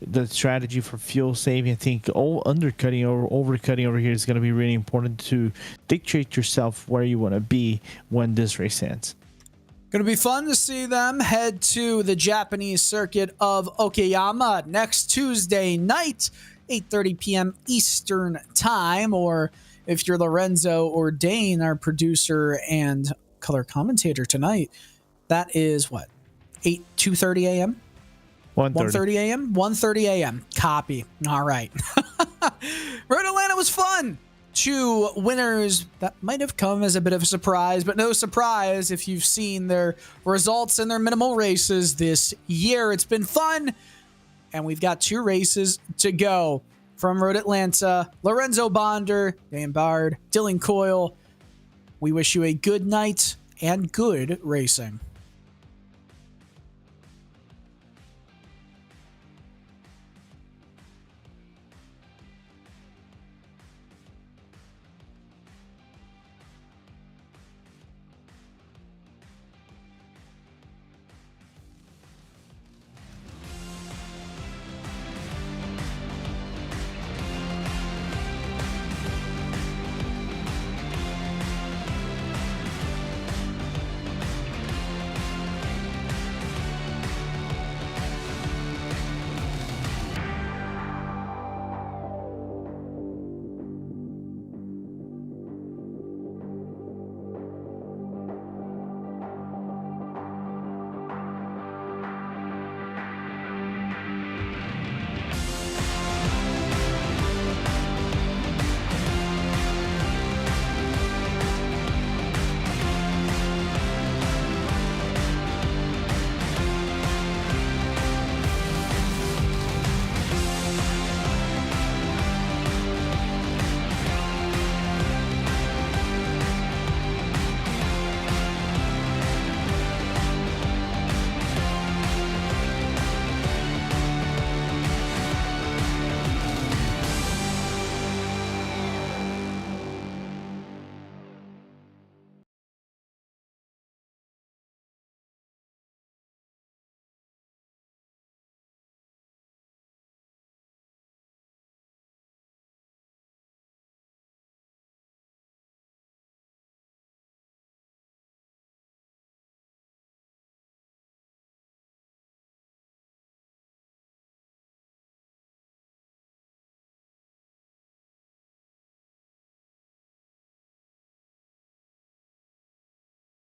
D: the strategy for fuel saving, I think, undercutting or overcutting over here is going to be really important to dictate yourself where you want to be when this race ends.
C: Going to be fun to see them head to the Japanese circuit of Okayama next Tuesday night, 8:30 p.m. Eastern time. Or if you're Lorenzo or Dane, our producer and color commentator tonight, that is what? 2:30 a.m.? 1:30 a.m.? 1:30 a.m. Copy. All right. Road Atlanta was fun. 2 winners that might have come as a bit of a surprise, but no surprise if you've seen their results in their minimal races this year. It's been fun, and we've got 2 races to go. From Road Atlanta, Lorenzo Bonder, Dan Bard, Dylan Coyle, we wish you a good night and good racing.